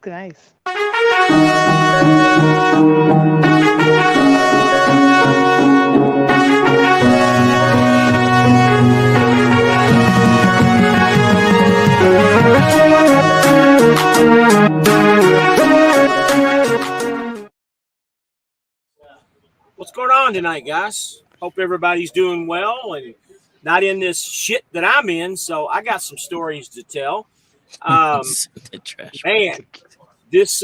Nice. What's going on tonight, guys? Hope everybody's doing well and not in this shit that I'm in. So I got some stories to tell. The trash. Man, this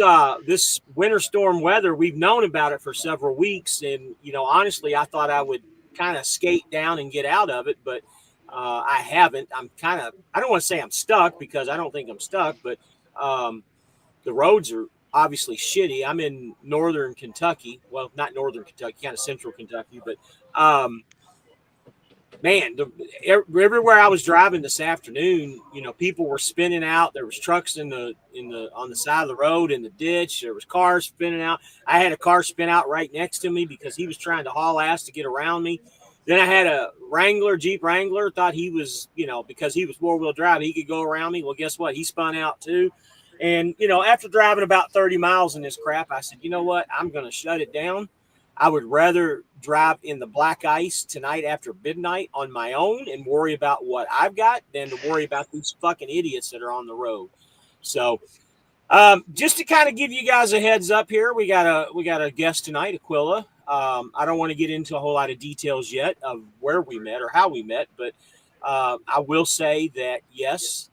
winter storm weather, we've known about it for several weeks, and honestly, I thought I would kind of skate down and get out of it, but I haven't. I don't want to say I'm stuck because I don't think I'm stuck, but the roads are obviously shitty. I'm in northern Kentucky. Well, not northern Kentucky, kind of central Kentucky, but man, everywhere I was driving this afternoon, people were spinning out. There was trucks in the on the side of the road in the ditch. There was cars spinning out. I had a car spin out right next to me because he was trying to haul ass to get around me. Then I had a Jeep Wrangler, thought he was, because he was 4-wheel drive, he could go around me. Well, guess what? He spun out too. And, after driving about 30 miles in this crap, I said, you know what? I'm going to shut it down. I would rather drive in the black ice tonight after midnight on my own and worry about what I've got than to worry about these fucking idiots that are on the road. So just to kind of give you guys a heads up here, we got a guest tonight, Aquila. I don't want to get into a whole lot of details yet of where we met or how we met, but I will say that, yes,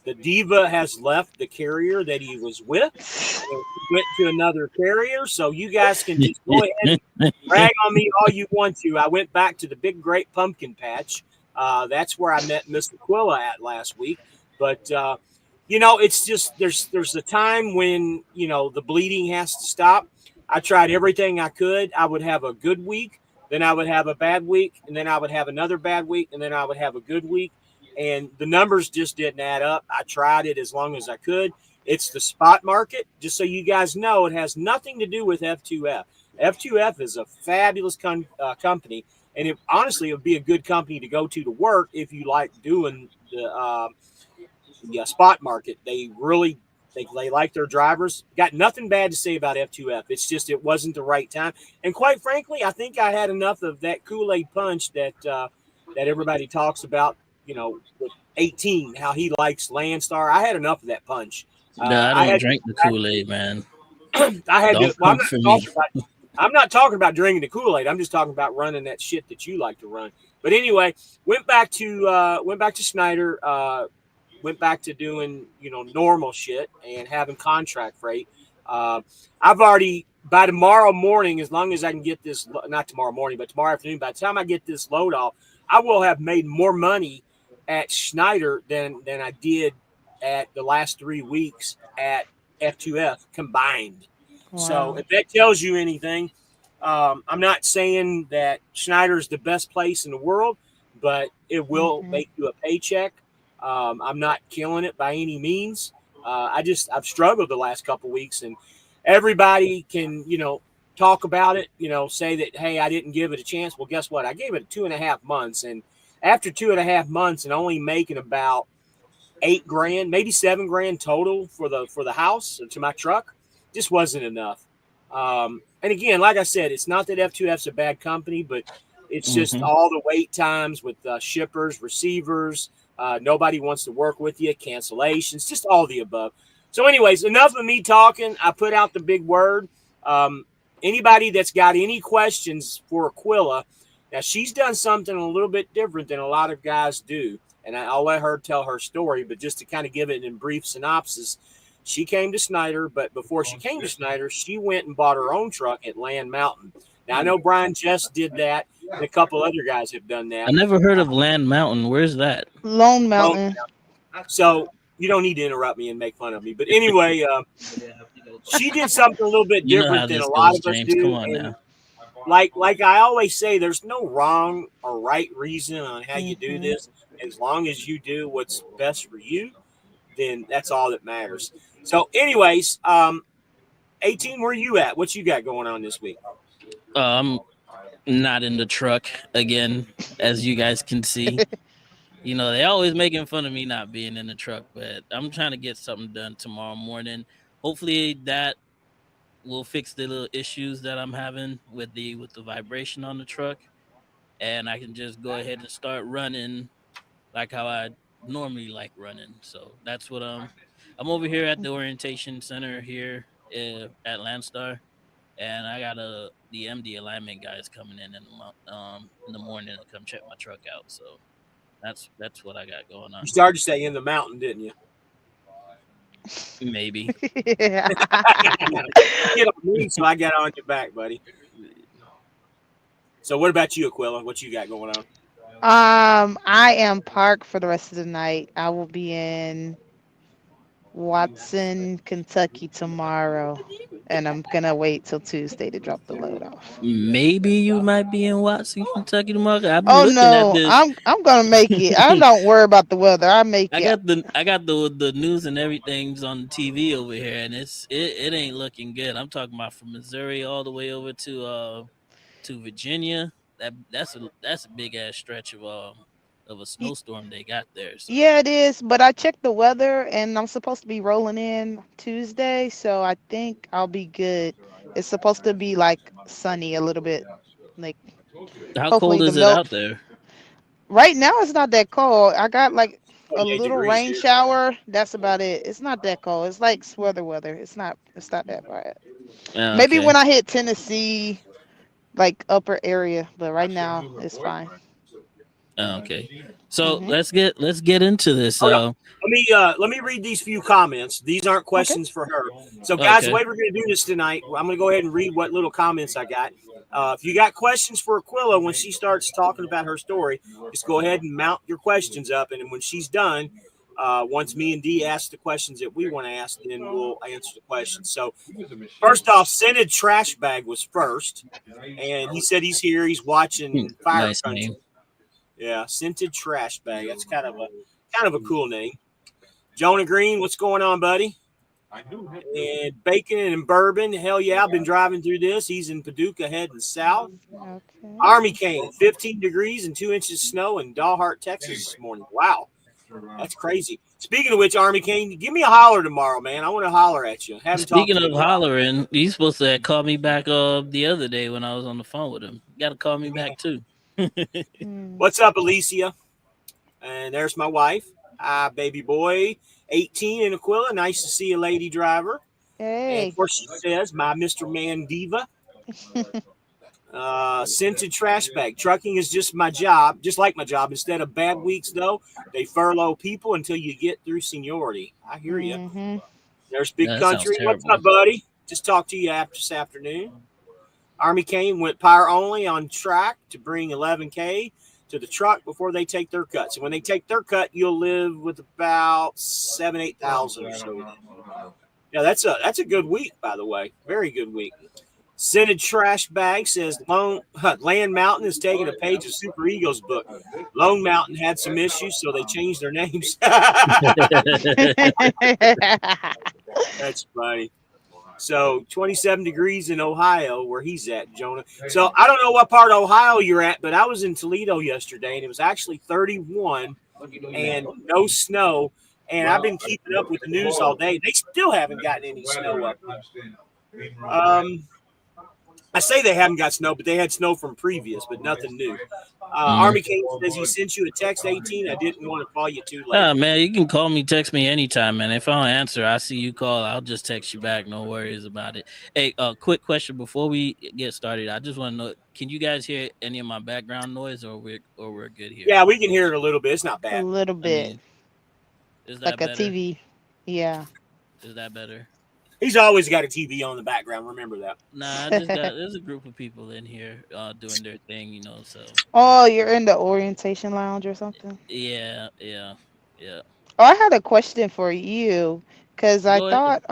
the diva has left the carrier that he was with and went to another carrier. So you guys can just go ahead and rag on me all you want to. I went back to the Big Great Pumpkin Patch. That's where I met Miss Aquila at last week. But, it's just there's a time when, the bleeding has to stop. I tried everything I could. I would have a good week. Then I would have a bad week. And then I would have another bad week. And then I would have a good week. And the numbers just didn't add up. I tried it as long as I could. It's the spot market. Just so you guys know, it has nothing to do with F2F. F2F is a fabulous company. And honestly, it would be a good company to go to work if you like doing the spot market. They really they like their drivers. Got nothing bad to say about F2F. It's just it wasn't the right time. And quite frankly, I think I had enough of that Kool-Aid punch that everybody talks about. With 18, how he likes Landstar. I had enough of that punch. No, I don't drink the Kool-Aid, man. I had to. Well, I'm not talking about drinking the Kool-Aid. I'm just talking about running that shit that you like to run. But anyway, went back to Schneider. Went back to doing normal shit and having contract freight. I've already by tomorrow morning, as long as I can get this, not tomorrow morning, but tomorrow afternoon. By the time I get this load off, I will have made more money at Schneider than I did at the last 3 weeks at F2F combined. Wow. So if that tells you anything, I'm not saying that Schneider is the best place in the world, but it will make you a paycheck. I'm not killing it by any means. I've struggled the last couple of weeks, and everybody can, talk about it, say that, hey, I didn't give it a chance. Well, guess what? I gave it 2.5 months, and after 2.5 months and only making about $8,000, maybe $7,000 total for the house to my truck, just wasn't enough. And again, like I said, it's not that F2F's a bad company, but it's just all the wait times with shippers, receivers. Nobody wants to work with you, cancellations, just all the above. So anyways, enough of me talking. I put out the big word. Anybody that's got any questions for Aquila, now she's done something a little bit different than a lot of guys do, and I'll let her tell her story, but just to kind of give it in brief synopsis, she came to Schneider, but before she came to Schneider, she went and bought her own truck at Land Mountain. Now, I know Brian Jess did that, and a couple other guys have done that. I never heard of Land Mountain. Where's that? Lone Mountain. So you don't need to interrupt me and make fun of me. But anyway, she did something a little bit different than a lot of us do. Come on now. Like I always say, there's no wrong or right reason on how you do this. As long as you do what's best for you, then that's all that matters. So anyways, 18, where you at? What you got going on this week? I'm not in the truck again, as you guys can see. They always making fun of me not being in the truck, but I'm trying to get something done tomorrow morning. hopefully that will fix the little issues that I'm having with the vibration on the truck, and I can just go ahead and start running like how I normally like running. So that's what I'm over here at the orientation center here at Landstar, and I got the MD alignment guys coming in the morning to come check my truck out. So that's what I got going You on. started to say in the mountain, didn't you? Maybe. Yeah. You get on me, so I got on your back, buddy. So what about you, Aquila? What you got going on? I am parked for the rest of the night. I will be in Watson, Kentucky tomorrow, and I'm gonna wait till Tuesday to drop the load off. Maybe you might be in Watson, Kentucky tomorrow. I've been Oh looking at no, this. I'm gonna make it. I don't worry about the weather. I make it. I got the news and everything's on the TV over here, and it ain't looking good. I'm talking about from Missouri all the way over to Virginia. That's a big ass stretch of a Y- snowstorm they got there. So Yeah, it is. But I checked the weather, and I'm supposed to be rolling in Tuesday, so I think I'll be good. It's supposed to be like sunny a little bit. Like how hopefully cold the is it melt. out there? Right now it's not that cold. I got like a 28 little degrees rain here. shower. That's about it. It's not that cold. It's like weather weather. It's not that bad. Maybe Okay. when I hit Tennessee, like upper area, but right now it's fine. Okay. So Mhm. let's get into this. Hold on. Let me read these few comments. These aren't Okay. questions for her. So, guys, the Okay. way we're going to do this tonight, I'm going to go ahead and read what little comments I got. If you got questions for Aquila when she starts talking about her story, just go ahead and mount your questions up, and then when she's done, once me and Dee ask the questions that we want to ask, then we'll answer the questions. So, first off, Scented Trash Bag was first, and he said he's here. He's watching Fire Nice Country. name. Yeah, Scented Trash Bag. That's kind of a cool name. Jonah Green, what's going on, buddy? And bacon and bourbon. Hell yeah, I've been driving through this. He's in Paducah heading south. Okay. Army Cane, 15 degrees and 2 inches of snow in Dalhart, Texas this morning. Wow, that's crazy. Speaking of which, Army Cane, give me a holler tomorrow, man. I want to holler at you. Haven't talked Speaking to you of in a while. hollering, you supposed to call me back the other day when I was on the phone with him. You got to call me back too. Hmm. What's up, Alicia? And there's my wife. Hi, baby boy. 18 in Aquila. Nice to see a lady driver. And of Hey. course, she says, my Mr. Man Diva. Scented trash bag. Trucking is just my job, just like my job. Instead of bad weeks, though, they furlough people until you get through seniority. I hear you. Mhm. There's Big That sounds Country. What's terrible. up, buddy? Just talked to you after this afternoon. Army Kane went power only on track to bring 11K to the truck before they take their cut. So when they take their cut, you'll live with about 8,000 or so. Yeah, that's a good week, by the way. Very good week. Scented Trash Bag says Land Mountain is taking a page of Super Ego's book. Lone Mountain had some issues, so they changed their names. That's funny. So 27 degrees in Ohio, where he's at, Jonah. So I don't know what part of Ohio you're at, but I was in Toledo yesterday, and it was actually 31 and no snow. And I've been keeping up with the news all day. They still haven't gotten any snow up there. I say they haven't got snow, but they had snow from previous, but nothing new. Mhm. Army King says he sent you a text 18. I didn't want to call you too late. Ah, man, you can call me, text me anytime, man. If I don't answer, I see you call, I'll just text you back. No worries about it. Hey, quick question before we get started. I just want to know, can you guys hear any of my background noise, or we're good here? Yeah, we can hear it a little bit. It's not A bad. little I bit mean, is like that a better? TV. Yeah. Is that better? He's always got a TV on in the background. Remember that. Nah, I just got there's a group of people in here doing their thing, so Oh, you're in the orientation lounge or something? yeah, yeah, yeah. Oh, I had a question for you because I Go ahead.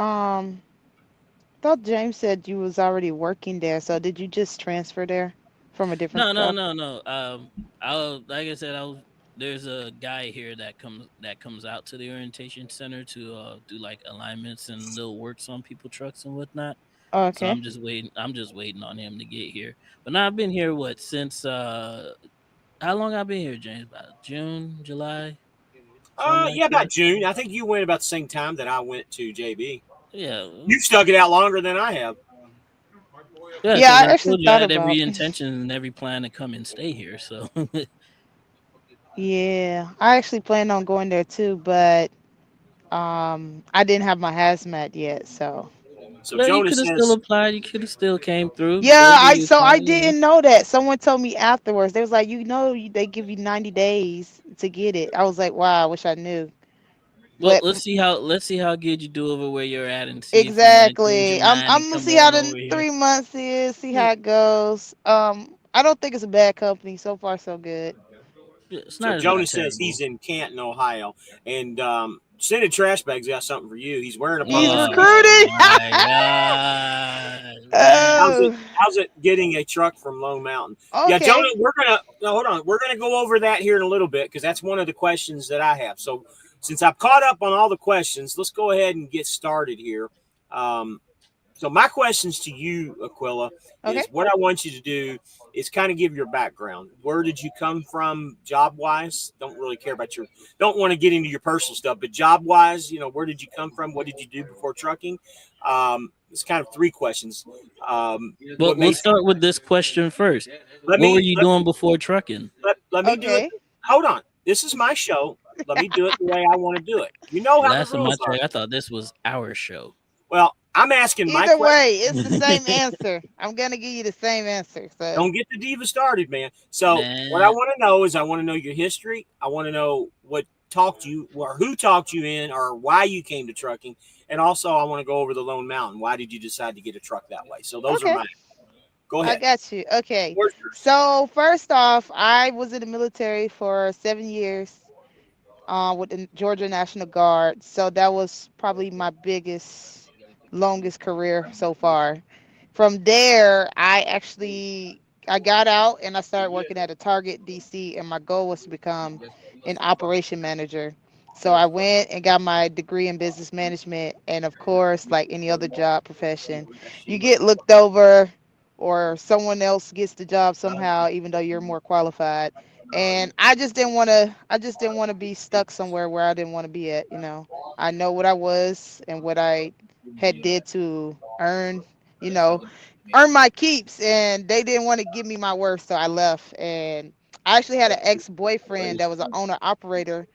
thought James said you was already working there. So did you just transfer there from a different No, no, truck? no, no. I'll like I said, there's a guy here that comes out to the orientation center to do like alignments and little works on people trucks and whatnot. So Okay. I'm just waiting on him to get here. But now I've been here what since how long I've been here, James? About June, July, something like Yeah, about that. June. I think you went about the same time that I went to JB. Yeah, You've stuck it out longer than I have. yeah, Yeah, because I I actually told you I thought had about every it. intention and every plan to come and stay here. So Yeah, I actually planned on going there too, but I didn't have my hazmat yet, so So yeah, you Jonas could have still says, applied. You could have still came through. yeah, They'll give you a I shot. You know. didn't know that. Someone told me afterwards. They was like, they give you 90 days to get it. I was like, wow, I wish I knew. Well, But let's see how good you do over where you're at, and see if you want to change your exactly, mind and I'm gonna come see how on the over here. 3 months is, see Yeah, how it goes. I don't think it's a bad company so far, so good. yeah, it's so not Jonas says he's terrible. in Canton, Ohio, and Scented Trash Bag's got something for you. He's wearing a He's polo shirt. Oh recruiting. my god, How's man! it? Oh, How's it getting a truck from Lone Mountain? Yeah, Jonah, okay, we're gonna no, hold on. We're gonna go over that here in a little bit because that's one of the questions that I have. So since I've caught up on all the questions, let's go ahead and get started here. Um, so my questions to you, Aquila, okay. is what I want you to do is kind of give your background. Where did you come from, job wise? Don't really care about your. Don't want to get into your personal stuff, but job wise, where did you come from? What did you do before trucking? It's kind of three questions. Well, What we'll made start with this question first. let What were me you doing before trucking? let me do it. Okay. Hold on. This is my show. Let me do it the way I want to do it. You know how the Last time I rules are. checked, I thought this was our show. Well, I'm asking my Either question. way, it's the same answer. I'm gonna give you the same answer. So, Don't get the diva started, man. So what I Man, want to know is I want to know your history. I want to know what talked you or who talked you in or why you came to trucking. And also I want to go over the Lone Mountain. Why did you decide to get a truck that way? So those are okay, mine. Go I ahead. got you. Okay. Where's yours? So, first off, I was in the military for 7 years. With the Georgia National Guard. So that was probably my biggest, longest career so far. From there, I got out and I started working at a Target DC, and my goal was to become an operation manager. So I went and got my degree in business management, and of course, like any other job profession, you get looked over, or someone else gets the job somehow, even though you're more qualified. And I just didn't want to be stuck somewhere where I didn't want to be at. I know what I was and what I had did to you know earn my keeps, and they didn't want to give me my worth, so I left. And I actually had an ex-boyfriend that was an owner operator.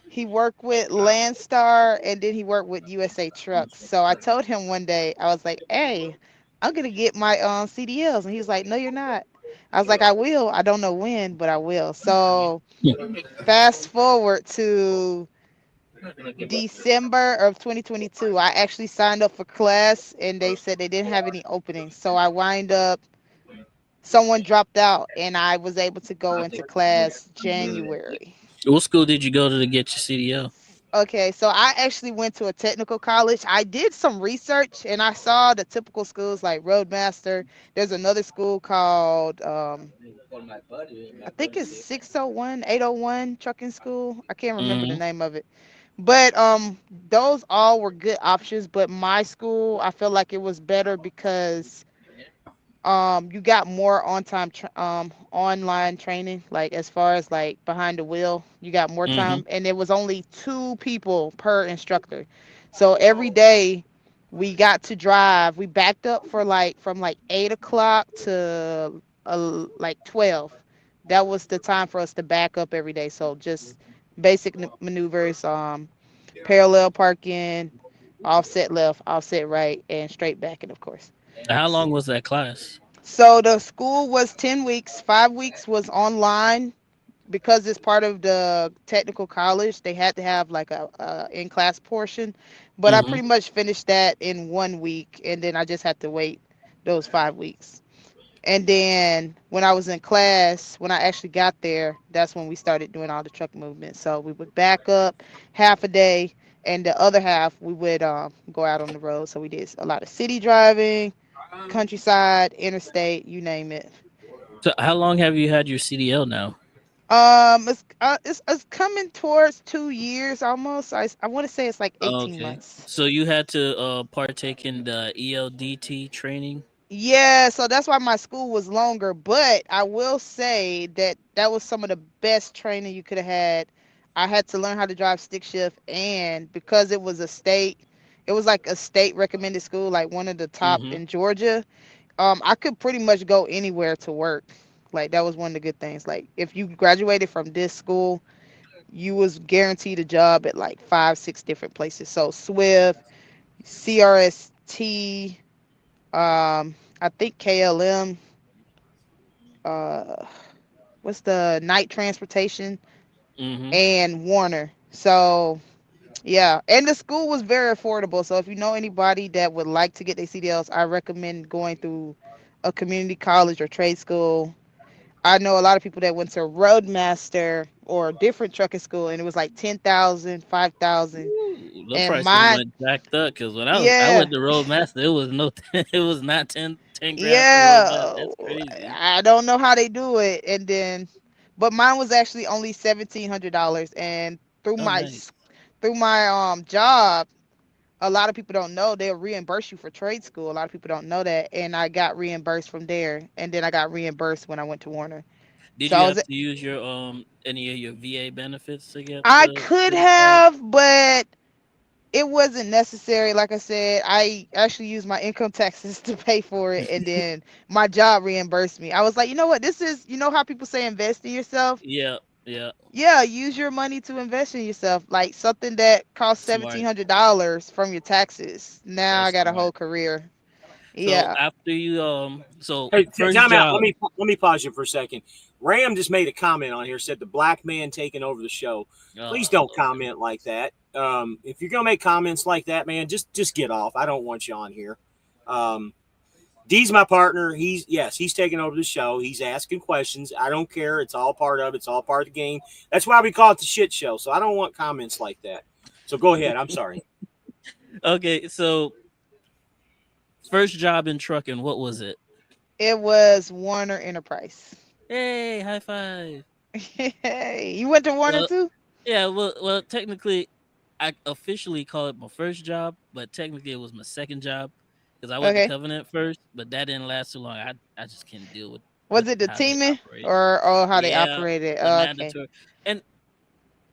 He worked with Landstar, and then he worked with USA Trucks. So I told him one day, I was like, hey, I'm gonna get my CDLs. And he was like, no, you're not. I was like, I will. I don't know when, but I will. So fast forward to December of 2022, I actually signed up for class, and they said they didn't have any openings. So I wind up, someone dropped out, and I was able to go into class January. what school did you go to get your CDL? Okay, so I actually went to a technical college. I did some research, and I saw the typical schools like Roadmaster. There's another school called I think it's 601, 801 Trucking School. I can't remember the Hmm. name of it. But those all were good options, but my school, I feel like it was better because you got more online training, like as far as like behind the wheel, you got more Hmm. time, and it was only 2 people per instructor. So every day we got to drive. We backed up for like from like 8 o'clock to like 12. That was the time for us to back up every day. So just basic maneuvers, parallel parking, offset left, offset right, and straight backing, of course. How long was that class? So the school was 10 weeks. 5 weeks was online because it's part of the technical college. They had to have like a in-class portion, but I Hmm. pretty much finished that in 1 week, and then I just had to wait those 5 weeks. And then when I was in class, when I actually got there, that's when we started doing all the truck movement. So we would back up half a day, and the other half we would go out on the road. So we did a lot of city driving, countryside, interstate, you name it. So, how long have you had your CDL now? It's coming towards 2 years almost. I want to say it's like 18 Okay. months. So you had to partake in the ELDT training. Yeah, so that's why my school was longer. But I will say that that was some of the best training you could have had. I had to learn how to drive stick shift, and because it was a state It was like a state recommended school, like one of the top Mm-hmm. in Georgia. I could pretty much go anywhere to work. Like that was one of the good things. Like if you graduated from this school, you was guaranteed a job at like 5, 6 different places. So Swift, CRST, I think KLM, uh, what's the night transportation, Mm-hmm. and Warner. So yeah, and the school was very affordable. So if you know anybody that would like to get their CDLs, I recommend going through a community college or trade school. I know a lot of people that went to Roadmaster or a different trucking school, and it was like 10,000, 5,000, Ooh, the and prices mine, went jacked up because when I yeah, went to Roadmaster, it was no, it was not 10 grand for Roadmaster. yeah, That's crazy. I don't know how they do it. And then, but mine was actually only $1,700, and through Oh, my nice. through my job, a lot of people don't know they'll reimburse you for trade school. A lot of people don't know that, and I got reimbursed from there, and then I got reimbursed when I went to Warner. Did So you I have was, to use your any of your VA benefits to get I the could credit card? have, but it wasn't necessary. Like I said, I actually used my income taxes to pay for it, and then my job reimbursed me. I was like, you know what? This is, you know how people say invest in yourself? Yeah, yeah, Yeah, use your money to invest in yourself. Like something that cost smart. $1,700 from your taxes. Now I That's got a smart. whole career. So Yeah. after you so Hey, first time out. job. Let me pause you for a second. Ram just made a comment on here. Said the black man taking over the show. Please Oh don't Lord. comment like that. If you're gonna make comments like that, man, just get off. I don't want you on here. Um, D's my partner. He's taking over the show. He's asking questions. I don't care. It's all part of it. It's all part of the game. That's why we call it the shit show. So I don't want comments like that. So go ahead. I'm sorry. Okay, so first job in trucking, what was it? It was Warner Enterprise. Hey, high five. Hey, you went to Warner Well, too? yeah, well, technically, I officially call it my first job, but technically it was my second job because I went to Okay. Covenant first, but that didn't last too long. I just can't deal with Was it the how they teaming operate. or how they Yeah, operated? the Oh, okay. mandatory, and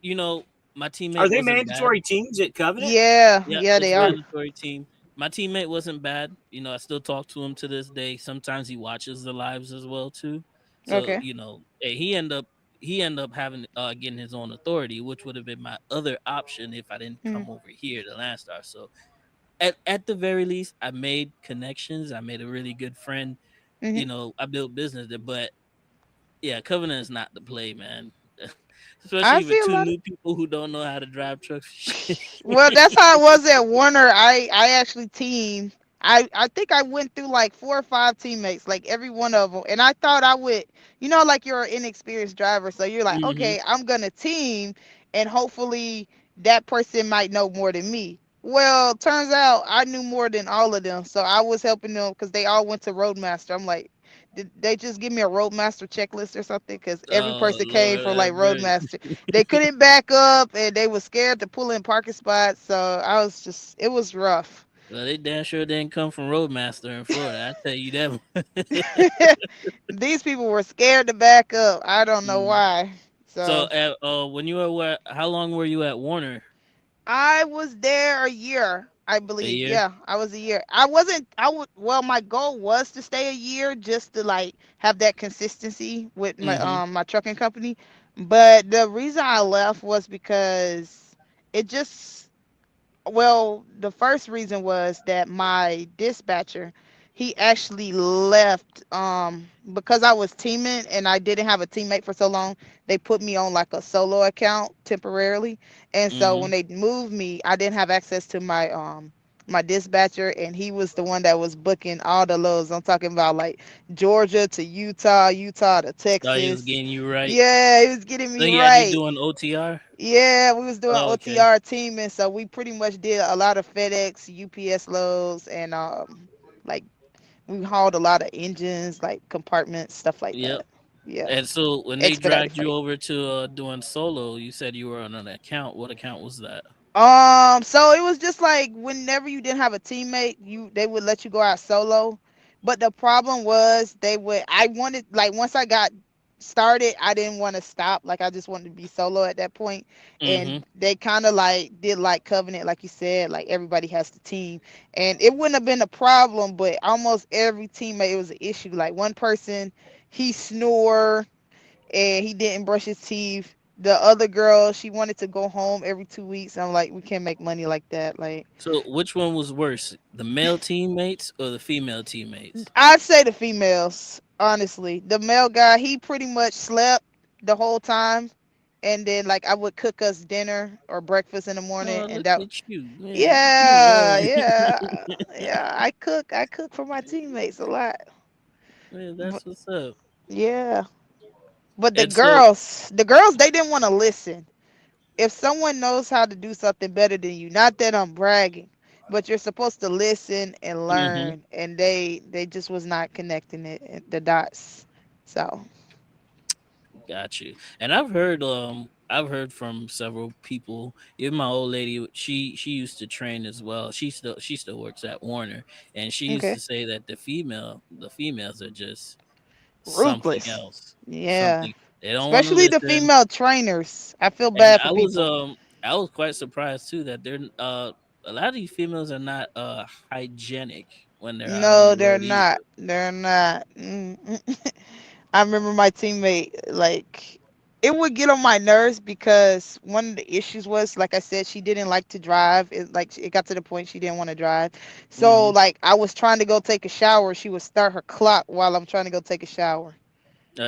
you know, my Are teammate they wasn't bad. mandatory teams at Covenant? Yeah, Yeah, yeah, it's they are. mandatory team. My teammate wasn't bad. I still talk to him to this day. Sometimes he watches the lives as well too. So Okay. he end up having getting his own authority, which would have been my other option if I didn't Mm-hmm. come over here to Landstar. So at the very least, I made connections. I made a really good friend. Mm-hmm. I built business there, but yeah, Covenant is not the play, man. I Especially see with a two lot of. new people who don't know how to drive trucks. Well, that's how it was at Warner. I actually teamed. I think I went through like 4 or 5 teammates, like every one of them, and I thought I would, like you're an inexperienced driver, so you're like, Hmm. okay, I'm gonna team, and hopefully that person might know more than me. Well, turns out I knew more than all of them, so I was helping them because they all went to Roadmaster. I'm like, did they just give me a Roadmaster checklist or something? Because every Oh person came Lord, from like have mercy. Roadmaster. They couldn't back up and they were scared to pull in parking spots. So I was just, it was rough. Well, they damn sure didn't come from Roadmaster in Florida. I tell you that. These people were scared to back up. I don't know Mm. why. So, So when you were how long were you at Warner? I was there a year, I A believe. year. Yeah, I was a year. I wasn't, I would, well, my goal was to stay a year just to like have that consistency with my Mm-hmm. my trucking company. But the reason I left was because it just, well, the first reason was that my dispatcher, he actually left because I was teaming and I didn't have a teammate for so long. They put me on like a solo account temporarily. And so Mm-hmm. when they moved me, I didn't have access to my dispatcher, and he was the one that was booking all the loads. I'm talking about like Georgia to Utah, Utah to Oh, he was Texas. getting you right. Yeah, he was getting So me he had you right. doing OTR. Yeah, we was doing Oh, okay. OTR teaming, so we pretty much did a lot of FedEx, UPS loads, and like we hauled a lot of engines, like compartments, stuff like Yep. that. Yeah, And so when they expedited dragged you freight. over to doing solo, you said you were on an account. What account was that? So it was just like whenever you didn't have a teammate, they would let you go out solo. But the problem was I wanted, like, once I got started, I didn't want to stop. Like I just wanted to be solo at that point. Mm-hmm. And they kind of like did like covenant, like you said, like everybody has the team. And it wouldn't have been a problem, but almost every teammate it was an issue. Like one person, he snore and he didn't brush his teeth. The other girl, she wanted to go home every 2 weeks. I'm like, we can't make money like that. Like So which one was worse, the male teammates or the female teammates? I'd say the females, honestly. The male guy, he pretty much slept the whole time. And then like I would cook us dinner or breakfast in the morning Oh, and look that at you, man! Look at you, yeah, man! yeah. I cook for my teammates a lot. Man, But, that's what's up. yeah. But And so, the girls they didn't want to listen. If someone knows how to do something better than you, not that I'm bragging, but you're supposed to listen and hmm, learn, and they just was not connecting the dots. So got you. And I've heard from several people. Even my old lady, she used to train as well. She still works at Warner, and she used okay, to say that the females are just something ruthless. else. Yeah, Something, they don't want to especially the listen. female trainers. I feel And bad for I was people. um I was quite surprised too that they're a lot of these females are not hygienic when they're out on No, the they're road not. either. They're not. I remember my teammate, like, it would get on my nerves because one of the issues was, like I said, she didn't like to drive. It got to the point she didn't want to drive. So, Hmm. like, I was trying to go take a shower. She would start her clock while I'm trying to go take a shower.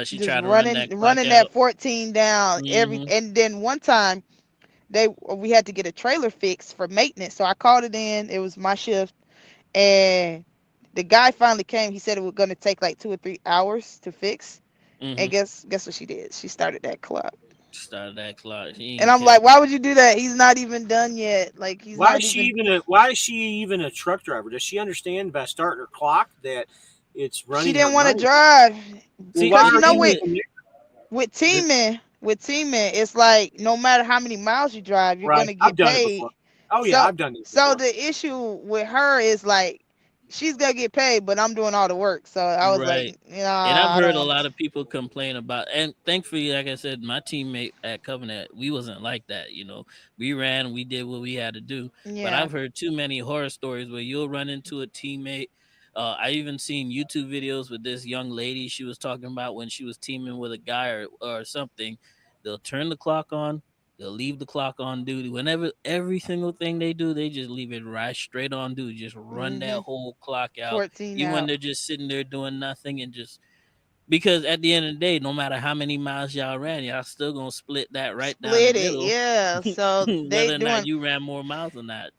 She Just tried to run running, that clock running that out. 14 down Hmm. and then one time we had to get a trailer fixed for maintenance. So I called it in. It was my shift and the guy finally came. He said it was going to take like 2 or 3 hours to fix. And Hmm. guess what she did? She started that clock. Started that clock. She And ain't I'm care. like, why would you do that? He's not even done yet. Like he's not even. Why is she even a truck driver? Does she understand by starting her clock that it's She running her didn't want to money? drive Well, See, why because you the are know you thing with even there? the with teaming, it's like no matter how many miles you drive, you're Right. gonna I've get done it before. paid. Oh yeah, So I've done it so before. the issue with her is like she's gonna get paid, but I'm doing all the work. So I was right. like, And I've nah, I don't heard a want. lot of people complain about, and thankfully, like I said, my teammate at Covenant, we wasn't like that. We ran, we did what we had to do. But Yeah. I've heard too many horror stories where you'll run into a teammate. I even seen YouTube videos with this young lady. She was talking about when she was teaming with a guy or something. They'll turn the clock on. They'll leave the clock on duty. Whenever every single thing they do, they just leave it right straight on duty. Just run that Mhm. whole clock out. 14 Even when out. they're just sitting there doing nothing and just because at the end of the day, no matter how many miles y'all ran, y'all still gonna split that right down the Split it, middle, yeah. So they whether or not doing, you ran more miles than that.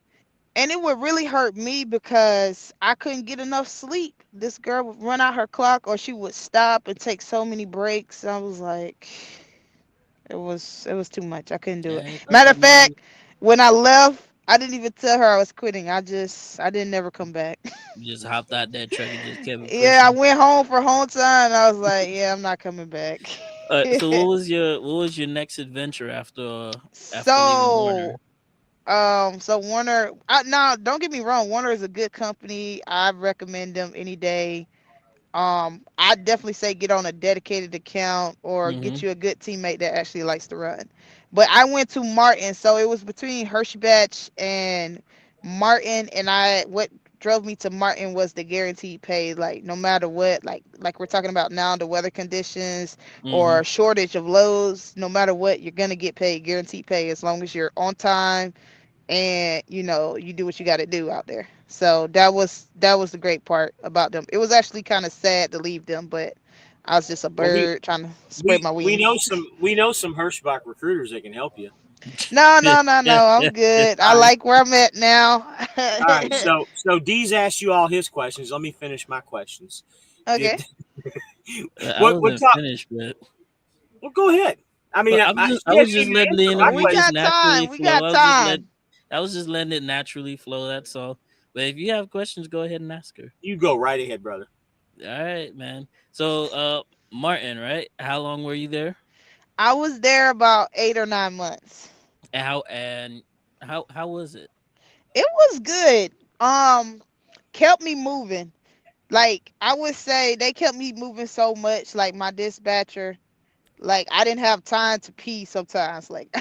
and it would really hurt me because I couldn't get enough sleep. This girl would run out her clock, or she would stop and take so many breaks. I was like, it was too much. I couldn't do it. Yeah, Matter of sometimes fact, when I left, I didn't even tell her I was quitting. I didn't never come back. you just hopped out that truck and just kept it Yeah, I pushing. went home for home time. I was like, yeah, I'm not coming back. So what was your next adventure after leaving So Warner? so Warner, now don't get me wrong, Warner is a good company. I recommend them any day. I definitely say get on a dedicated account or get Mm-hmm. you a good teammate that actually likes to run. But I went to Martin, so it was between Hersheybatch and Martin, and what drove me to Martin was the guaranteed pay. Like no matter what, like we're talking about now, the weather conditions Mm-hmm. or shortage of loads, no matter what, you're gonna get paid, guaranteed pay, as long as you're on time and you do what you got to do out there. So that was the great part about them. It was actually kind of sad to leave them, but I was just a Well, bird trying to spread we my we know wings. some Hirschbach recruiters that can help you. No, no, no, no, I'm good. I All right. like where I'm at now. All right. So D's asked you all his questions. Let me finish my questions. Okay. Did I what wasn't top? finished, but Well, go ahead. I mean, I she was hasn't just even letting the answered my interview We just question. got naturally time. We flow. got time. I was just letting it naturally flow. That's all. But if you have questions, go ahead and ask her. You go right ahead, brother. All right, man. So, Martin, right? How long were you there? I was there about 8 or 9 months. And how was it? It was good. Kept me moving. Like I would say they kept me moving so much, like my dispatcher. Like I didn't have time to pee sometimes. Like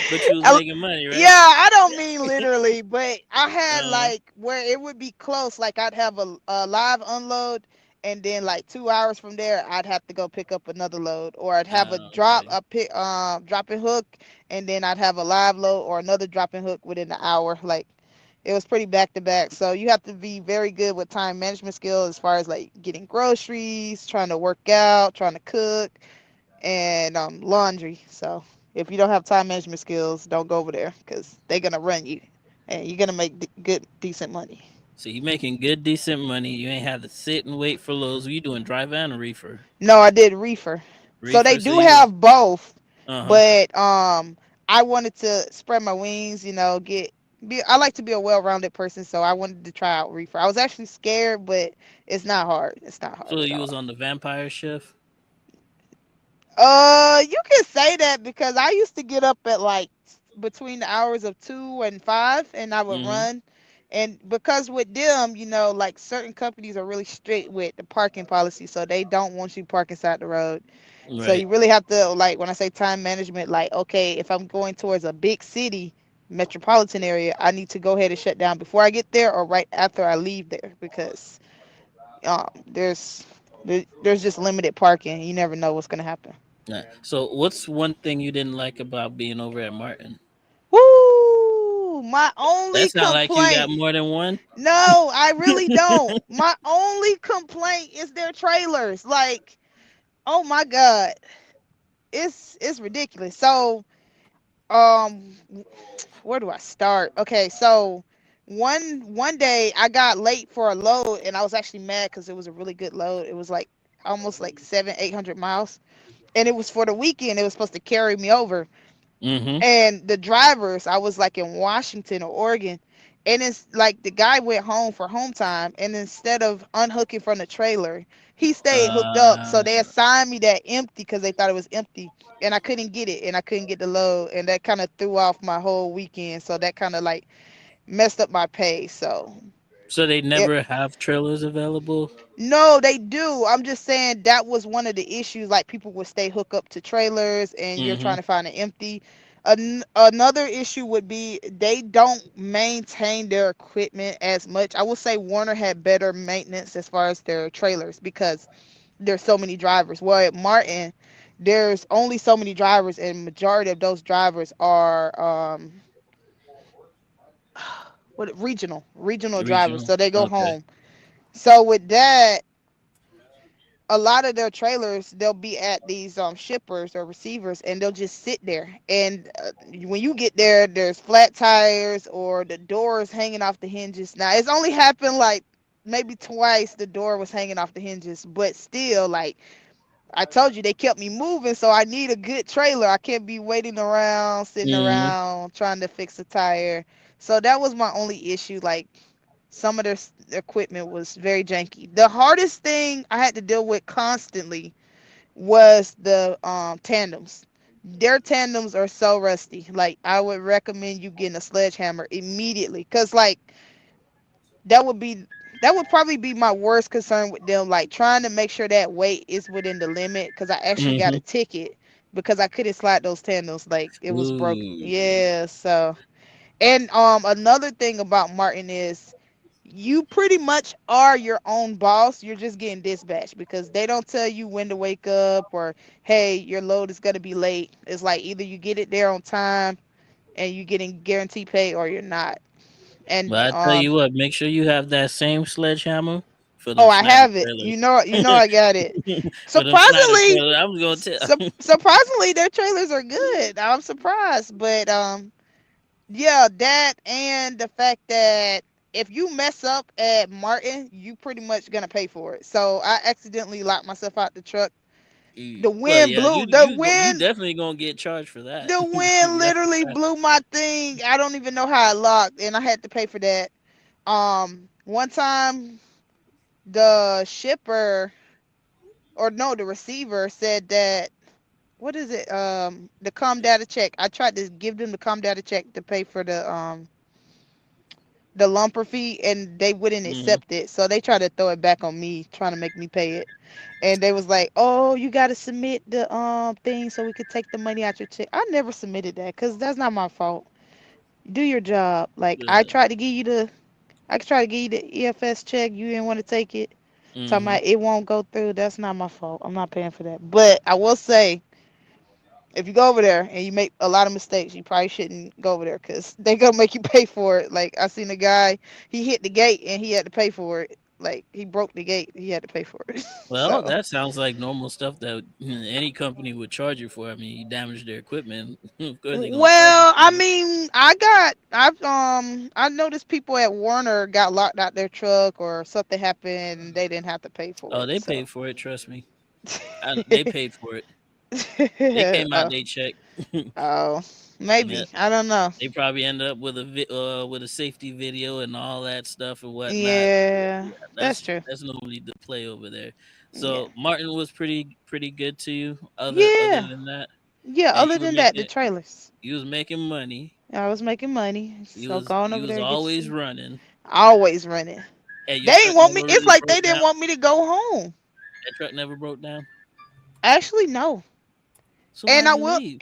But you was I- making money, yeah, right? I don't mean literally, but I had Uh, like where it would be close. Like I'd have a live unload, and then like 2 hours from there, I'd have to go pick up another load, or I'd have a drop, okay. a pick, drop and hook, and then I'd have a live load or another drop and hook within the hour. Like it was pretty back to back. So you have to be very good with time management skills as far as like getting groceries, trying to work out, trying to cook, and laundry. So if you don't have time management skills, don't go over there because they're gonna run you, and you're gonna make good, decent money. So you making good, decent money. You ain't have to sit and wait for loads. You doing dry van or reefer? No, I did reefer. So they Reefer. So do you was have both, uh-huh. but I wanted to spread my wings. Get be. I like to be a well-rounded person, so I wanted to try out reefer. I was actually scared, but it's not hard. It's not hard So at you was all. on the vampire shift. You can say that because I used to get up at like between the hours of 2 and 5, and I would Mm-hmm. run. And because with them, like certain companies are really strict with the parking policy, so they don't want you parking side the road. So Right. you really have to, like, when I say time management, like, okay, if I'm going towards a big city, metropolitan area, I need to go ahead and shut down before I get there or right after I leave there because um, there's there's just limited parking. You never know what's gonna happen. Yeah. So what's one thing you didn't like about being over at Martin? Woo! My only That sound like you got complaint. more than one. No, I really don't. My only complaint is their trailers. Like, oh my god, it's ridiculous. So, um, where do I start? Okay, so one day I got late for a load, and I was actually mad because it was a really good load. It was like almost like 700-800 miles, and it was for the weekend. It was supposed to carry me over. Mm-hmm. And the drivers, I was like in Washington or Oregon, and it's like the guy went home for home time, and instead of unhooking from the trailer, he stayed hooked up. So Uh, they assigned me that empty because they thought it was empty, and I couldn't get it, and I couldn't get the load, and that kind of threw off my whole weekend. So that kind of like messed up my pay. So so they it, never have trailers available. no, they do. I'm just saying that was one of the issues. Like people would stay hooked up to trailers, and you're Mm-hmm. trying to find an empty. Another issue would be they don't maintain their equipment as much. I will say Warner had better maintenance as far as their trailers because there's so many drivers. Well, at Martin, there's only so many drivers, and majority of those drivers are what regional drivers. Regional. So they go Okay. home. So with that, a lot of their trailers they'll be at these shippers or receivers and they'll just sit there and when you get there there's flat tires or the doors hanging off the hinges. Now it's only happened like maybe twice the door was hanging off the hinges, but still, like I told you, they kept me moving, so I need a good trailer. I can't be waiting around, sitting Mm-hmm. around trying to fix a tire. So that was my only issue. Like some of their equipment was very janky. The hardest thing I had to deal with constantly was the tandems. Their tandems are so rusty. Like I would recommend you getting a sledgehammer immediately, cause like that would be that would probably be my worst concern with them. Like trying to make sure that weight is within the limit, cause I actually got Mm-hmm. a ticket because I couldn't slide those tandems. Like it was broken. Ooh. Yeah. So and another thing about Martin is you pretty much are your own boss. You're just getting dispatched because they don't tell you when to wake up or hey, your load is gonna be late. It's like either you get it there on time and you're getting guaranteed pay or you're not. And But I tell you what, make sure you have that same sledgehammer for oh, them I Snyder have it. trailers. You know I got it. For them Snyder Surprisingly, trailers, I was gonna tell. surprisingly their trailers are good. I'm surprised, but yeah, that and the fact that if you mess up at Martin, you pretty much gonna pay for it. So I accidentally locked myself out the truck. The Well, wind yeah, blew. you definitely gonna get charged for that. The wind That's a literally fact. blew my thing. I don't even know how I locked, and I had to pay for that. One time the shipper or no, the receiver said that what is it? The com data check. I tried to give them the com data check to pay for the the lumper fee, and they wouldn't Hmm. accept it. So they tried to throw it back on me, trying to make me pay it. And they was like, "Oh, you got to submit the thing so we could take the money out your check." I never submitted that because that's not my fault. Do your job. Like I tried to give you the EFS check. You didn't want to take it. Talking Hmm. about it won't go through. That's not my fault. I'm not paying for that. But I will say, if you go over there and you make a lot of mistakes, you probably shouldn't go over there because they gonna make you pay for it. Like I seen a guy, he hit the gate and he had to pay for it. Like he broke the gate, he had to pay for it. Well, So, that sounds like normal stuff that any company would charge you for. I mean, you damage their equipment, of course they're gonna charge you well, I for it. mean, I noticed people at Warner got locked out their truck or something happened and they didn't have to pay for Oh, it. they So, paid for it. Trust me, they paid for it. They came out oh, they check. oh, Yeah, maybe I don't know. they probably ended up with with a safety video and all that stuff and whatnot. Yeah, that's true. That's normally the play over there. Yeah. So Martin was pretty good to you. Other Yeah. than that, Yeah, and other than that, the trailers. you was making money. I was making money. So go on You over was there and get you always some. running, Always running. and They your didn't truck want me. never It's really like they broke didn't down. want me to go home. That truck never broke down. Actually, no. So And why'd I you will leave?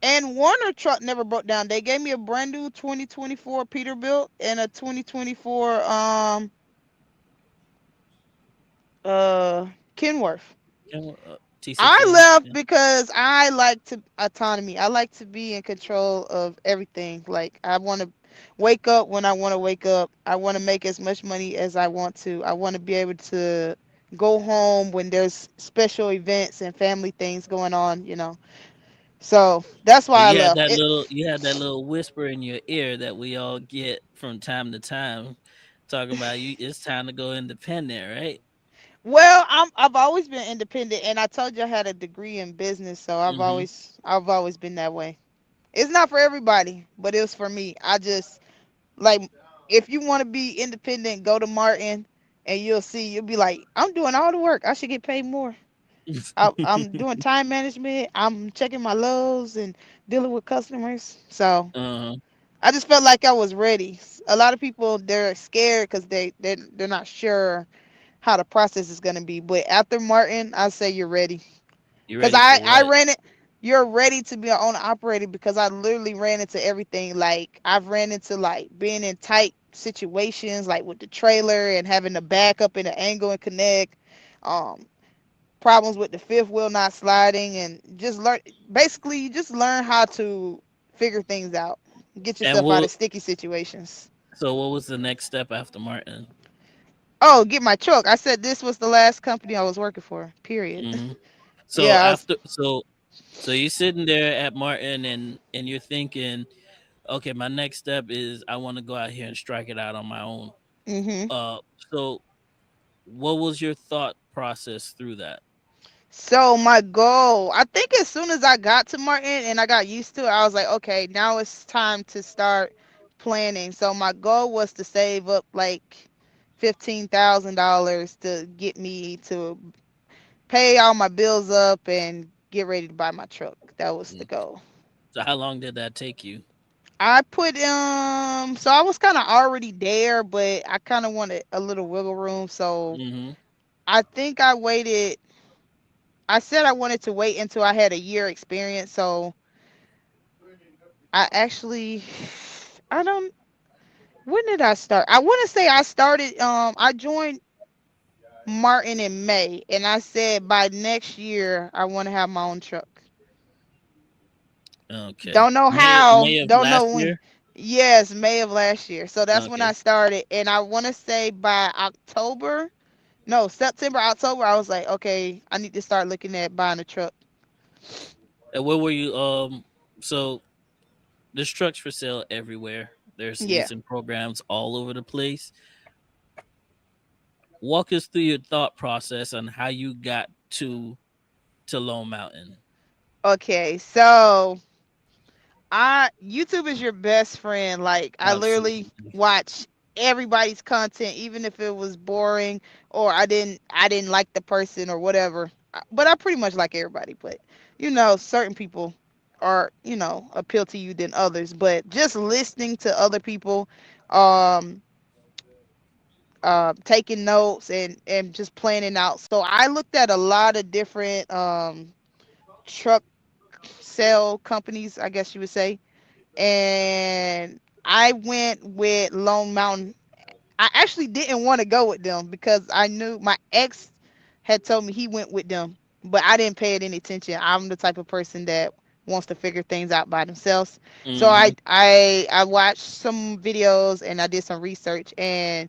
and Warner truck never broke down. They gave me a brand new 2024 Peterbilt and a 2024 uh Kenworth. I T16. left Yeah. because I like to autonomy. I like to be in control of everything. Like I want to wake up when I want to wake up. I want to make as much money as I want to. I want to be able to go home when there's special events and family things going on, you know. So that's So why I left. It you had that little whisper in your ear that we all get from time to time, talking about you. It's time to go independent, right? well, I've always been independent and I told you I had a degree in business, so Mm-hmm. I've always been that way. It's not for everybody, but it was for me. I just like if you want to be independent, go to Martin, and you'll be like, I'm doing all the work. I should get paid more. I'm doing time management. I'm checking my lows and dealing with customers. So uh-huh. I just felt like I was ready. A lot of people they're scared because they're not sure how the process is gonna be. But after Martin, I say you're ready. You Cause ready for I what? ran it. You're ready to be an owner operator because I literally ran into everything. Like I've ran into like being in tight situations, like with the trailer and having to back up in the angle and connect. Um, Problems with the fifth wheel not sliding, and just learn. Basically, you just learn how to figure things out, get And yourself out of sticky situations. what was the next step after Martin? Oh, get my truck. I said this was the last company I was working for. Period. Hmm. So Yeah, I was. after so you're sitting there at Martin and you're thinking, okay, my next step is I want to go out here and strike it out on my own. Mhm. Uh, so what was your thought process through that? So my goal, I think as soon as I got to Martin and I got used to it, I was like, okay, now it's time to start planning. So my goal was to save up like $15,000 to get me to pay all my bills up and get ready to buy my truck. That was the Mm. goal. So how long did that take you? I put so I was kind of already there, but I kind of wanted a little wiggle room. So Hmm. I think I waited. I said I wanted to wait until I had a year experience. So I actually, I don't. When did I start? I want to say I started. I joined Martin in May, and I said by next year I want to have my own truck. Okay. Don't know how. May of Don't know last when. year. Yes, May of last year. So that's when I Okay. started, and I want to say by October. No, September, October. I was like, okay, I need to start looking at buying a truck. And where were you? So there's trucks for sale everywhere. There's Yeah. leasing programs all over the place. Walk us through your thought process on how you got to Lone Mountain. Okay. So I YouTube is your best friend. Like I literally Absolutely. watch everybody's content, even if it was boring or I didn't like the person or whatever. But I pretty much like everybody. But certain people are appeal to you than others. But just listening to other people um, taking notes and just planning out. So I looked at a lot of different truck sale companies, I guess you would say, and I went with Lone Mountain. I actually didn't want to go with them because I knew my ex had told me he went with them, but I didn't pay it any attention. I'm the type of person that wants to figure things out by themselves. So Mm-hmm. I watched some videos and I did some research, and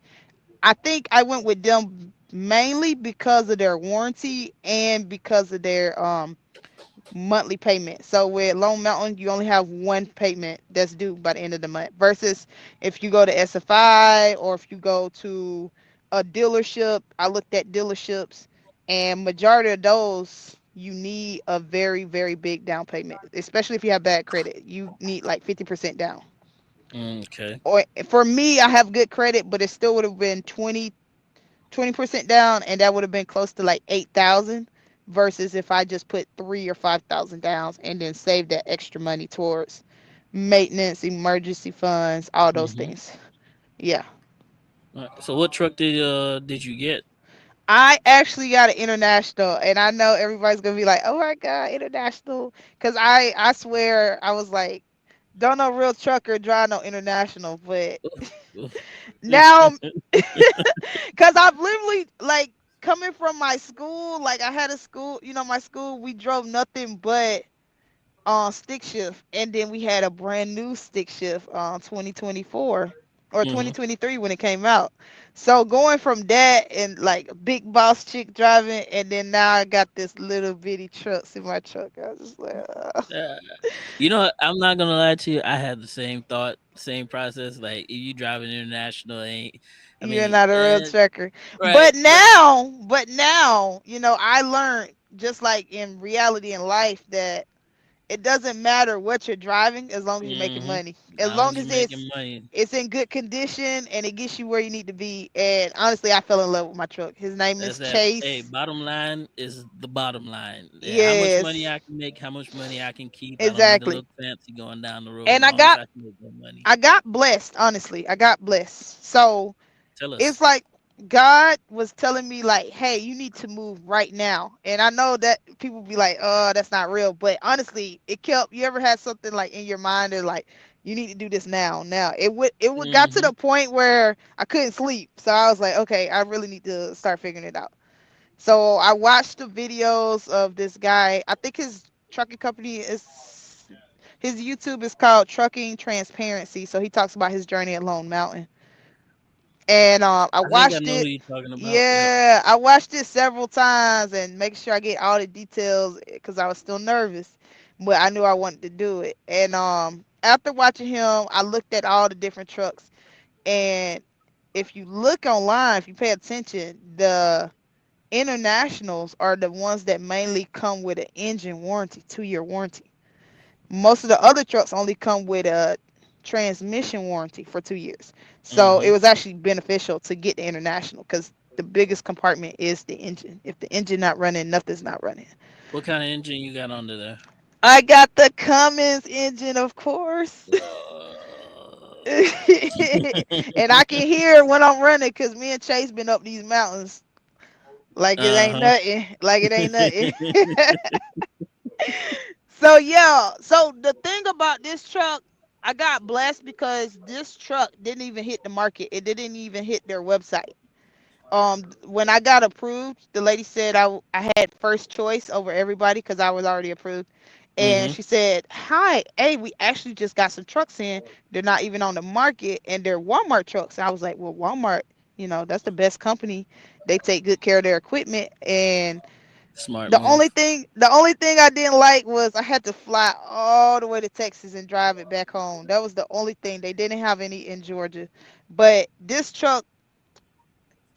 I think I went with them mainly because of their warranty and because of their monthly payment. So with Lone Mountain, you only have one payment that's due by the end of the month. Versus if you go to SFI or if you go to a dealership, I looked at dealerships, and majority of those you need a very very big down payment, especially if you have bad credit. You need like 50% down. Okay. Or for me, I have good credit, but it still would have been 20% down, and that would have been close to like 8,000 versus if I just put 3 or 5,000 down and then save that extra money towards maintenance, emergency funds, all those Mm-hmm. things. Yeah. So what truck did you get? I actually got an international, and I know everybody's gonna be like, "Oh my god, international!" Because I swear I was like, "Don't no real trucker drive no international," but now, because I've literally like coming from my school, like I had a school, my school, we drove nothing but stick shift, and then we had a brand new stick shift 2024 or Mm-hmm. 2023 when it came out. So going from that and like big boss chick driving, and then now I got this little bitty trucks in my truck. I was just like, You know, what? I'm not gonna lie to you. I had the same thought, same process. Like, if you driving international, ain't. I you're mean, not a real trucker. right, but But now, I learned just like in reality in life that it doesn't matter what you're driving as long as you're making mm-hmm. money. As As long long as you're as making money, it's in good condition and it gets you where you need to be. And honestly, I fell in love with my truck. His name that's is that. Hey, Chase. bottom line is the bottom line. Yeah, how much money Yes, I can make, how much money I can keep. I don't need to exactly. look fancy going down the road. As And long as I can make that money. I got blessed, honestly. I got blessed. So Tell it's us. like God was telling me like, "Hey, you need to move right now." And I know that people be like, "Oh, that's not real," but honestly, it kept. You ever had something like in your mind or like you need to do this now? Now it would got to Mm-hmm. the point where I couldn't sleep, so I was like, "Okay, I really need to start figuring it out." So I watched the videos of this guy. I think his trucking company is his YouTube is called Trucking Transparency. So he talks about his journey at Lone Mountain, and I I think I watched know who it. you're talking about. Yep. Yeah, I watched it several times and making sure I get all the details because I was still nervous, but I knew I wanted to do it. And after watching him, I looked at all the different trucks, and if you look online, if you pay attention, the internationals are the ones that mainly come with an engine warranty, 2-year warranty. Most of the other trucks only come with a transmission warranty for 2 years. So Mm-hmm. it was actually beneficial to get the international because the biggest compartment is the engine. If the engine not running, nothing's not running. What kind of engine you got under there? I got the Cummins engine, of course. Uh, And I can hear when I'm running because me and Chase been up these mountains like it ain't uh-huh. nothing. Like it ain't nothing. So yeah, so the thing about this truck, I got blessed because this truck didn't even hit the market. It didn't even hit their website. When I got approved, the lady said I had first choice over everybody because I was already approved. And Mm-hmm. she said, "Hi, hey, we actually just got some trucks in. They're not even on the market, and they're Walmart trucks." And I was like, "Well, Walmart, that's the best company. They take good care of their equipment." And Smart the only move. thing, the only thing I didn't like was I had to fly all the way to Texas and drive it back home. That was the only thing. They didn't have any in Georgia. But this truck,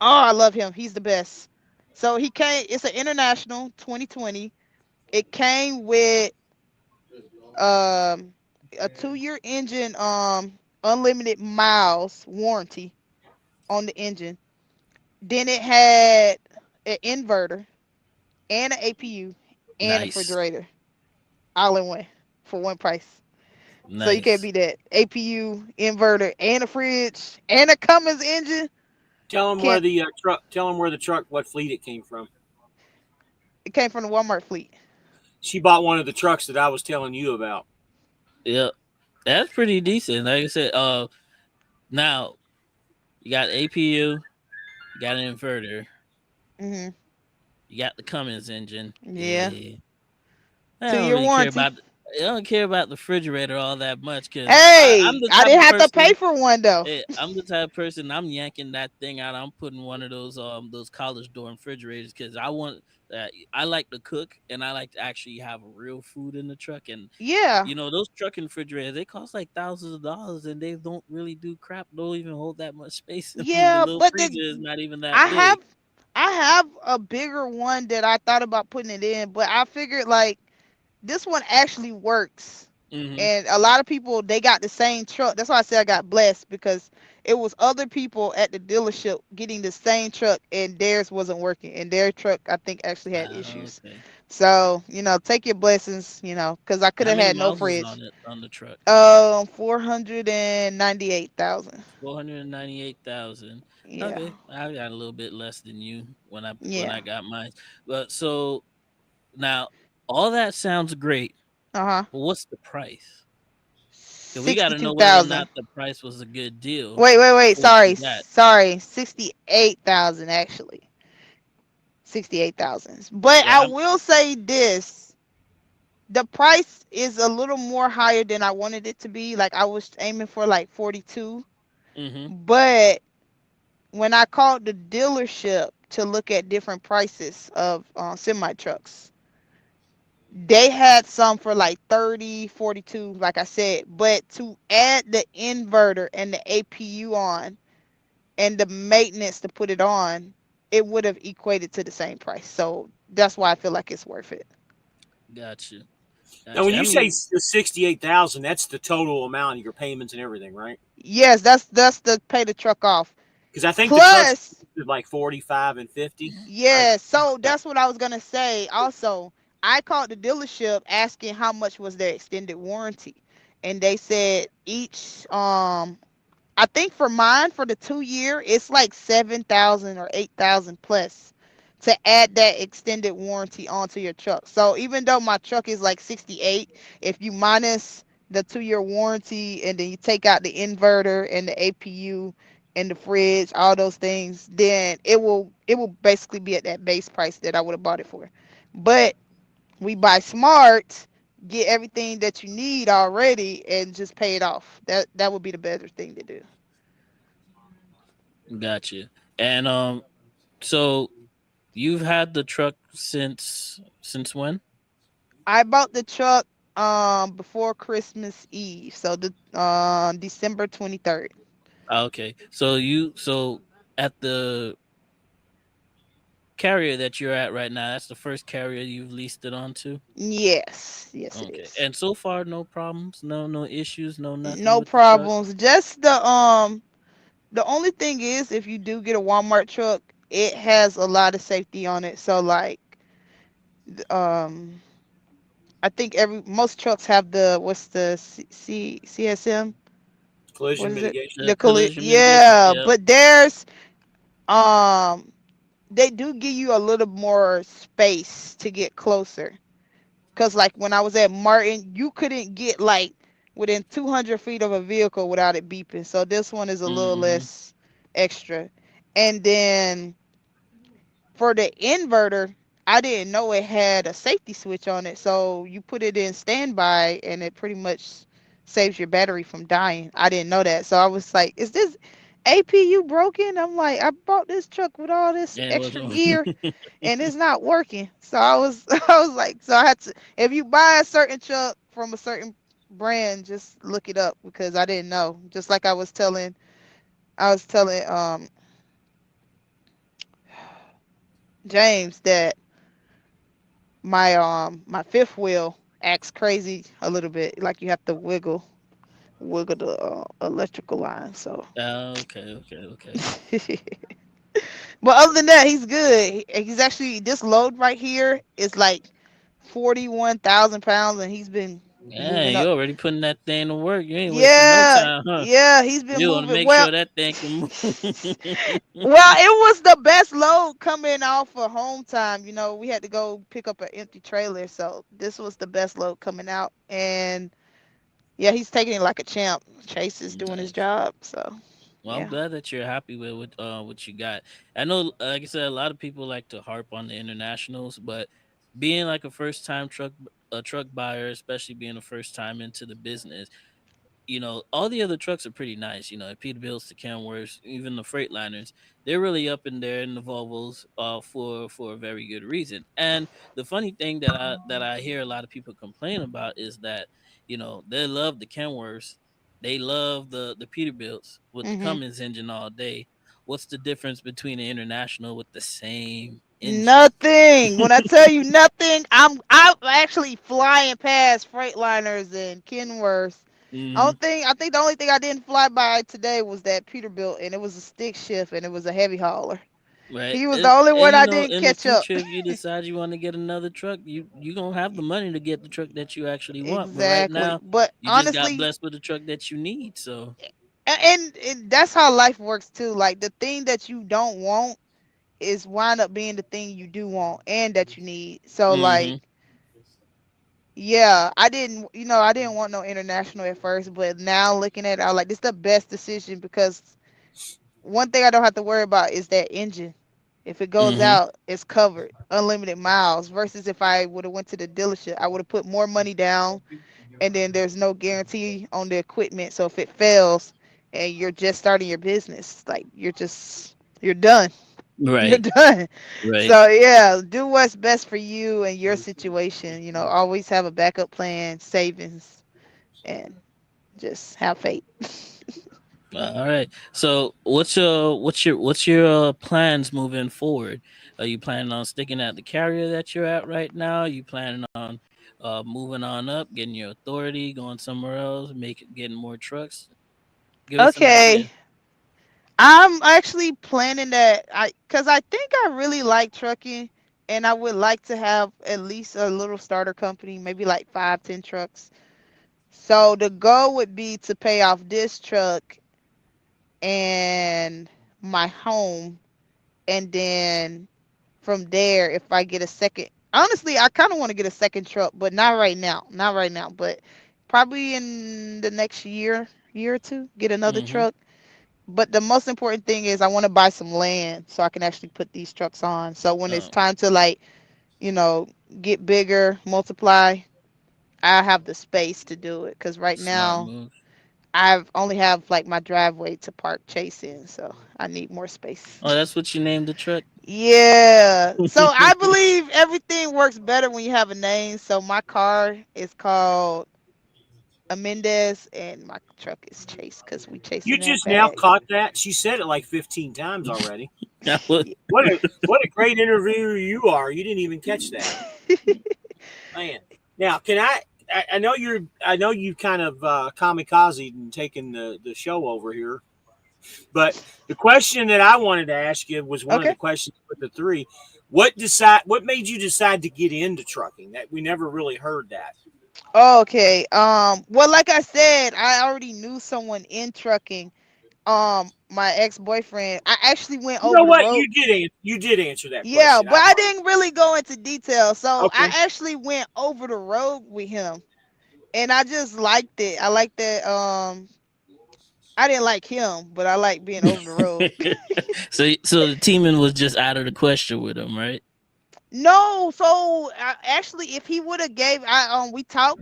oh, I love him. He's the best. So he came. It's an international 2020. It came with um a 2-year engine, unlimited miles warranty on the engine. Then it had an inverter and an APU and a Nice. refrigerator all in one for one price. So you can't Nice. beat that. APU, inverter, and a fridge, and a Cummins engine. Tell them where Can't. the truck. Tell them where the truck. What fleet it came from. It came from the Walmart fleet. She bought one of the trucks that I was telling you about. Yep. That's pretty decent. Like I said, now you got APU, you got an inverter, Hmm. you got the Cummins engine. Yeah. Yeah. I don't 2 year really care warranty. about I don't care about the refrigerator all that much because I'm Hey, the I type didn't of have to pay person. for one though. I'm the type of person. I'm yanking that thing out. I'm putting one of those college dorm refrigerators because I want that. I like to cook and I like to actually have real food in the truck. And Yeah. those trucking refrigerators, they cost like thousands of dollars and they don't really do crap. Don't even hold that much space in them. The Yeah, little but freezer is not even that I have big. I have a bigger one that I thought about putting it in, but I figured like this one actually works. Mm-hmm. And a lot of people they got the same truck. That's why I said I got blessed because it was other people at the dealership getting the same truck and theirs wasn't working. And their truck I think actually had issues. Okay. So, take your blessings, because I could How have many had no miles is fridge. on it on the truck? 498,000. 498,000. Yeah. Okay, I got a little bit less than you when Yeah. I got mine. But so now all that sounds great, Uh-huh. but what's the price? Because we got to know whether or 62,000. not the price was a good deal Wait. before we Sorry. do that. Sorry. 68,000 actually. 68,000. But Well, I will say this. The price is a little more higher than I wanted it to be. Like I was aiming for like 42. mm-hmm. But when I called the dealership to look at different prices of semi trucks, they had some for like 30, 42, like I said. But to add the inverter and the APU on and the maintenance to put it on, it would have equated to the same price. So that's why I feel like it's worth it. Gotcha, Now, gotcha. when I you say mean, the 68,000, that's the total amount of your payments and everything, right? Yes, that's the pay the truck off. Because I think the trucks Plus, like 45 and 50, right? yeah, so that's what I was gonna say. Also, I called the dealership asking how much was their extended warranty, and they said each I think for mine for the 2 year it's like 7,000 or 8,000 plus to add that extended warranty onto your truck. So even though my truck is like 68, if you minus the 2 year warranty and then you take out the inverter and the APU and the fridge, all those things, then it will basically be at that base price that I would have bought it for. But we buy smart, get everything that you need already and just pay it off. That would be the better thing to do. gotcha. And so you've had the truck since when? I bought the truck before Christmas Eve, so the December 23rd. Okay, so at the carrier that you're at right now, that's the first carrier you've leased it onto. Yes, yes it Okay, is. and so far no problems, no issues, no nothing No with the truck. problems. Just the only thing is if you do get a Walmart truck, it has a lot of safety on it. So like um I think every most trucks have the what's the CSM? What Collision is it? mitigation. The collision mitigation. Yeah, Yep. but there's um they do give you a little more space to get closer. Cause like when I was at Martin, you couldn't get like within 200 feet of a vehicle without it beeping. So this one is a little Mm-hmm. less extra. And then for the inverter, I didn't know it had a safety switch on it. So you put it in standby and it pretty much saves your battery from dying. I didn't know that. So I was like, is this APU broken? I'm like, I bought this truck with all this And it was extra on. gear and it's not working. So I was I was like, so I had to if you buy a certain truck from a certain brand, just look it up because I didn't know. Just like I was telling James that my fifth wheel acts crazy a little bit. Like you have to wiggle the electrical line. So, Okay. but other than that, he's good. He's actually this load right here is like 41,000 pounds, and he's been Yeah, moving up. you already putting that thing to work. You ain't wasting no Yeah, time, huh? yeah, he's been You want to moving. make Well, sure that thing can move. well, it was the best load coming off of home time. You know, we had to go pick up an empty trailer, so this was the best load coming out. And yeah, he's taking it like a champ. Chase is doing his Nice. job, so Well, I'm yeah. glad that you're happy with what you got. I know, like I said, a lot of people like to harp on the internationals, but being like a truck buyer, especially being the first time into the business, all the other trucks are pretty nice. Peterbilts, the Kenworths, even the Freightliners, they're really up in there in the Volvos, for a very good reason. And the funny thing that I hear a lot of people complain about is that they love the Kenworths, they love the Peterbilts with the Hmm. Cummins engine all day. What's the difference between an international with the same engine? Nothing. When I tell you nothing, I'm actually flying past Freightliners and Kenworths. Hmm. I think the only thing I didn't fly by today was that Peterbilt, and it was a stick shift, and it was a heavy hauler. Right. He was the only And one I didn't in the catch up. future, if you decide you want to get another truck, you gonna have the money to get the truck that you actually want. But right Exactly. now, But you just got honestly, blessed with the truck that you need. So, and that's how life works too. Like the thing that you don't want is wind up being the thing you do want and that you need. So like, hmm, yeah, I didn't want no international at first, but now looking at it, I like this the best decision because one thing I don't have to worry about is that engine. If it goes hmm, out, it's covered, unlimited miles. Versus if I would have went to the dealership, I would have put more money down, and then there's no guarantee on the equipment. So if it fails, and you're just starting your business, like you're done. You're right, done. right. So yeah, do what's best for you and your situation. You know, always have a backup plan, savings, and just have faith. All right. So, what's your plans moving forward? Are you planning on sticking at the carrier that you're at right now? Are you planning on moving on up, getting your authority, going somewhere else, getting more trucks? Give us an Okay, idea. I'm actually planning that cuz I think I really like trucking and I would like to have at least a little starter company, maybe like 5, 10 trucks. So the goal would be to pay off this truck and my home, and then from there, if I get a second, honestly, I kind of want to get a second truck, but not right now. Not right now, but probably in the next year or two, get another Mm-hmm. truck. But the most important thing is I want to buy some land so I can actually put these trucks on. So when it's Oh, time to like, you know, get bigger, multiply, I have the space to do it. Cause right smart now move. I've only have like my driveway to park Chase in, so I need more space. Oh, that's what you named the truck. Yeah. So I believe everything works better when you have a name. So my car is called Amendez and my truck is Chase because we You chasing that just now bag. caught that. She said it like 15 times already. That was. What a great interviewer you are. You didn't even catch that, man. Now, can I know I know you kind of kamikaze and taken the show over here, but the question that I wanted to ask you was one of Okay. the questions with the three. What made you decide to get into trucking? That we never really heard that. Okay. Well, like I said, I already knew someone in trucking. My ex-boyfriend. I actually went You know over the what? road. You did answer that Yeah, question. I but I apologize. didn't really go into detail. So I Okay. actually went over the road with him, and I just liked it. I liked that. I didn't like him, but I like being over the road. So the teaming was just out of the question with him, right? No, so actually, if he would have gave, we talked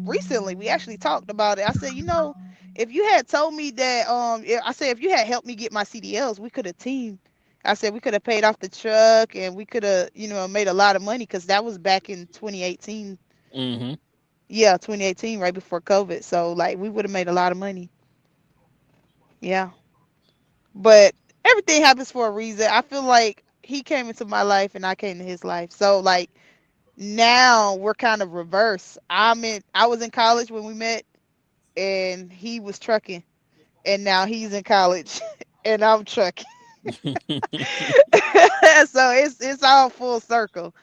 recently. We actually talked about it. I said, if you had told me that, I said if you had helped me get my CDLs, we could have teamed. I said we could have paid off the truck and we could have, made a lot of money because that was back in 2018. Mm-hmm. Yeah, 2018, right before COVID. So like we would have made a lot of money. Yeah, but everything happens for a reason. I feel like he came into my life and I came to his life. So like now we're kind of reverse. I was in college when we met and he was trucking and now he's in college and I'm trucking. So it's all full circle.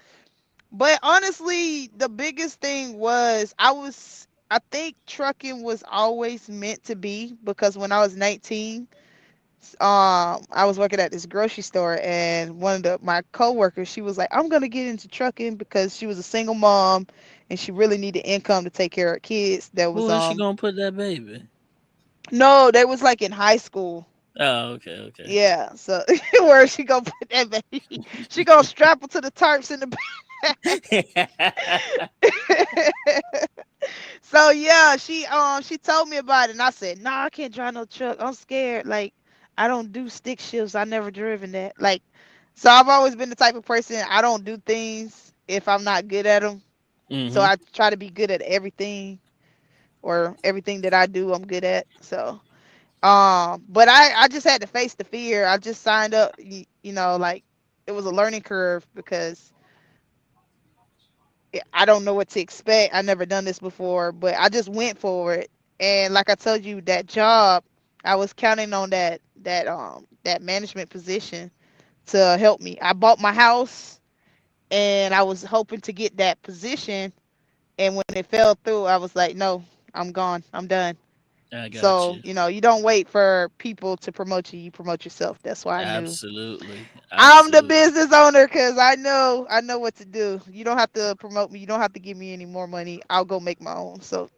But honestly, the biggest thing was I think trucking was always meant to be because when I was 19, I was working at this grocery store and one of my coworkers, she was like, I'm gonna get into trucking because she was a single mom and she really needed income to take care of her kids. That Who was is she gonna put that baby? no, they was like in high school. Oh, okay, okay. Yeah, so where she gonna put that baby? She gonna strap her to the tarps in the back. So yeah, she told me about it and I said, "No, I can't drive no truck. I'm scared. Like I don't do stick shifts. I never driven that." Like so I've always been the type of person I don't do things if I'm not good at them. So Mhm. I try to be good at everything or everything that I do I'm good at. So but I just had to face the fear. I just signed up, like it was a learning curve because I don't know what to expect. I never done this before, but I just went for it. And like I told you, that job, I was counting on that management position to help me. I bought my house and I was hoping to get that position. And when it fell through, I was like, no, I'm gone. I'm done. I got So, you. you don't wait for people to promote you. You promote yourself. That's why I knew Absolutely. I'm the Absolutely. business owner because I know what to do. You don't have to promote me. You don't have to give me any more money. I'll go make my own. So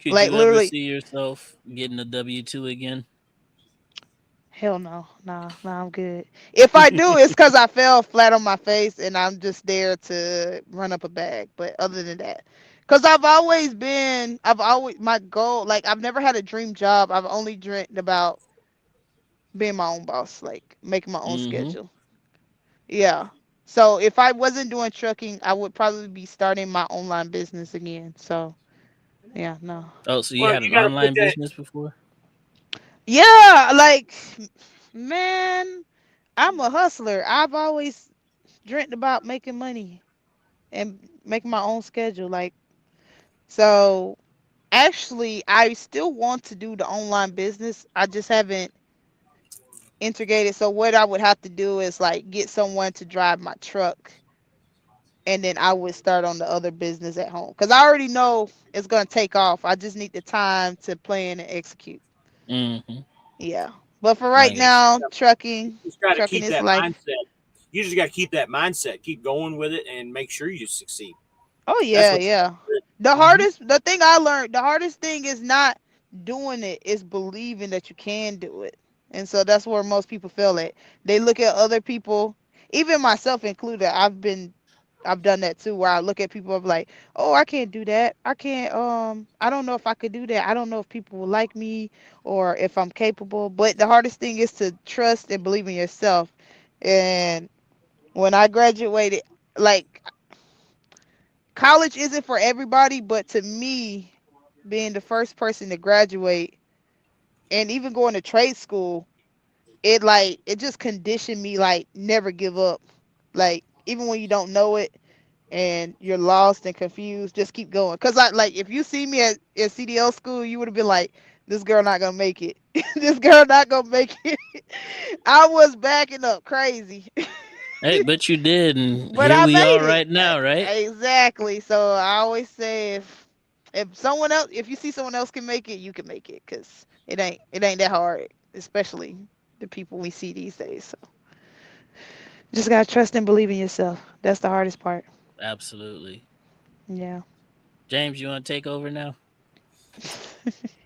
Could like you ever literally, see yourself getting a W-2 again? hell no, nah, I'm good. If I do, it's because I fell flat on my face and I'm just there to run up a bag. But other than that, because I've always my goal. Like I've never had a dream job. I've only dreamt about being my own boss, like making my own Mhm. schedule. Yeah. So if I wasn't doing trucking, I would probably be starting my online business again. So yeah, no. Oh, so you Well, had you an got to put online that. business before? Yeah, like man, I'm a hustler. I've always dreamt about making money and making my own schedule. Like so actually I still want to do the online business. I just haven't integrated. So what I would have to do is like get someone to drive my truck and then I would start on the other business at home because I already know it's gonna take off. I just need the time to plan and execute. Mhm. Yeah, but for I right got you. now, You trucking, just got to trucking keep is that life. mindset. You just got to keep that mindset. Keep going with it, and make sure you succeed. Oh That's yeah, what. yeah. Mm-hmm. The thing I learned, the hardest thing is not doing it, is believing that you can do it. And so that's where most people fail at. They look at other people, even myself included. I've done that too, where I look at people, I'm like, oh, I can't do that. I can't. I don't know if I could do that. I don't know if people will like me or if I'm capable. But the hardest thing is to trust and believe in yourself. And when I graduated, like college isn't for everybody, but to me, being the first person to graduate and even going to trade school, it just conditioned me like never give up. Like even when you don't know it and you're lost and confused, just keep going. Cause I like if you see me at CDL school, you would have been like, this girl not gonna make it. This girl not gonna make it. I was backing up crazy. Hey, but you did, and But here I we are made it. right now, right? Exactly. So I always say if you see someone else can make it, you can make it cuz it ain't that hard, especially the people we see these days. So just got to trust and believe in yourself. That's the hardest part. Absolutely. Yeah. James, you want to take over now?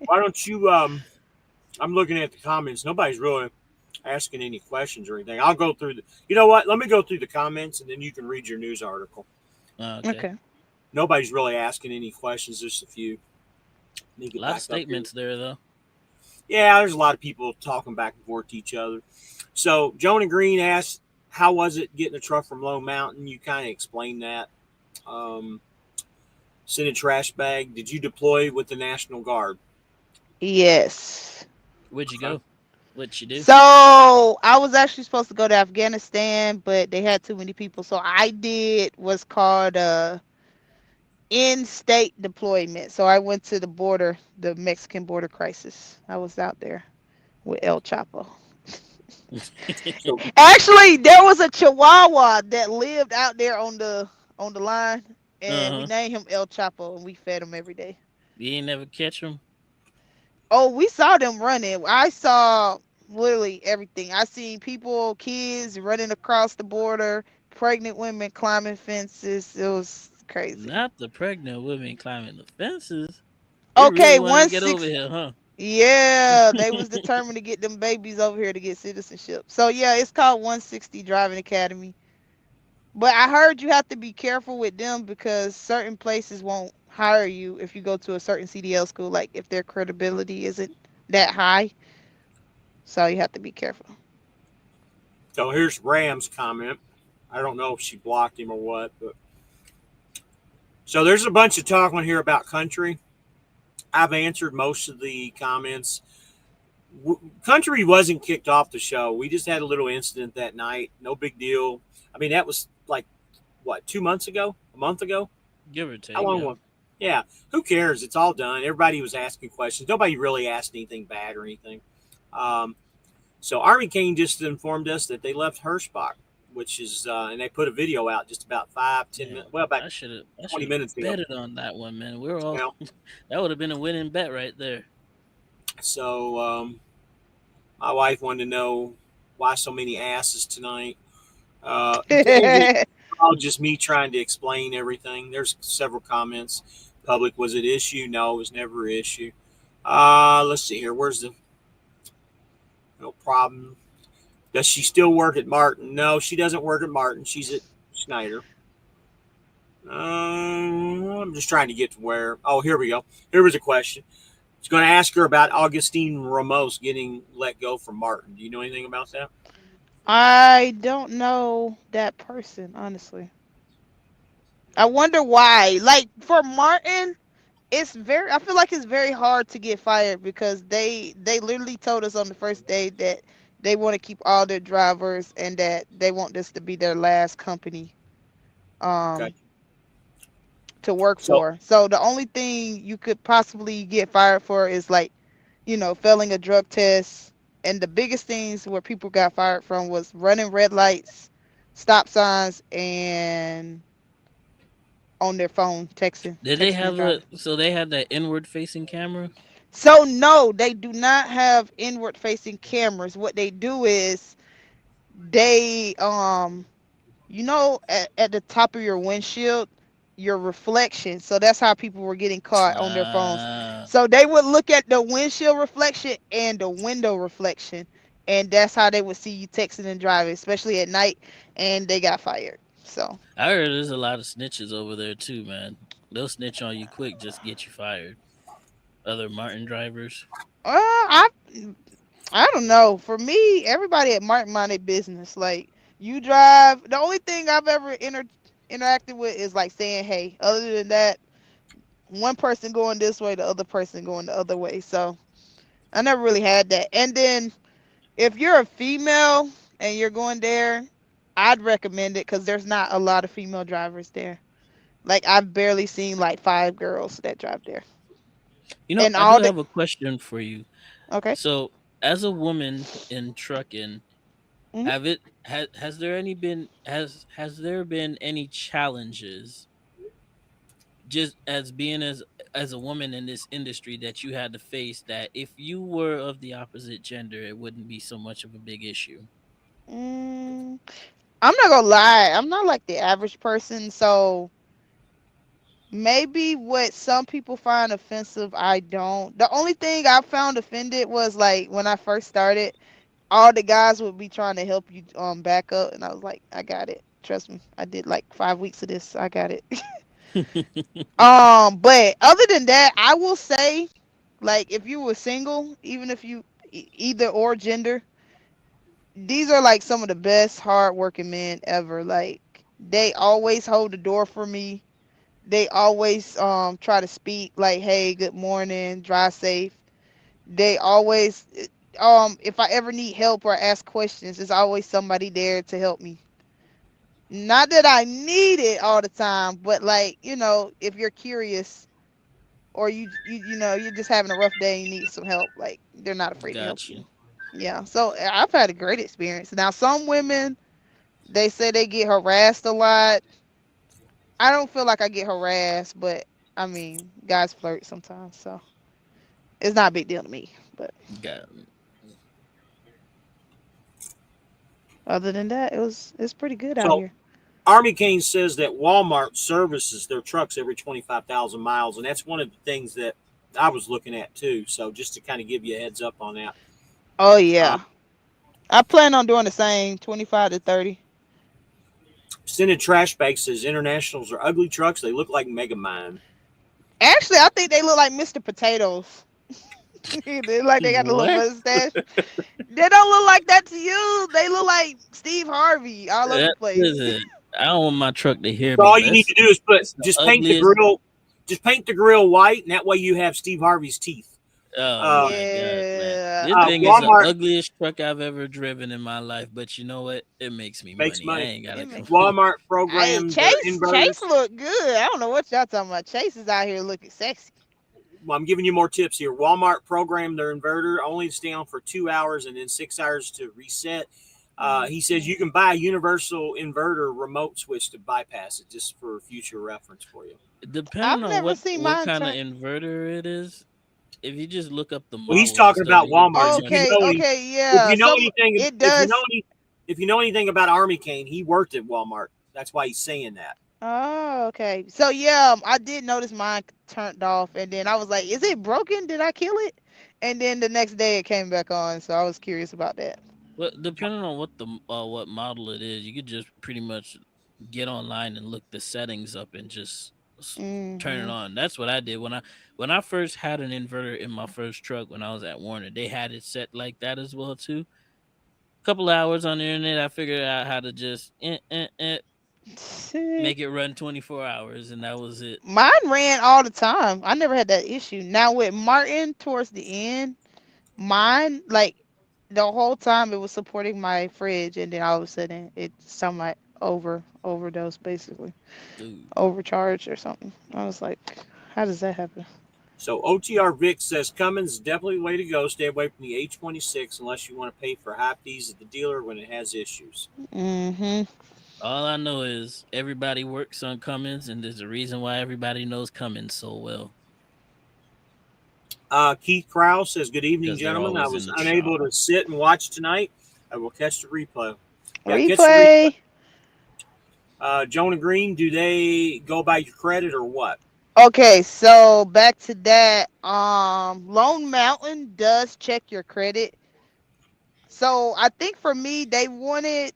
Why don't you? I'm looking at the comments. Nobody's really asking any questions or anything. I'll go through the. You know what? Let me go through the comments, and then you can read your news article. Okay. Okay. Nobody's really asking any questions. Just a few. Let me A get lot of back up here. statements there, though. Yeah, there's a lot of people talking back and forth to each other. So Jonah Green asked, "How was it getting a truck from Lone Mountain?" You kind of explained that. Um, Send a trash bag. Did you deploy with the National Guard? Yes. Where'd you Okay. go? What'd you do? So I was actually supposed to go to Afghanistan, but they had too many people. So I did what's called in-state deployment. So I went to the border, the Mexican border crisis. I was out there with El Chapo. So Actually, there was a Chihuahua that lived out there on the on the line, Uh and we huh. named him El Chapo, and we fed him every day. You ain't never catch him. Oh, we saw them running. I saw literally everything. I seen people, kids running across the border, pregnant women climbing fences. It was crazy. Not the pregnant women climbing the fences. They really Okay, wanted to one get over six. here, huh? Yeah, they was determined to get them babies over here to get citizenship. So yeah, it's called 160 Driving Academy. But I heard you have to be careful with them because certain places won't hire you if you go to a certain CDL school, like if their credibility isn't that high. So you have to be careful. So here's Ram's comment. I don't know if she blocked him or what, but so there's a bunch of talking here about country. I've answered most of the comments. Country wasn't kicked off the show. We just had a little incident that night. No big deal. I mean, that was like what, 2 months ago, a month ago. Give or How take, long yeah. was? Yeah, who cares? It's all done. Everybody was asking questions. Nobody really asked anything bad or anything. Um, so Army Kane just informed us that they left Hirschbach, which is, and they put a video out just about 5, 10 minutes, well, Damn, about I should 20 have minutes ago. betted on that one, man. We're all Well, that would have been a winning bet right there. so my wife wanted to know why so many asses tonight. And all just me trying to explain everything. There's several comments. Public was it issue? No, it was never an issue. Let's see here. Where's the no problem? Does she still work at Martin? No, she doesn't work at Martin. She's at Schneider. I'm just trying to get to where. Oh, here we go. Here was a question. I was going to ask her about Augustine Ramos getting let go from Martin. Do you know anything about that? I don't know that person, honestly. I wonder why. Like for Martin, it's very I feel like it's very hard to get fired because they literally told us on the first day that they want to keep all their drivers and that they want this to be their last company Okay. um to work So, for. So the only thing you could possibly get fired for is like, failing a drug test. And the biggest things where people got fired from was running red lights, stop signs, and on their phone Did they texting and have a driving. so they had that inward facing camera? So no, they do not have inward facing cameras. What they do is they at the top of your windshield, your reflection. So that's how people were getting caught on their phones. Uh So they would look at the windshield reflection and the window reflection, and that's how they would see you texting and driving, especially at night. And they got fired. So I heard there's a lot of snitches over there too, man. They'll snitch on you quick, just get you fired. Other Martin drivers. I don't know. For me, everybody at Martin minded business. Like you drive. The only thing I've ever interacted with is like saying hey. Other than that, one person going this way, the other person going the other way. So I never really had that. And then if you're a female and you're going there, I'd recommend it because there's not a lot of female drivers there. Like I've barely seen like 5 girls that drive there, You know, and I do all the have a question for you. okay. So, as a woman in trucking, Hmm. has there been any challenges just as being as a woman in this industry that you had to face that if you were of the opposite gender it wouldn't be so much of a big issue? Mm, I'm not gonna lie. I'm not like the average person, so maybe what some people find offensive, I don't. The only thing I found offended was like when I first started, all the guys would be trying to help you back up, and I was like, I got it. Trust me, I did like 5 weeks of this. I got it. But other than that, I will say, like, if you were single, even if you either or gender, these are like some of the best hardworking men ever. Like, they always hold the door for me. They always try to speak like, "Hey, good morning, drive safe." They always if I ever need help or ask questions, there's always somebody there to help me. Not that I need it all the time, but like, if you're curious or you're just having a rough day and you need some help, like they're not afraid to help Got you. you. Yeah. So I've had a great experience. Now some women, they say they get harassed a lot. I don't feel like I get harassed, but I mean, guys flirt sometimes, so it's not a big deal to me. But Got other than that, it's pretty good out So here. Army Cane says that Walmart services their trucks every 25,000 miles, and that's one of the things that I was looking at too. So just to kind of give you a heads up on that. Oh Uh, yeah, I plan on doing the same, 25 to 30. Scented Trash Bag says internationals are ugly trucks. They look like Megamind. Actually, I think they look like Mr. Potatoes. They look like they got a little what? mustache. They don't look like that to you. They look like Steve Harvey all over the That place. listen, I don't want my truck to hear So me, all but you need to do is put it's the just paint the ugliest. grill, just paint the grill white, and that way you have Steve Harvey's teeth. Oh Uh, my god, man! Yeah. This thing is the Walmart ugliest truck I've ever driven in my life. But you know what? It makes me makes money. I money. ain't It gotta may, complain. Walmart hey, programmed their Chase inverters. look good. I don't know what y'all talking about. Chase is out here looking sexy. Well, I'm giving you more tips here. Walmart programmed their inverter only to stay on for 2 hours and then 6 hours to reset. He says Mhm. you can buy a universal inverter remote switch to bypass it, just for future reference for you. I've Depending on never what seen what mine kind of turn. inverter it is, if you just look up the Well, he's models and talking stuff, about you could Walmart. pretty So much. Okay, if yeah. you know Some anything, it does. if you know anything about Army Cane, he worked at Walmart. That's why he's saying that. Oh, okay. So yeah, I did notice mine turned off, and then I was like, "Is it broken? Did I kill it?" And then the next day it came back on, so I was curious about that. Well, depending on what model it is, you could just pretty much get online and look the settings up and just turn it Mhm. on. That's what I did when I first had an inverter in my first truck when I was at Warner. They had it set like that as well too. Couple hours on the internet, I figured out how to just make it run 24 hours, and that was it. Mine ran all the time. I never had that issue. Now with Martin, towards the end, mine like the whole time it was supporting my fridge, and then all of a sudden it somewhat overdose, basically Dude, overcharged or something. I was like, how does that happen? So OTR Vic says Cummins is definitely the way to go. Stay away from the A26 unless you want to pay for high fees at the dealer when it has issues. Mhm. all I know is everybody works on Cummins, and there's a reason why everybody knows Cummins so well Keith Krause says, "Good evening, because they're gentlemen. I always in was the shop. unable to sit and watch tonight. I will catch the replay. Yeah, catch the replay. Replay. Jonah Green, do they go by your credit or what? Okay, so back to that. Lone Mountain does check your credit. So I think for me, they wanted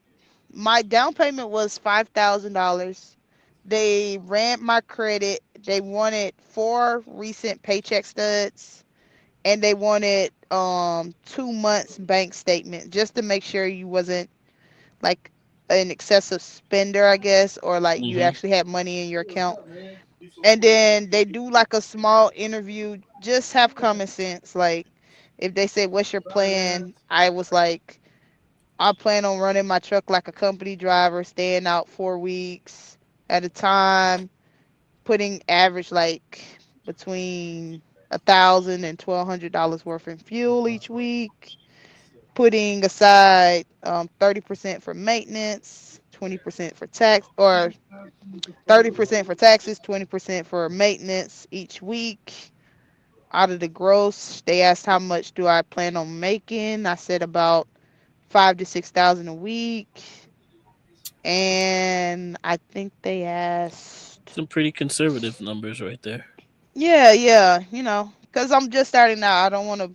my down payment was $5,000. They ran my credit. They wanted 4 recent paycheck studs, and they wanted 2 months bank statement just to make sure you wasn't like an excessive spender, I guess, or like you Hmm. actually had money in your account. And then they do like a small interview. Just have common sense. Like if they say, "What's your plan?" I was like, I plan on running my truck like a company driver, staying out 4 weeks at a time, putting average like between $1,000 and $1,200 worth in fuel each week, putting aside 30% for maintenance, 20% for tax, or 30% for taxes, 20% for maintenance each week. Out of the gross, they asked how much do I plan on making. I said about 5 to 6 thousand a week. And I think they asked, Some pretty conservative numbers right there. yeah, yeah, because I'm just starting out. I don't want to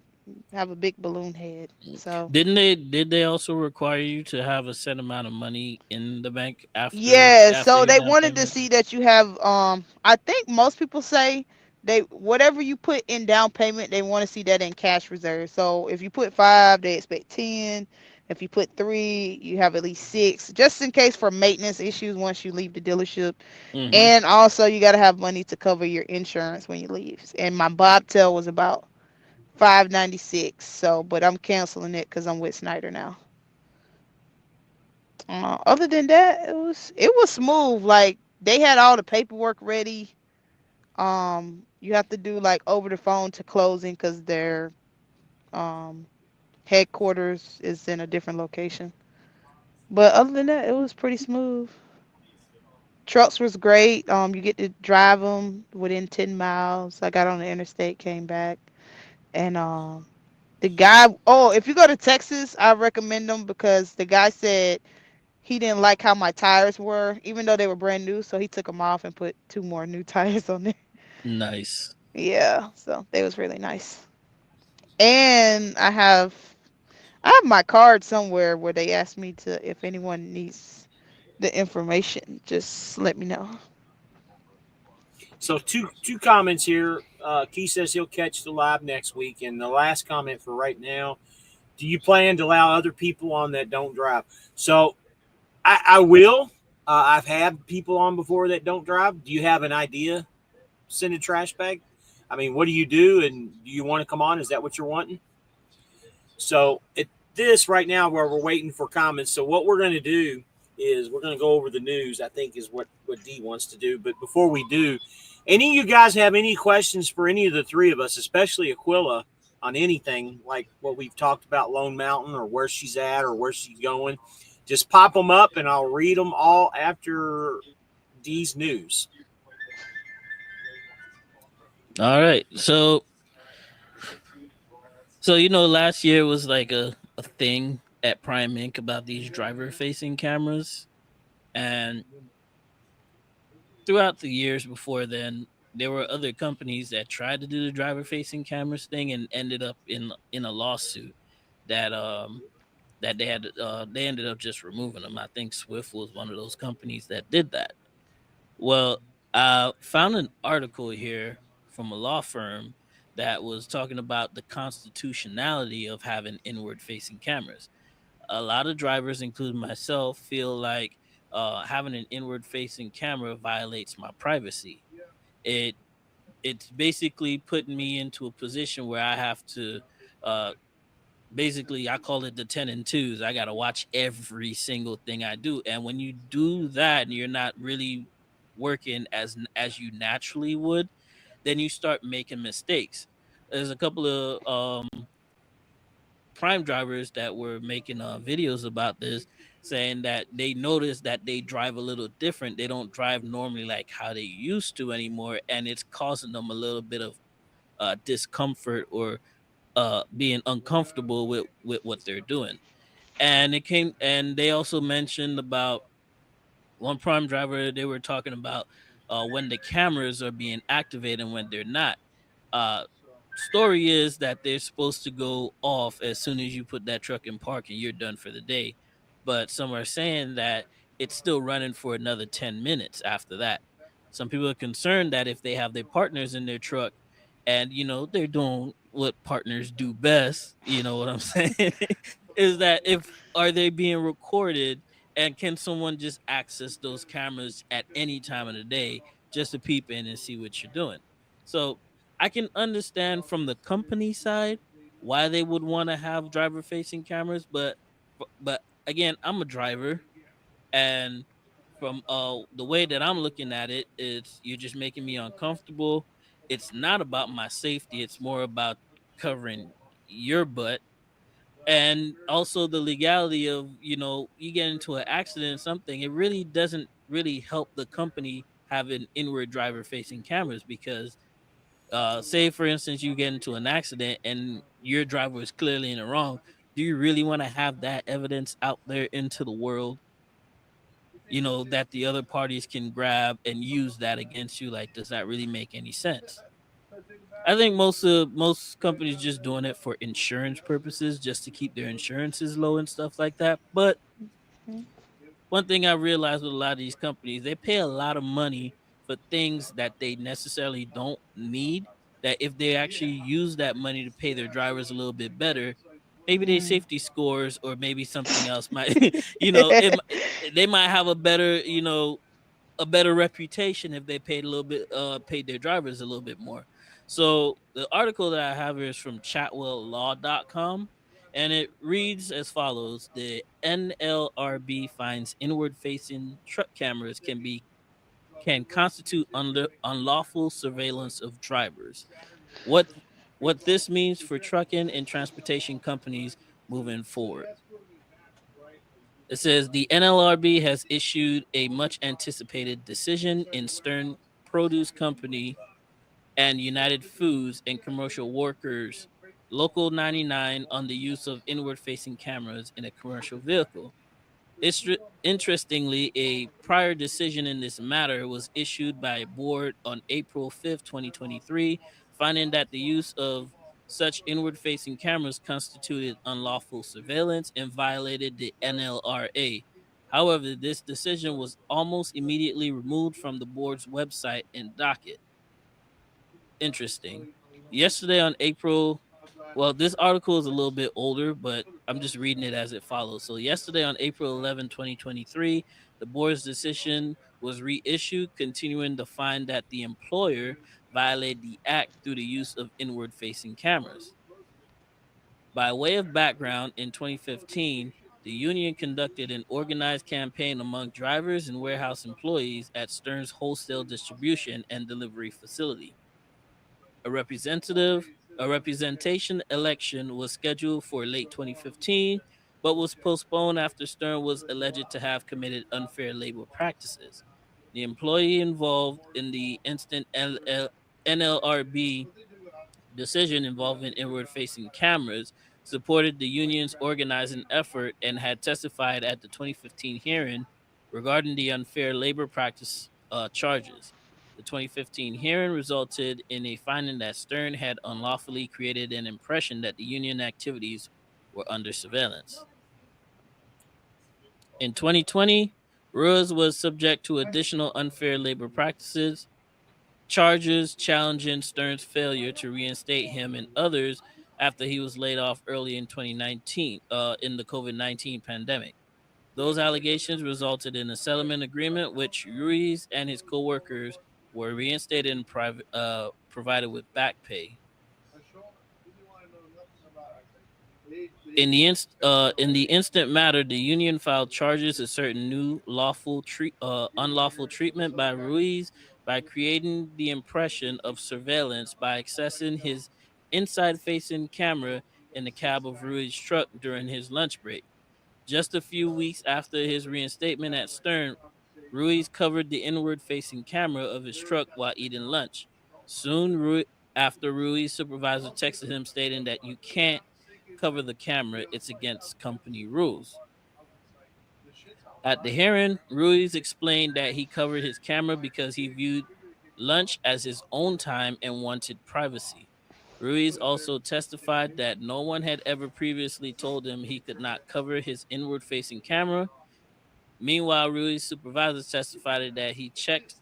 have a big balloon head. Mm. So, Did they also require you to have a set amount of money in the bank after yeah, after so your they down wanted to payment? see that you have, I think most people say they, whatever you put in down payment, they want to see that in cash reserve. So if you put 5, they expect 10. If you put 3, you have at least 6, just in case for maintenance issues once you leave the dealership. Hmm. And also, you got to have money to cover your insurance when you leave. And my bobtail was about 596. So, but I'm canceling it because I'm with Snyder now. Other than that, it was smooth. Like they had all the paperwork ready. You have to do like over the phone to closing because their um headquarters is in a different location. But other than that, it was pretty smooth. Trucks was great. You get to drive them within 10 miles. I got on the interstate, came back, and the guy. Oh, if you go to Texas, I recommend them because the guy said he didn't like how my tires were, even though they were brand new. So he took them off and put two more new tires on there. Nice. Yeah, so they was really nice. And I have my card somewhere where they asked me to if anyone needs the information, just let me know. So two comments here. Key says he'll catch the live next week, and the last comment for right now: do you plan to allow other people on that don't drive? So I will. I've had people on before that don't drive. Do you have an idea? Send a trash bag. I mean, what do you do, and do you want to come on? Is that what you're wanting? So at this right now, where we're waiting for comments, so what we're going to do is we're going to go over the news. I think is what D wants to do. But before we do, any of you guys have any questions for any of the three of us, especially Aquila, on anything like what we've talked about, Lone Mountain, or where she's at, or where she's going? Just pop them up, and I'll read them all after D's news. All right. So last year was like a thing at Prime Inc. about these driver facing cameras. And throughout the years before then, there were other companies that tried to do the driver facing cameras thing and ended up in a lawsuit that they ended up just removing them. I think Swift was one of those companies that did that. Well, I found an article here from a law firm that was talking about the constitutionality of having inward facing cameras. A lot of drivers, including myself, feel like having an inward facing camera violates my privacy. It it's basically putting me into a position where I have to uh, basically, I call it the 10 and 2s. I got to watch every single thing I do. And when you do that and you're not really working as you naturally would, then you start making mistakes. There's a couple of prime drivers that were making videos about this, saying that they noticed that they drive a little different. They don't drive normally like how they used to anymore, and it's causing them a little bit of discomfort or being uncomfortable with what they're doing. And they also mentioned about one prime driver. They were talking about when the cameras are being activated and when they're not. uh Story is that they're supposed to go off as soon as you put that truck in park and you're done for the day, but some are saying that it's still running for another 10 minutes after that. Some people are concerned that if they have their partners in their truck and they're doing what partners do best, you know what I'm saying, is that if are they being recorded, and can someone just access those cameras at any time of the day just to peep in and see what you're doing? So I can understand from the company side why they would want to have driver facing cameras, but again, I'm a driver, and from the way that I'm looking at it, it's you're just making me uncomfortable. It's not about my safety, it's more about covering your butt. And also the legality of, you get into an accident or something, it really doesn't really help the company having inward driver facing cameras, because say for instance you get into an accident and your driver is clearly in the wrong. Do you really want to have that evidence out there into the world, that the other parties can grab and use that against you? Like, does that really make any sense? I think most companies just doing it for insurance purposes, just to keep their insurances low and stuff like that. But Mhm. one thing I realized with a lot of these companies, they pay a lot of money for things that they necessarily don't need. That if they actually use that money to pay their drivers a little bit better, maybe their Mm. safety scores or maybe something else might, they might have a better reputation if they paid a little bit, paid their drivers a little bit more. So the article that I have here is from chatwelllaw.com, and it reads as follows: the NLRB finds inward facing truck cameras can constitute unlawful surveillance of drivers. What what this means for trucking and transportation companies moving forward. It says the NLRB has issued a much anticipated decision in Stern Produce Company and United Foods and Commercial Workers Local 99 on the use of inward facing cameras in a commercial vehicle. Interestingly, a prior decision in this matter was issued by a board on April 5th, 2023, finding that the use of such inward facing cameras constituted unlawful surveillance and violated the NLRA. However, this decision was almost immediately removed from the board's website and docket. Interesting. Yesterday on April, well, this article is a little bit older, but I'm just reading it as it follows. So, yesterday on April 11, 2023, the board's decision was reissued, continuing to find that the employer violated the act through the use of inward facing cameras. By way of background, in 2015, the union conducted an organized campaign among drivers and warehouse employees at Stern's wholesale distribution and delivery facility. A representative a representation election was scheduled for late 2015, but was postponed after Stern was alleged to have committed unfair labor practices. The employee involved in the instant NLRB decision involving inward facing cameras supported the union's organizing effort and had testified at the 2015 hearing regarding the unfair labor practice charges. The 2015 hearing resulted in a finding that Stern had unlawfully created an impression that the union activities were under surveillance. In 2020, Ruiz was subject to additional unfair labor practices charges challenging Stern's failure to reinstate him and others after he was laid off early in 2019 in the COVID-19 pandemic. Those allegations resulted in a settlement agreement which Ruiz and his co-workers were reinstated and provided with back pay. In the instant matter, the union filed charges asserting new unlawful treatment by Ruiz by creating the impression of surveillance by accessing his inside-facing camera in the cab of Ruiz's truck during his lunch break. Just a few weeks after his reinstatement at Stern, Ruiz covered the inward-facing camera of his truck while eating lunch. Soon after, Ruiz's supervisor texted him stating that you can't cover the camera, it's against company rules. At the hearing, Ruiz explained that he covered his camera because he viewed lunch as his own time and wanted privacy. Ruiz also testified that no one had ever previously told him he could not cover his inward facing camera. Meanwhile, Rui's supervisor testified that he checked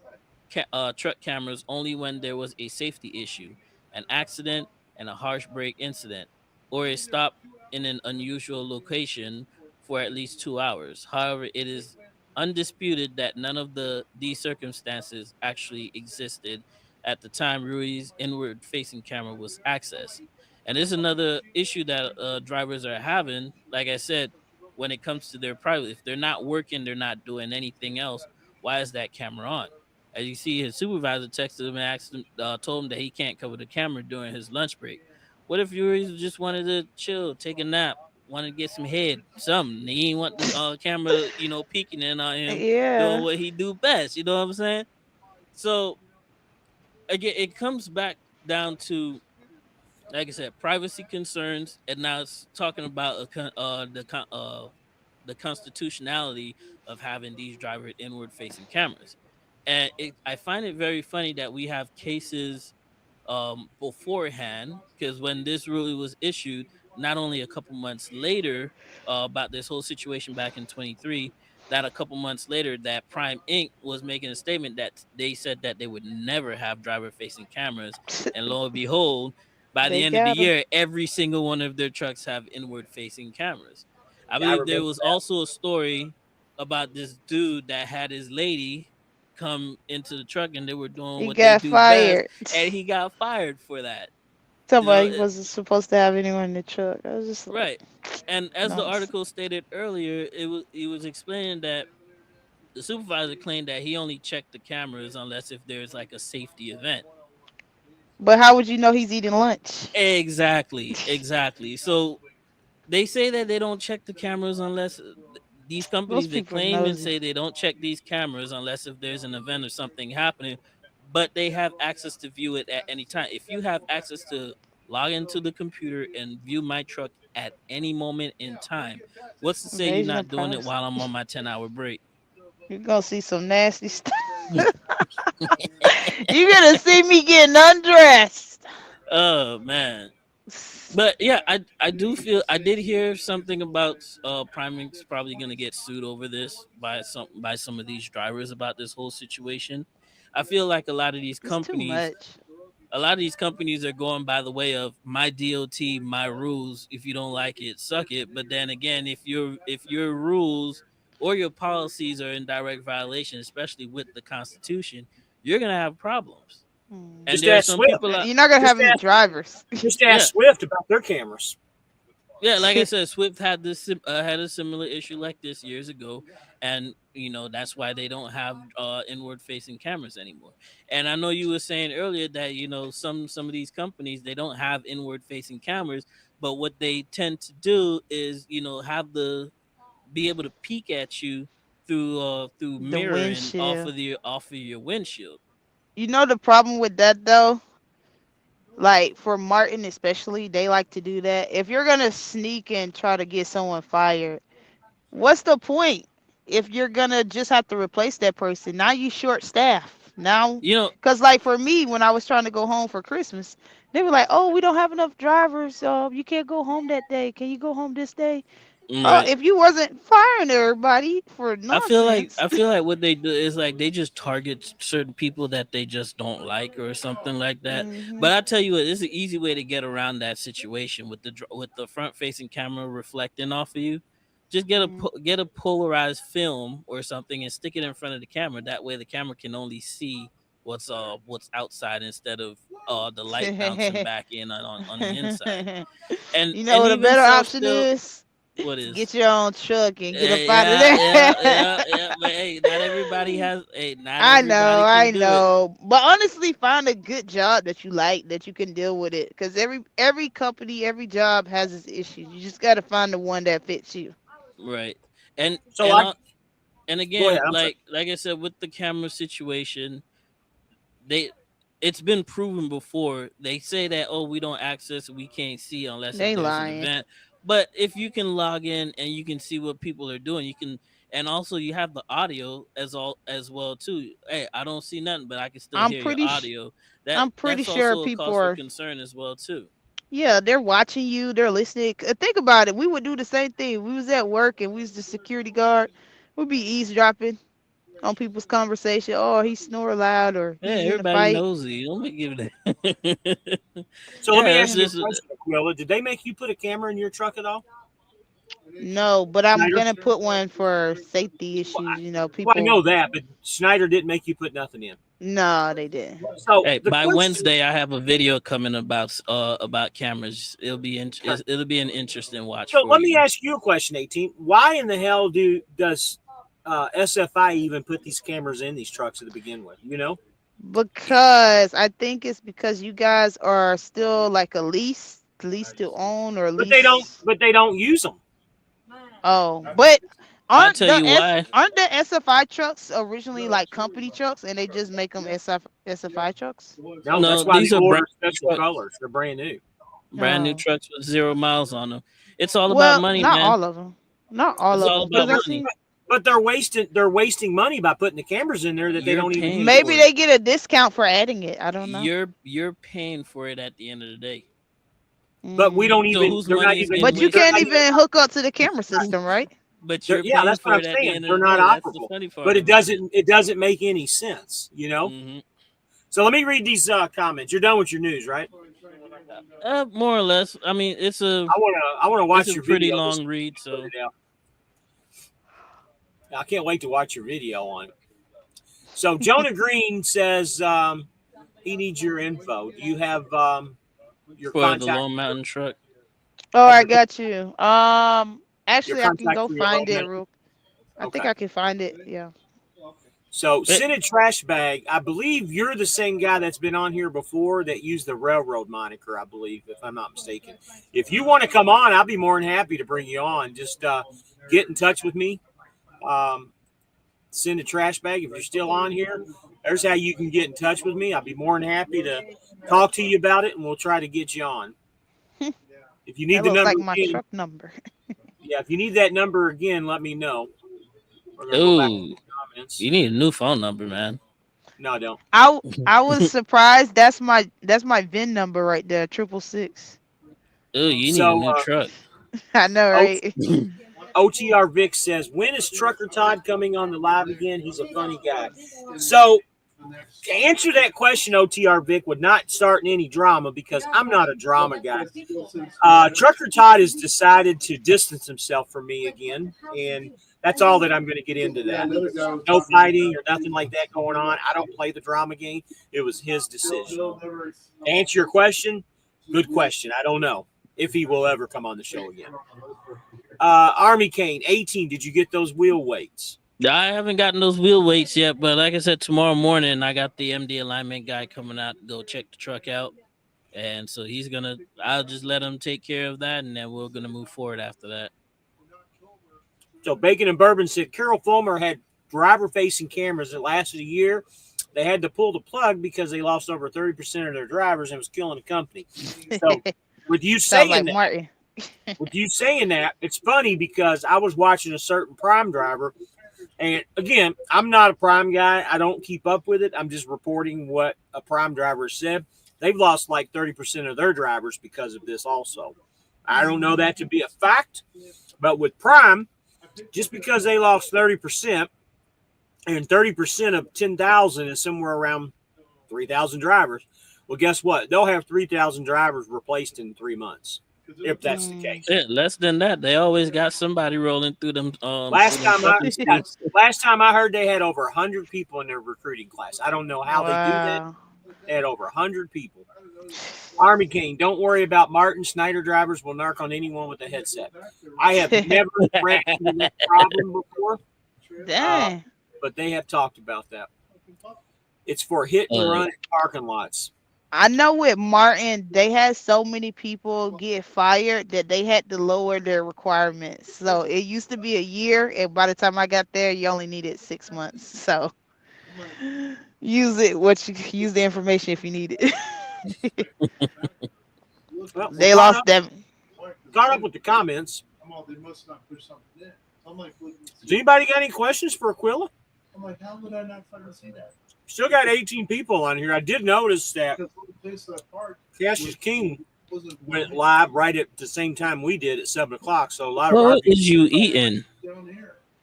truck cameras only when there was a safety issue, an accident, and a harsh brake incident, or a stop in an unusual location for at least 2 hours. However, it is undisputed that none of these circumstances actually existed at the time Rui's inward-facing camera was accessed. And this is another issue that drivers are having. Like I said, when it comes to their private, if they're not working, they're not doing anything else. Why is that camera on? As you see, his supervisor texted him and told him that he can't cover the camera during his lunch break. What if you just wanted to chill, take a nap, wanted to get some head, something? He didn't want the camera, peeking in on him, doing Yeah. what he do best. You know what I'm saying? So again, it comes back down to, like I said, privacy concerns, and now it's talking about the constitutionality of having these driver inward facing cameras. And I find it very funny that we have cases beforehand, because when this ruling was issued, not only a couple months later, about this whole situation back in 23, that a couple months later that Prime Inc. was making a statement that they said that they would never have driver facing cameras, and lo and behold, by the They end of the got him. year every single one of their trucks have inward facing cameras. I Yeah, I believe there remember was that. also a story about this dude that had his lady come into the truck and they were doing He what they got do best, fired. and he got fired for that. You know, Somebody wasn't supposed to have anyone in the truck. I was just like, right. And as the nonsense. article stated earlier, it was explaining that the supervisor claimed that he only checked the cameras unless if there's like a safety event. But how would you know he's eating lunch? Exactly, exactly. So they say that they don't check the cameras unless these Those companies, they people are claim and nosy. say they don't check these cameras unless if there's an event or something happening, but they have access to view it at any time. If you have access to log into the computer and view my truck at any moment in time, what's to say you're Invasion of not doing it privacy. while I'm on my 10-hour break? You're gonna see some nasty stuff. You're gonna see me getting undressed. Oh man. But yeah, I do feel I did hear something about Priming's probably gonna get sued over this by some of these drivers about this whole situation. I feel like It's too much. a lot of these companies are going by the way of my DOT, my rules. If you don't like it, suck it. But then again, if your rules or your policies are in direct violation, especially with the Constitution, you're gonna have problems. And Just there are ask some Swift. people out, You're not gonna Just have any ask. drivers. Just ask yeah, Swift about their cameras. yeah, like I said, Swift had had a similar issue like this years ago, and that's why they don't have inward facing cameras anymore. And I know you were saying earlier that some of these companies, they don't have inward facing cameras, but what they tend to do is have the be able to peek at you through The mirroring windshield. off of your windshield. You know the problem with that though? Like for Martin especially, they like to do that. If you're gonna sneak and try to get someone fired, what's the point? If you're gonna just have to replace that person, now you short staff. Now, You know, cause like for me, when I was trying to go home for Christmas, they were like, "Oh, we don't have enough drivers. You can't go home that day. Can you go home this day?" right. If you wasn't firing everybody for nonsense. I feel like what they do is like they just target certain people that they just don't like or something like that. Hmm. But I tell you what, it's an easy way to get around that situation with with the front facing camera reflecting off of you. Just get a polarized film or something and stick it in front of the camera. That way, the camera can only see what's outside instead of the light bouncing back in on the inside. You know And what a even better so, option still, is? what To get is your own truck and get up out of yeah, yeah, yeah, there. yeah. But hey, not everybody has. Hey, not I know, everybody I can do it. know. But honestly, find a good job that you like, that you can deal with it. Because every company, every job has its issues. You just got to find the one that fits you. Right. And So and I uh, and go ahead. again, I'm sorry. like I said, with the camera situation, they it's been proven before. They say that, oh, we don't access, we can't see unless if They there's an lying. event. But if you can log in and you can see what people are doing, you can, and also you have the audio as well too. Hey, I don't see nothing, but I can still I'm hear your pretty. audio. I'm pretty That's sure also a people cause for are. concern as well too. Yeah, they're watching you. They're listening. Think about it. We would do the same thing. We was at work and we was the security guard. We'd be eavesdropping on people's conversation. Oh, he snore loud or Yeah, he's in a everybody fight. knows you. Don't give it. So let me Yeah, that's ask Yeah. you a just question, Aquila. Did they make you put a camera in your truck at all, No, but I'm Snyder? gonna put one for safety Well, issues. I People. know that, but Snyder didn't make you put nothing in. No, they didn't. So hey. the By question. Wednesday, I have a video coming about cameras. It'll be an interesting watch So for let me you. ask you a question, 18. Why in the hell does SFI even put these cameras in these trucks to begin with? You know, Because I think it's because you guys are still like a lease to own or lease. but they don't use them. Oh, but I'll tell you why. aren't the SFI trucks originally like company trucks and they just make them SFI trucks? No, No, that's why these they are brand order new special trucks. colors. They're brand new. Brand new Oh, trucks with 0 miles on them. It's all about well, money, not man. all of them. Not all It's of all them, because about I But money. see they're wasting money by putting the cameras in there that they You're don't even paying use. maybe for it. they get a discount for adding it. I don't know. You're paying for it at the end of the day. But we Mm. don't So even. whose money is getting But you They're can't not wasted? even. even hook up to the camera system, right? But you're Yeah, paying that's what for I'm it at the saying. end of They're the not day. That's the operable. funny But part it about it. doesn't make any sense. You know. Hmm. So let me read these comments. You're done with your news, right? More or less. I mean, I wanna it's watch a your pretty video this long week. read. Put So it out. I can't wait to watch your video on it. So Jonah Green says he needs your info. Do you have your for the contact Lone Mountain truck. Oh, have I your got you. your Actually, I can contact go for your low find it man? real. I think Okay. I can find it. Yeah. So Eh, Senate Trash Bag, I believe you're the same guy that's been on here before that used the railroad moniker, I believe, if I'm not mistaken. If you want to come on, I'll be more than happy to bring you on. Just get in touch with me. Um, Send a trash bag if you're still on here. There's how you can get in touch with me. I'll be more than happy to talk to you about it, and we'll try to get you on. If you need That the looks number like my again, truck number. yeah, if you need that number again, let me know. We're gonna go back to Ooh, the comments. you need a new phone number, man. No, I don't. I was surprised. That's my VIN number right there. 666. Ooh, you need a So new truck. I know, O- right? OTR Vic says, when is Trucker Todd coming on the live again? He's a funny guy. So to answer that question, OTR Vic would not start in any drama because I'm not a drama guy. Trucker Todd has decided to distance himself from me again, and that's all that I'm going to get into that. No fighting or nothing like that going on. I don't play the drama game. It was his decision. To answer your question, good question. I don't know if he will ever come on the show again. Army Kane, 18. Did you get those wheel weights? I haven't gotten those wheel weights yet, but like I said, tomorrow morning I got the MD alignment guy coming out to go check the truck out. And so he's gonna I'll just let him take care of that and then we're gonna move forward after that. So Bacon and Bourbon said Carol Fulmer had driver-facing cameras that lasted a year. They had to pull the plug because they lost over 30% of their drivers and was killing the company. So with you Sounds saying like that, Martin. it's funny because I was watching a certain Prime driver, and again, I'm not a Prime guy. I don't keep up with it. I'm just reporting what a Prime driver said. They've lost like 30% of their drivers because of this also. I don't know that to be a fact, but with Prime, just because they lost 30% and 30% of 10,000 is somewhere around 3,000 drivers. Well, guess what? They'll have 3,000 drivers replaced in 3 months, if that's the Mm. case. Yeah, less than that. They always got somebody rolling through Last them time I trucking yeah, schools. last time I heard they had over 100 people in their recruiting class. I don't know how they do that. Wow. They had over 100 people. Army King, don't worry about Martin. Snyder drivers will narc on anyone with a headset. I have never ran into that problem before, uh, Dang. but they have talked about that. It's for hit and uh run in parking lots. I know with Martin, they had so many people get fired that they had to lower their requirements. So it used to be a year, and by the time I got there, you only needed 6 months. So use the information if you need it. Well, we're They lost them. caught up with the comments. Does anybody got any questions for Aquila? Still got 18 people on here. I did notice that Cassius King went live right at the same time we did at 7 o'clock. So a lot of our what people. is you eating?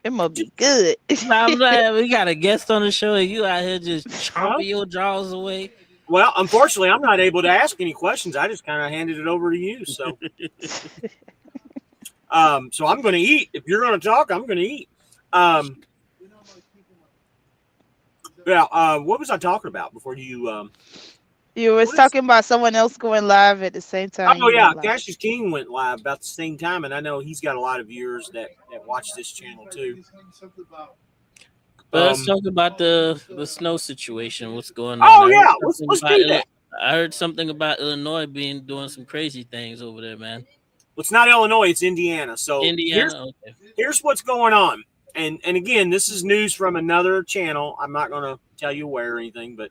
It must be good. I'm like, we got a guest on the show and you out here just Huh? chomping your jaws away. Well, unfortunately, I'm not able to ask any questions. I just kind of handed it over to you. So I'm going to eat. If you're going to talk, I'm going to eat. Um, yeah. What was I talking about before you? You was talking about someone else going live at the same time Oh you yeah, went live. Cassius King went live about the same time, and I know he's got a lot of viewers that watch this channel too. But let's Um, talk about the snow situation. What's going on? oh yeah, let's do that. I heard something about Illinois being doing some crazy things over there, man. Well, it's not Illinois, it's Indiana. So Indiana, okay. here's what's going on. And again, this is news from another channel. I'm not going to tell you where or anything, but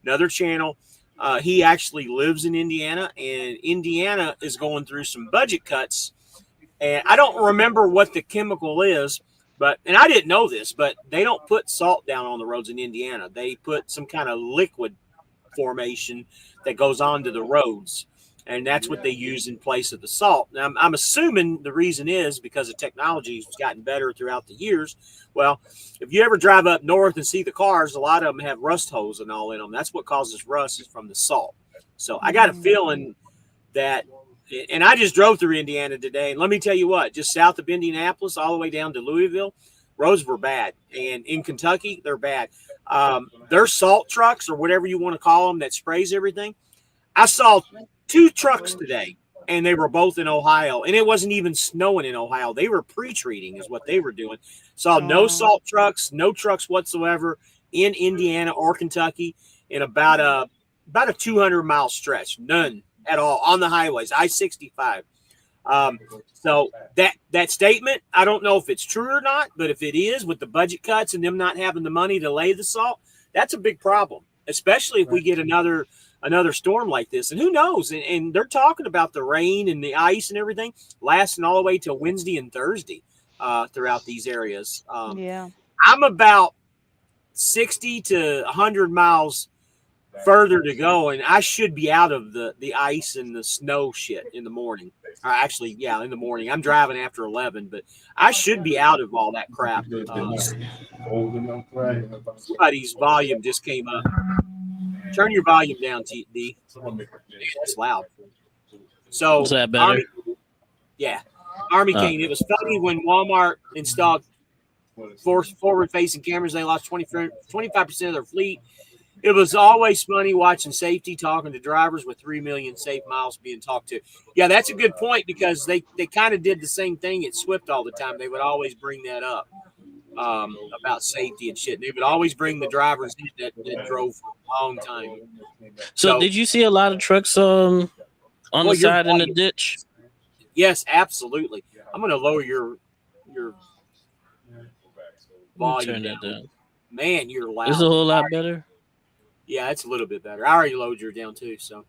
another channel. He actually lives in Indiana, and Indiana is going through some budget cuts. And I don't remember what the chemical is, and I didn't know this, but they don't put salt down on the roads in Indiana. They put some kind of liquid formation that goes onto the roads. And that's what they use in place of the salt. Now, I'm assuming the reason is because the technology has gotten better throughout the years. Well, if you ever drive up north and see the cars, a lot of them have rust holes and all in them. That's what causes rust is from the salt. So I got a feeling that, and I just drove through Indiana today. And let me tell you what, just south of Indianapolis, all the way down to Louisville, roads were bad. And in Kentucky, they're bad. Their salt trucks or whatever you want to call them that sprays everything. I saw 2 trucks today, and they were both in Ohio, and it wasn't even snowing in Ohio. They were pre-treating is what they were doing. Saw no Oh. salt trucks, no trucks whatsoever in Indiana or Kentucky in about a 200-mile stretch. None at all on the highways, I-65. Um, so that statement, I don't know if it's true or not, but if it is, with the budget cuts and them not having the money to lay the salt, that's a big problem. Especially if we get another storm like this, and who knows? And they're talking about the rain and the ice and everything lasting all the way till Wednesday and Thursday throughout these areas. Yeah. I'm about 60 to 100 miles further to go, and I should be out of the ice and the snow shit in the morning. Actually, yeah, in the morning. I'm driving after 11, but I should be out of all that crap. Somebody's volume just came up. Turn your volume down, TD. That's loud. Is So, that better? Army, yeah, Army Uh, Kane. It was funny when Walmart installed forward-facing cameras. They lost 25% of their fleet. It was always funny watching safety talking to drivers with 3 million safe miles being talked to. Yeah, that's a good point because they kind of did the same thing at Swift all the time. They would always bring that up about safety and shit. They would always bring the drivers in that drove for a long time. so So, did you see a lot of trucks on boy, the your side in the volume. ditch? Yes, absolutely. I'm going to lower your Let me volume turn down. that down. Man, you're It's a loud. whole lot better. Yeah, it's a little bit better. I already lowered your down too. So,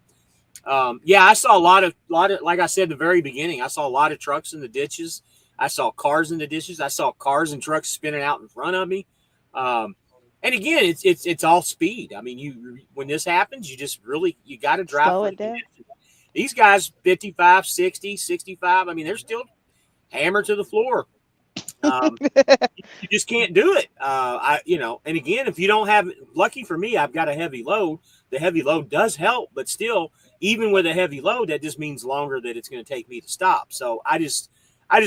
yeah, I saw a lot of, like I said at the very beginning, I saw a lot of trucks in the ditches. I saw cars in the ditches. I saw cars and trucks spinning out in front of me. Um, and again, it's all speed. I mean, you when this happens, you just really you got to drive Slow for it the down. conditions. These guys 55, 60, 65. I mean, they're still hammered to the floor. Um, you just can't do it. And again, if you don't have, lucky for me, I've got a heavy load. The heavy load does help, but still, even with a heavy load, that just means longer that it's going to take me to stop. So I just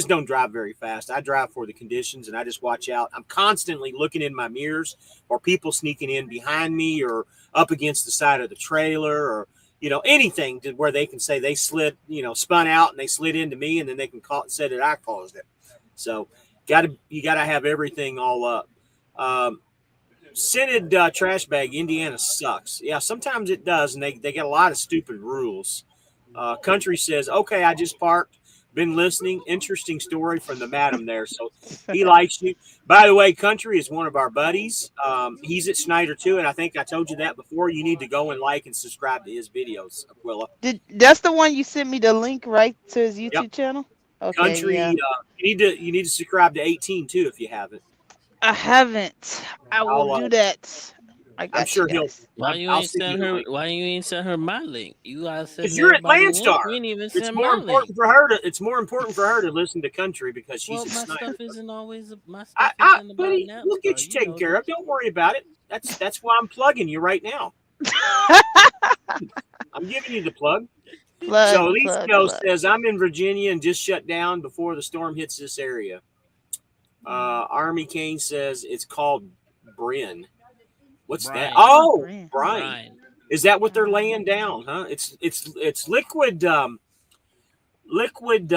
don't drive very fast. I drive for the conditions, and I just watch out. I'm constantly looking in my mirrors or people sneaking in behind me or up against the side of the trailer or anything where they can say they slid, spun out and they slid into me, and then they can say that I caused it. So you gotta have everything all up. Um, Scented trash bag, Indiana sucks. Yeah, sometimes it does, and they got a lot of stupid rules. Country says, "Okay, I just parked. Been listening. Interesting story from the madam there. So he likes you. By the way, Country is one of our buddies. He's at Schneider too, and I think I told you that before. You need to go and like and subscribe to his videos, Aquila. That's the one you sent me the link right to his Yep, YouTube channel? Okay, yeah. Country. You need to subscribe to 18 too if you haven't. I haven't. I will I'll. do that. I I'm got you sure he'll. guys. I'll send you the link. Why you ain't send her my link? You gotta Because send you're at everybody link. Landstar. You ain't even It's send more my link. important for her to. It's more important for her to listen to country because she's Well, a my Snyder. stuff isn't always my I, stuff I, isn't about buddy, we'll get NASCAR. you You taken know care of. this. Don't worry about it. That's why I'm plugging you right now. I'm giving you the plug. So Plug, plug, Alicio plug. says I'm in Virginia and just shut down before the storm hits this area. Army Kane says it's called Bryn. What's that? Brian. Oh, Oh, Brent. brine. Brian. Is that what they're Oh. laying down? Huh? It's liquid liquid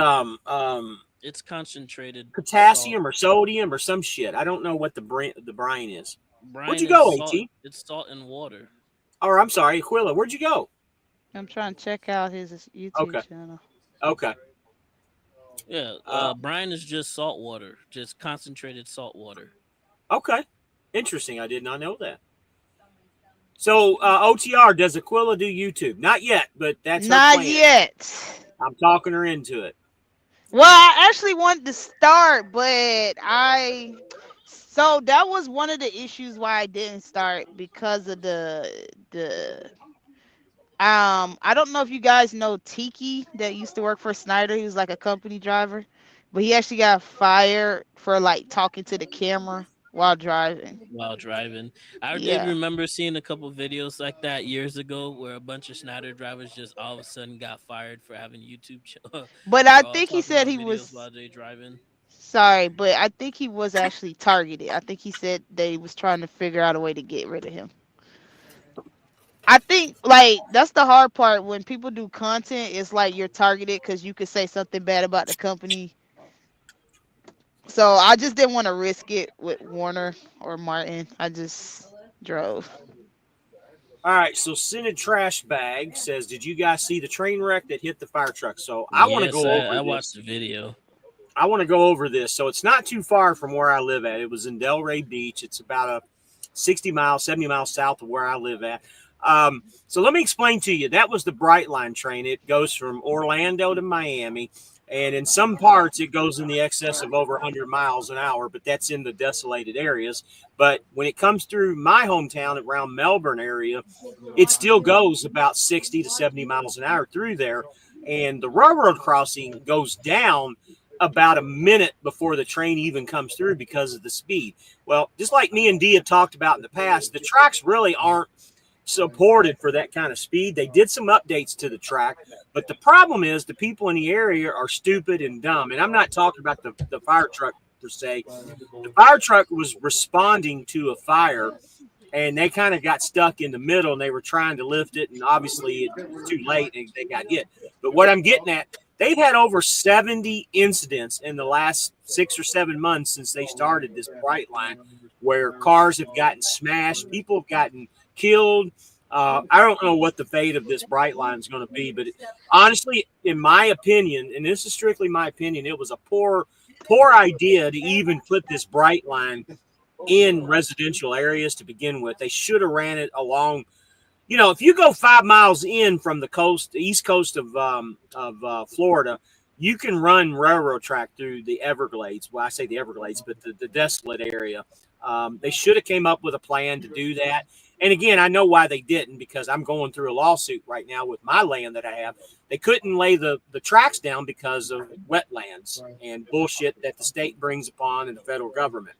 It's concentrated salt. potassium or sodium or some shit. I don't know what the brine is. Where'd Brian you is go, salt. At? It's salt and water. Or I'm sorry, Aquila. Where'd you go? I'm trying to check out his YouTube Okay, channel. okay, Yeah. uh, Brian is just salt water, just concentrated salt water. okay. Interesting. I did not know that. So OTR, does Aquila do YouTube? Not yet, but that's her Not plan. yet. I'm talking her into it. Well, I actually wanted to start, but I so that was one of the issues why I didn't start because of the I don't know if you guys know Tiki that used to work for Snyder. He was like a company driver, but he actually got fired for like talking to the camera while driving. While driving. I did Yeah. remember seeing a couple videos like that years ago where a bunch of Schneider drivers just all of a sudden got fired for having But for I all think he talking said on he videos was while they driving. sorry, but I think he was actually targeted. I think he said they was trying to figure out a way to get rid of him. I think like that's the hard part when people do content. It's like you're targeted because you could say something bad about the company. So I just didn't want to risk it with Warner or Martin. I just drove. All right, so Synod Trash Bag says, "Did you guys see the train wreck that hit the fire truck?" So I want to Yes, go over I watched this. the video. I want to go over this. So it's not too far from where I live at. It was in Delray Beach. It's about a 60 miles, 70 miles south of where I live at. So let me explain to you. That was the Brightline train. It goes from Orlando to Miami. And in some parts, it goes in the excess of over 100 miles an hour, but that's in the desolated areas. But when it comes through my hometown around Melbourne area, it still goes about 60 to 70 miles an hour through there. And the railroad crossing goes down about a minute before the train even comes through because of the speed. Well, just like me and Dee have talked about in the past, the tracks really aren't supported for that kind of speed. They did some updates to the track, but the problem is the people in the area are stupid and dumb. And I'm not talking about the fire truck per se. The fire truck was responding to a fire and they kind of got stuck in the middle and they were trying to lift it, and obviously it was too late and they got hit. But what I'm getting at, they've had over 70 incidents in the last 6 or 7 months since they started this bright line where cars have gotten smashed, people have gotten killed. I don't know what the fate of this bright line is going to be, but honestly, in my opinion, and this is strictly my opinion, it was a poor idea to even put this bright line in residential areas to begin with. They should have ran it along. You know, if you go 5 miles in from the coast, the east coast of Florida, you can run railroad track through the Everglades. Well, I say the Everglades, but the desolate area. They should have came up with a plan to do that. And again, I know why they didn't because I'm going through a lawsuit right now with my land that I have. They couldn't lay the tracks down because of wetlands and bullshit that the state brings upon and the federal government.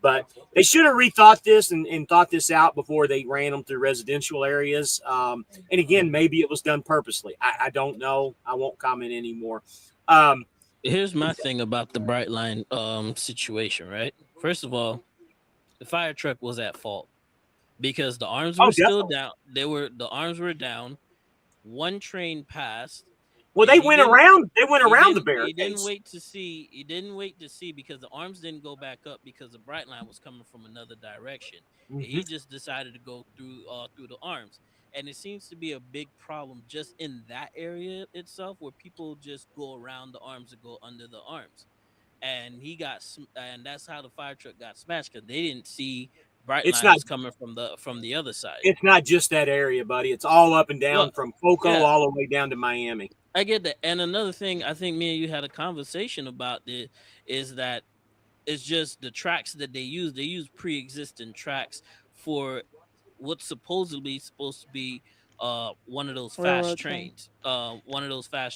But they should have rethought this and thought this out before they ran them through residential areas. And again, maybe it was done purposely. I don't know. I won't comment anymore. Um, Here's my thing about the Brightline situation, right? First of all, the fire truck was at fault because the arms oh, were still definitely. down. The arms were down. One train passed, Well, and they went around. They went around the barricades. he didn't wait to see because the arms didn't go back up because the bright line was coming from another direction, and Mm-hmm. he just decided to go through the arms. And it seems to be a big problem just in that area itself where people just go around the arms and go under the arms. And and that's how the fire truck got smashed because they didn't see bright It's line not. was coming from the other side. It's not just that area, buddy. It's all up and Well, down from Foco yeah, all the way down to Miami. I get that. And another thing, I think me and you had a conversation about it, is that it's just the tracks that they use. They use pre-existing tracks for what's supposed to be one of those fast Railroad train.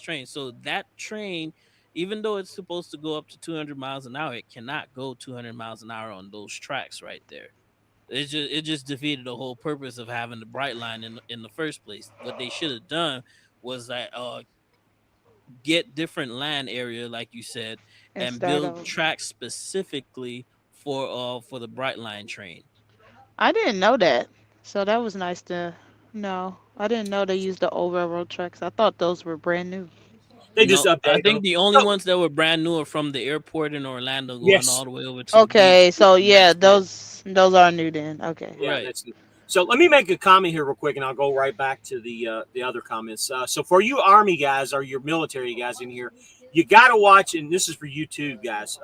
trains. So that train, even though it's supposed to go up to 200 miles an hour, it cannot go 200 miles an hour on those tracks right there. It just defeated the whole purpose of having the bright line in the first place. What they should have done was that get different land area, like you said, And and start build over. tracks specifically for the bright line train. I didn't know that. So that was nice to know. I didn't know they used the old railroad tracks. I thought those were brand new. They just No, I updated them. think the only So ones that were brand new are from the airport in Orlando going all yes, the way over to the beach, Okay, so and yeah, that's it. those are new then. Okay. yeah, Right. that's so. Let me make a comment here real quick, and I'll go right back to the other comments. So for you Army guys or your military guys in here, you got to watch, and this is for you too, guys.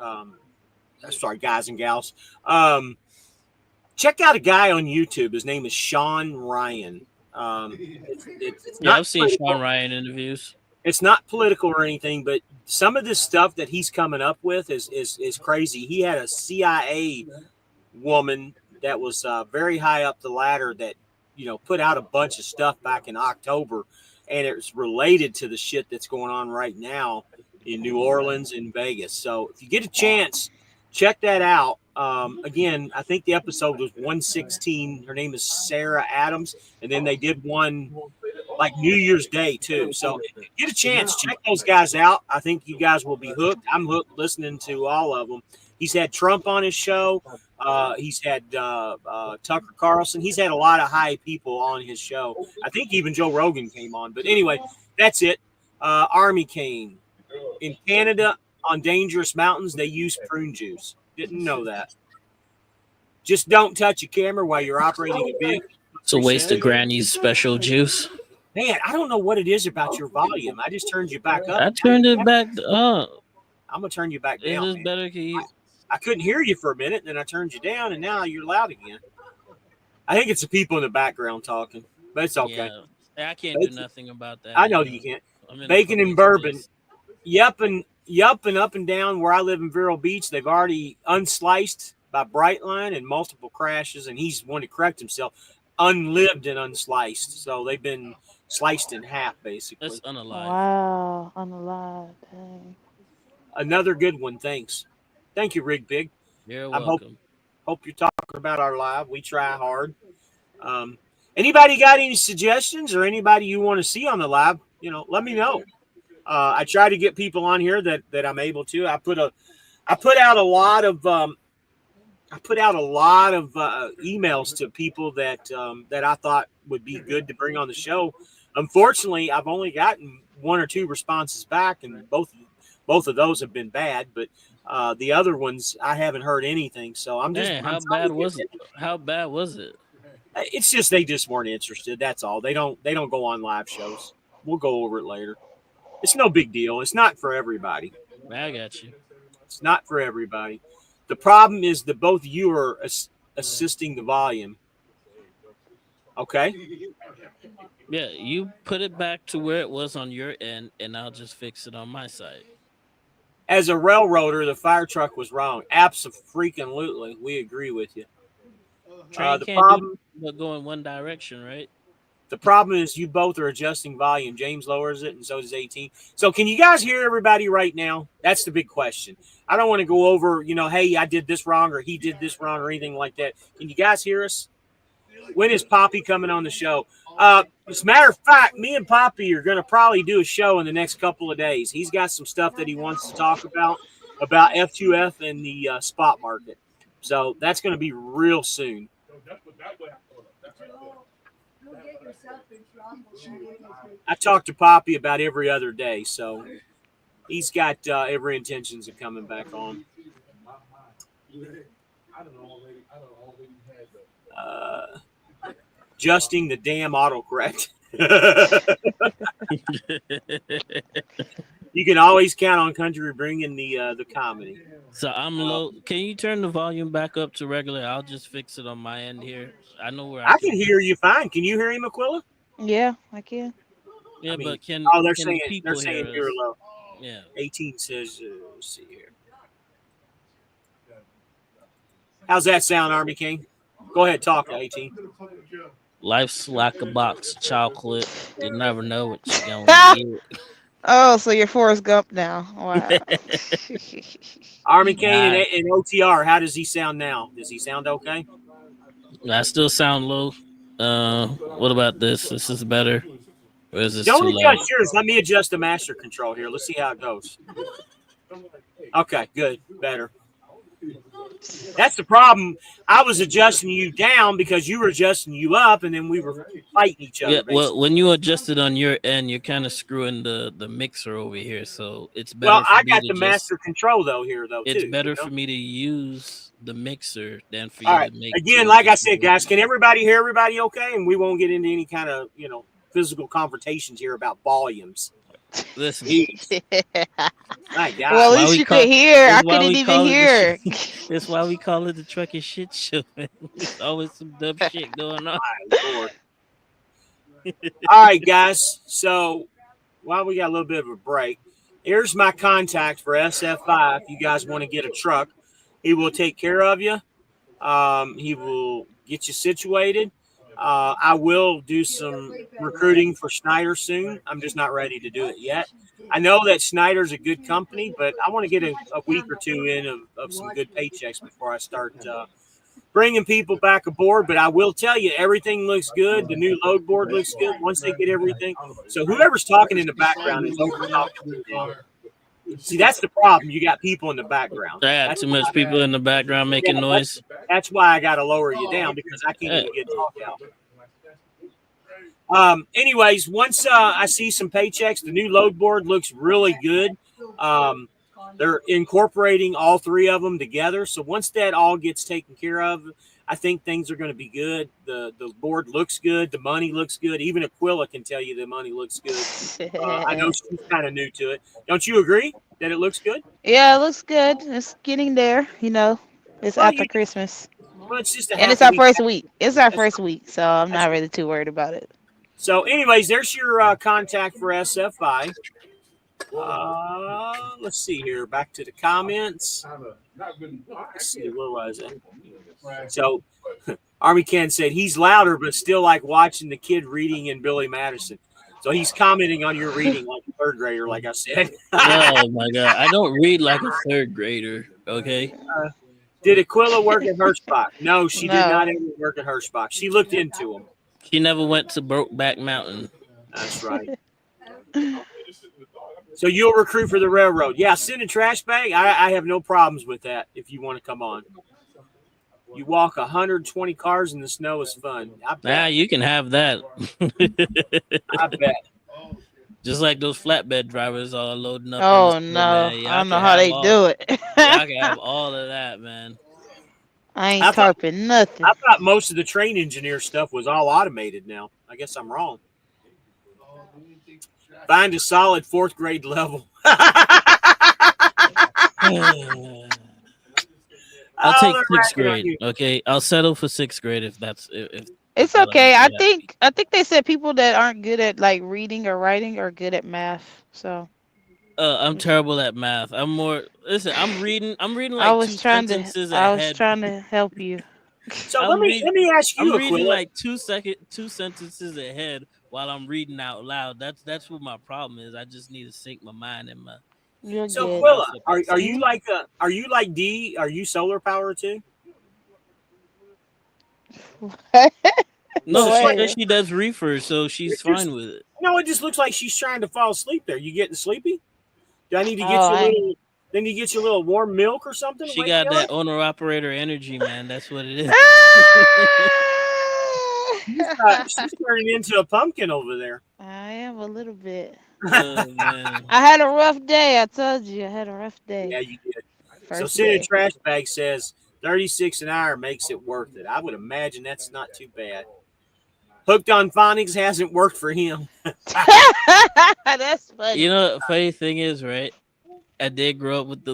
Sorry, guys and gals. Um, Check out a guy on YouTube. His name is Sean Ryan. It's Yeah, not I've seen Sean political. Ryan interviews. It's not political or anything, but some of this stuff that he's coming up with is crazy. He had a CIA woman that was very high up the ladder that put out a bunch of stuff back in October, and it's related to the shit that's going on right now in New Orleans and Vegas. So if you get a chance, check that out. Again, I think the episode was 116. Her name is Sarah Adams, and then they did one like New Year's Day too. So get a chance, check those guys out. I think you guys will be hooked. I'm hooked listening to all of them. He's had Trump on his show. He's had Tucker Carlson. He's had a lot of high people on his show. I think even Joe Rogan came on. But anyway, that's it. Army cane in Canada on dangerous mountains. They use prune juice. Didn't know that. Just don't touch a camera while you're operating a vehicle. It's a waste of Appreciate it. Granny's special juice. Man, I don't know what it is about your volume. I just turned you back up, I and now turned it you're back up. I'm gonna turn you back Is down, this man. better? Can you? I couldn't hear you for a minute, and then I turned you down, and now you're loud again. I think it's the people in the background talking, but it's okay. Yeah, I can't do Bacon, nothing about that. I know you can't. I'm in a Bacon and public bourbon, space. yup and up and down where I live in Vero Beach. They've already unsliced by Brightline and multiple crashes, and he's one to correct himself. Unlived and unsliced, so they've been sliced in half That's basically. unalive. Wow, unalive. Dang. Another good one. Thanks. Thank you, Rig Big. You're I welcome. hope you're talking about our live. We try hard. Um, Anybody got any suggestions or anybody you want to see on the live? Let me know. I try to get people on here that I'm able to. I put out a lot of emails to people that I thought would be good to bring on the show. Unfortunately, I've only gotten one or two responses back, and both of those have been bad. But the other ones, I haven't heard anything. So I'm Dang, trying how to bad get. was it? How bad was it? It's just they just weren't interested. That's all. They don't go on live shows. We'll go over it later. It's no big deal. It's not for everybody. I got you. It's not for everybody. The problem is that both of you are assisting the volume. Okay. Yeah, you put it back to where it was on your end, and I'll just fix it on my side. As a railroader, the fire truck was wrong. Absolutely, we agree with you. Train The can't do problem but go in one direction, right? The problem is you both are adjusting volume. James lowers it, and so does 18. So can you guys hear everybody right now? That's the big question. I don't want to go over, hey, I did this wrong or he did this wrong or anything like that. Can you guys hear us? When is Poppy coming on the show? As a matter of fact, me and Poppy are going to probably do a show in the next couple of days. He's got some stuff that he wants to talk about F2F and the spot market. So that's going to be real soon. I talk to Poppy about every other day, so he's got every intentions of coming back on. Uh, Adjusting the damn autocorrect. You can always count on Country bringing the comedy. So I'm low. Can you turn the volume back up to regular? I'll just fix it on my end here. I know where I I can. can hear you fine. Can you hear him, Aquila? Yeah, I can. Yeah, I mean, but can oh, they're can the saying people hear you're us? low. Yeah. 18 says, let's see here. How's that sound, Army King? Go ahead, talk, 18. Life's like a box of chocolate. You never know what you're gonna get. Oh, so you're Forrest Gump now. Wow. Army Kane I and OTR, how does he sound now? Does he sound okay? I still sound low. What about this? This is better. Or is this Don't too loud? adjust yours. Let me adjust the master control here. Let's see how it goes. Okay, good. Better. That's the problem. I was adjusting you down because you were adjusting you up, and then we were fighting each Yeah, other, well, basically. when you adjust it on your end, you're kind of screwing the mixer over here. So it's Well, better for I me got to the just. master control, though, here, though, It's too. better for me to use the mixer than for All you right. to make Again, to like I adjust said, your guys, volume. can everybody hear everybody okay? And we won't get into any kind of, physical confrontations here about volumes. Listen, Jeez. My Well, it's at God. why least we you could call. hear. It's I why couldn't we even call it the. hear. It's why we call it the Trucking Shit Show. Man. There's always some dumb shit going on. My Lord. All right, guys. So while we got a little bit of a break, here's my contact for SF5. If you guys want to get a truck, he will take care of you. He will get you situated. I will do some recruiting for Schneider soon. I'm just not ready to do it yet. I know that Schneider's a good company, but I want to get a week or two in of some good paychecks before I start bringing people back aboard. But I will tell you, everything looks good. The new load board looks good once they get everything. So whoever's talking in the background is over talking too damn. See, that's the problem. You got people in the background. I got That's too much people in the background yeah, making noise. that's why I got to lower you down because I can't Hey, even get talk out. Anyways, once I see some paychecks, the new load board looks really good. They're incorporating all three of them together. So once that all gets taken care of, I think things are going to be good. The board looks good. The money looks good. Even Aquila can tell you the money looks good. I know she's kind of new to it. Don't you agree that it looks good? Yeah, it looks good. It's getting there, you know. It's Well, after Christmas. it's just a And half it's a our week. first week. It's our That's first week, so I'm that's not really too worried about it. So, anyways, there's your contact for SFI. Let's see here. Back to the comments. Let's see, where was it? So, Army Ken said he's louder, but still like watching the kid reading in Billy Madison. So he's commenting on your reading like a third grader, like I said. Oh my god, I don't read like a third grader. Okay, Did Aquila work at Hirschbach? No, she did No. not ever work at Hirschbach. She looked into them. she never went to Brokeback Mountain. That's right. So you'll recruit for the railroad. Yeah, send a trash bag. I have no problems with that if you want to come on. You walk 120 cars in the snow is fun. I Nah, bet. you can have that. I bet. Just like those flatbed drivers all loading up in the Oh snow, no. man. I don't know how they do it. Y'all can have all of that, man. I ain't I thought tarping nothing. I thought most of the train engineer stuff was all automated now. I guess I'm wrong. Find a solid fourth grade level. I'll Oh, take they're sixth racking on grade. you. Okay, I'll settle for sixth grade if It's that'll okay. make I you happy. think I think they said people that aren't good at like reading or writing are good at math. So I'm we should. terrible at math. I'm more listen. I'm reading I like was two trying to sentences I was ahead. trying to help you. So let I'm me reading. let me ask I'm you, reading Aquila. like two sentences ahead while I'm reading out loud. That's what my problem is. I just need to sync my mind and You're So my good. mouth Aquila, up at the are same you Hmm. time. like are you like D? Are you solar power too? This No, is she like says Wait. she does reefers, so it she's just fine with it. no. It just looks like she's trying to fall asleep. There, you getting sleepy? Do I need to Oh, get you a I. little? Then you get you a little warm milk or something to She wake got you up. that owner operator energy, man. That's what it is. She's turning into a pumpkin over there. I am a little bit. Oh man. I had a rough day. I told you I had a rough Yeah, day. you did. So First Senate day. Trash Bag says 36 an hour makes it worth it. I would imagine that's not too bad. Hooked on phonics hasn't worked for him. That's You funny. know, funny thing is, right? I did grow up with the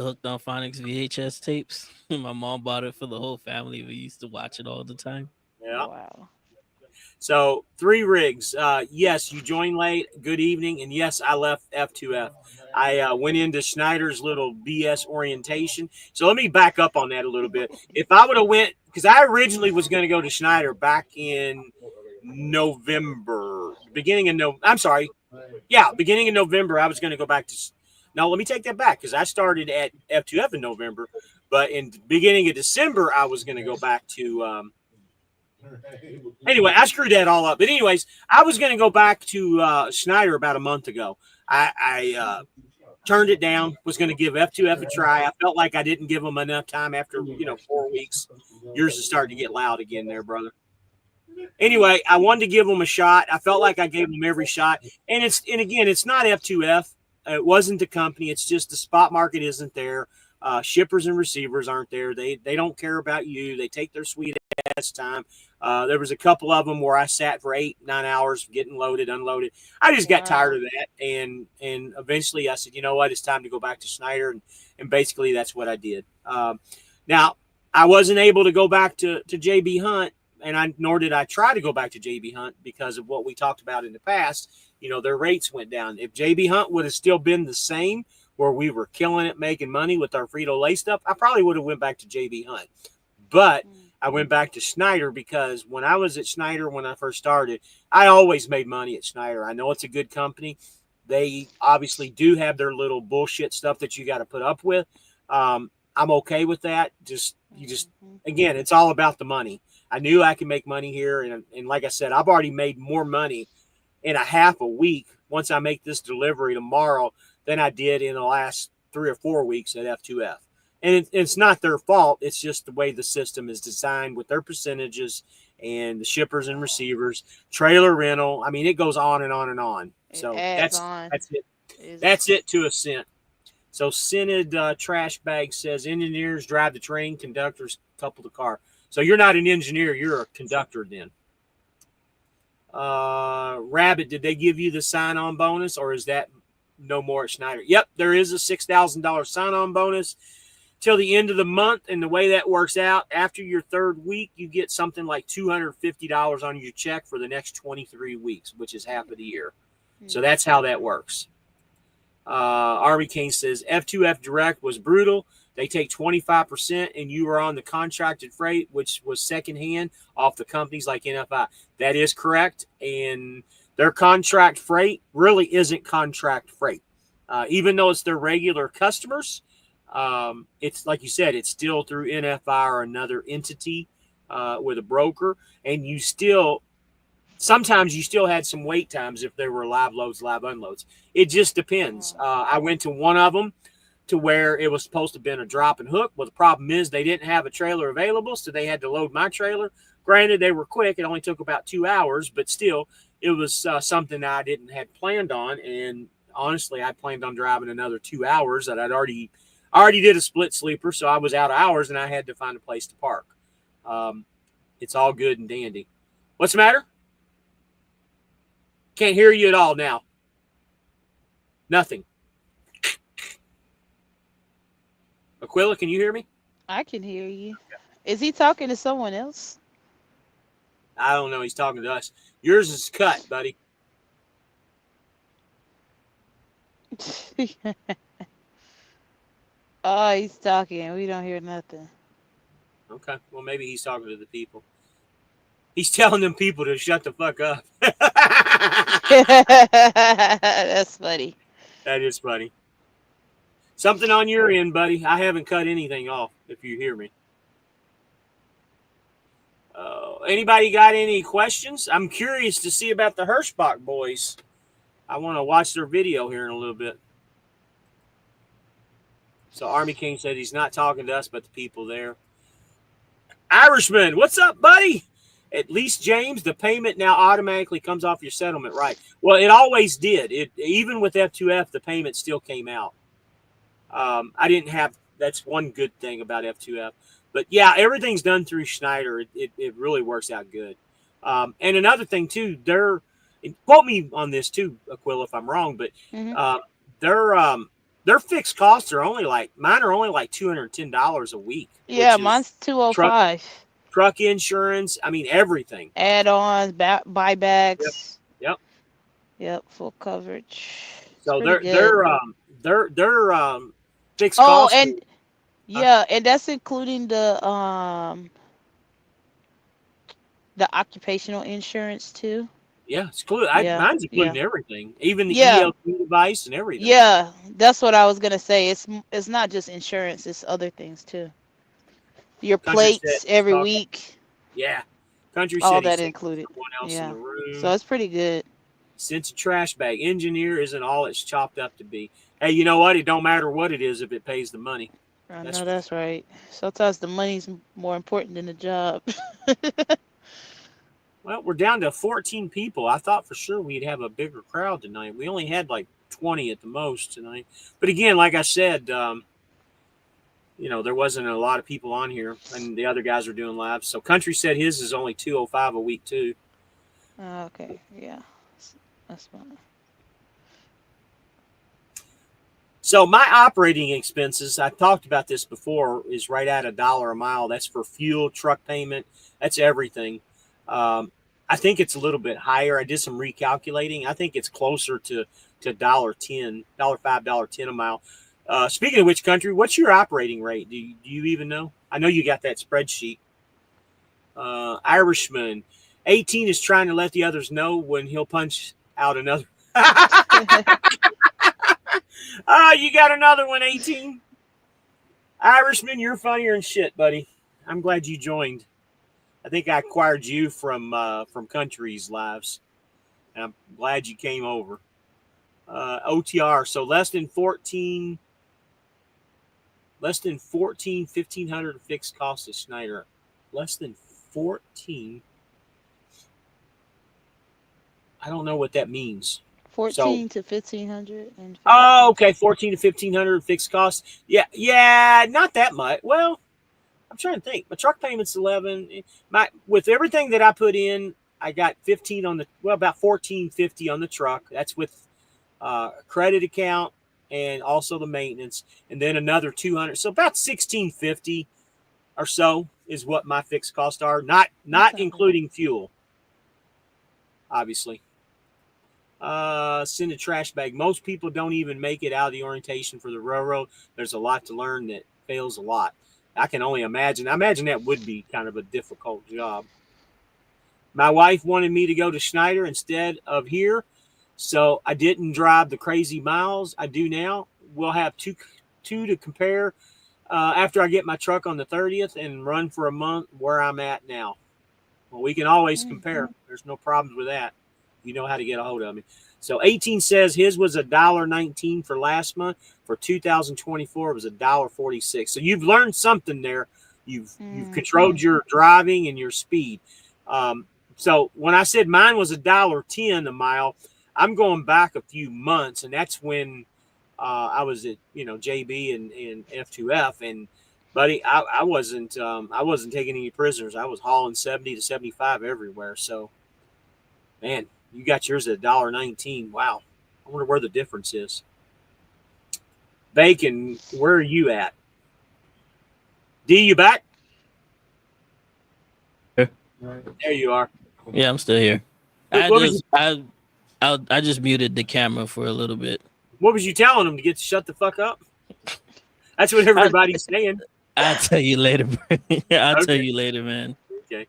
Hooked on Phonics VHS tapes. My mom bought it for the whole family. We used to watch it all the time. Yeah. Wow. So three rigs. Yes, you joined late. Good evening. And yes, I left F2F. I went into Schneider's little BS orientation. So let me back up on that a little bit. If I would have went, because I originally was going to go to Schneider back in November, beginning of no, I'm sorry, yeah, beginning of November, I was going to go back to. Now let me take that back because I started at F2F in November, but in the beginning of December, I was going to go back to. Anyway, I screwed that all up. But anyways, I was going to go back to Schneider about a month ago. I turned it down. Was going to give F2F a try. I felt like I didn't give them enough time after 4 weeks. Yours is starting to get loud again, there, brother. Anyway, I wanted to give them a shot. I felt like I gave them every shot. And again, it's not F2F. It wasn't the company. It's just the spot market isn't there. Shippers and receivers aren't there. They don't care about you. They take their sweet ass time. There was a couple of them where I sat for 8-9 hours getting loaded, unloaded. I just got tired Wow. of that, and eventually I said, you know what, it's time to go back to Schneider, and basically that's what I did. Now I wasn't able to go back to JB Hunt, and nor did I try to go back to JB Hunt because of what we talked about in the past. Their rates went down. If JB Hunt would have still been the same, where we were killing it, making money with our Frito Lay stuff, I probably would have went back to JB Hunt. But I went back to Schneider because when I was at Schneider when I first started, I always made money at Schneider. I know it's a good company. They obviously do have their little bullshit stuff that you got to put up with. I'm okay with that. Just Mhm. again, it's all about the money. I knew I could make money here, and like I said, I've already made more money in a half a week once I make this delivery tomorrow than I did in the last 3 or 4 weeks at F2F. And it's not their fault. It's just the way the system is designed with their percentages and the shippers and receivers, trailer rental. I mean, it goes on and on and on. It So adds that's on. that's it. That's Is it to a cent. So Synod Trash Bag says engineers drive the train, conductors couple the car. So you're not an engineer, you're a conductor then. Rabbit, did they give you the sign-on bonus, or is that no more at Schneider? Yep, there is a $6,000 sign-on bonus till the end of the month, and the way that works out, after your third week, you get something like $250 on your check for the next 23 weeks, which is half of the year. So that's how that works. Army King says F2F Direct was brutal. They take 25%, and you are on the contracted freight, which was secondhand off the companies like NFI. That is correct. And their contract freight really isn't contract freight. Even though it's their regular customers, it's like you said, it's still through NFI or another entity with a broker. And you still, sometimes you still had some wait times if there were live loads, live unloads. It just depends. I went to one of them to where it was supposed to have been a drop and hook. Well, the problem is they didn't have a trailer available, so they had to load my trailer. Granted, they were quick. It only took about 2 hours, but still, it was something I didn't had planned on. And honestly, I planned on driving another 2 hours that I already did a split sleeper, so I was out of hours, and I had to find a place to park. It's all good and dandy. What's the matter? Can't hear you at all now. Nothing. Aquila, can you hear me? I can hear you. Is he talking to someone else? I don't know. He's talking to us. Yours is cut, buddy. Oh, he's talking. We don't hear nothing. Okay. Well, maybe he's talking to the people. He's telling them people to shut the fuck up. That's funny. That is funny. Something on your end, buddy. I haven't cut anything off, if you hear me. Anybody got any questions? I'm curious to see about the Hirschbach boys. I want to watch their video here in a little bit. So Army King said he's not talking to us, but the people there. Irishman, what's up, buddy? At least, James, the payment now automatically comes off your settlement, right? Well, it always did. Even with F2F, the payment still came out. I didn't have. That's one good thing about F2F. But yeah, everything's done through Schneider. It really works out good. And another thing too, quote me on this too, Aquila, if I'm wrong, but Hmm. their fixed costs are only like mine are only like $210 a week, Yeah, which is mine's two oh truck five. truck insurance. I mean everything. Add-ons, Yep. buybacks. Yep. Yep, full coverage. It's So pretty good. their fixed Oh, costs. and yeah, and that's including the occupational insurance too. Yeah, it's cool. Yeah, Mine's yeah, including everything, even the yeah, ELT device and everything. yeah. That's what I was gonna say. It's not just insurance; it's other things too. Your Country said plates he's every talking. week, Yeah. Country all said he's that talking to included. someone else in the Yeah, so room. it's pretty good. Sent a trash bag. Engineer isn't all it's chopped up to be. Hey, you know what? It don't matter what it is if it pays the money. I That's know for that's sure. right. Sometimes the money's more important than the job. Well, we're down to 14 people. I thought for sure we'd have a bigger crowd tonight. We only had like 20 at the most tonight. But again, like I said, there wasn't a lot of people on here, and the other guys were doing live. So Country said his is only 205 a week too. Okay, yeah, that's fine. So my operating expenses, I talked about this before, is right at $1 a mile. That's for fuel, truck payment. That's everything. Um, I think it's a little bit higher. I did some recalculating. I think it's closer to $1.10, $1.05, $1.10 a mile. Speaking of which, Country, what's your operating rate? Do you even know? I know you got that spreadsheet. Irishman, 18 is trying to let the others know when he'll punch out another. You got another one, 18. Irishman, you're funnier than shit, buddy. I'm glad you joined. I think I acquired you from Country's lives, and I'm glad you came over. OTR, so less than 14, 1,500 fixed costs of Schneider. Less than 14. I don't know what that means. So 14 to 1,500 in fixed okay, costs. 14 to 1,500 fixed costs. Yeah, not that much. Well, I'm trying to think. My truck payment's 11. My with everything that I put in, I got 15 on the about 14.50 on the truck. That's with credit account and also the maintenance, and then another 200. So about 16.50 or so is what my fixed costs are. Not That's not bad. including fuel, obviously. Send a trash bag. Most people don't even make it out of the orientation for the railroad. There's a lot to learn that fails a lot. I can only imagine. I imagine that would be kind of a difficult job. My wife wanted me to go to Schneider instead of here, so I didn't drive the crazy miles I do now. We'll have two to compare after I get my truck on the 30th and run for a month where I'm at now. Well, we can always Mm. compare. There's no problems with that. You know how to get a hold of me. So 18 says his was $1.19 for last month. For 2024, it was $1.46. So you've learned something there. You've controlled Mm-hmm. your driving and your speed. Um, so when I said mine was $1.10 a mile, I'm going back a few months, and that's when I was at JB and F2F, and buddy, I wasn't taking any prisoners. I was hauling 70 to 75 everywhere. So man, you got yours at $1.19. Wow. I wonder where the difference is. Bacon, where are you at? D, you back? Here. There you are. Yeah, I'm still here. What, I what was you just I just muted the camera for a little bit. what was you telling them to get to shut the fuck up? That's what I everybody's saying. I'll tell you later, bro. I'll tell Okay. you later, man. Okay.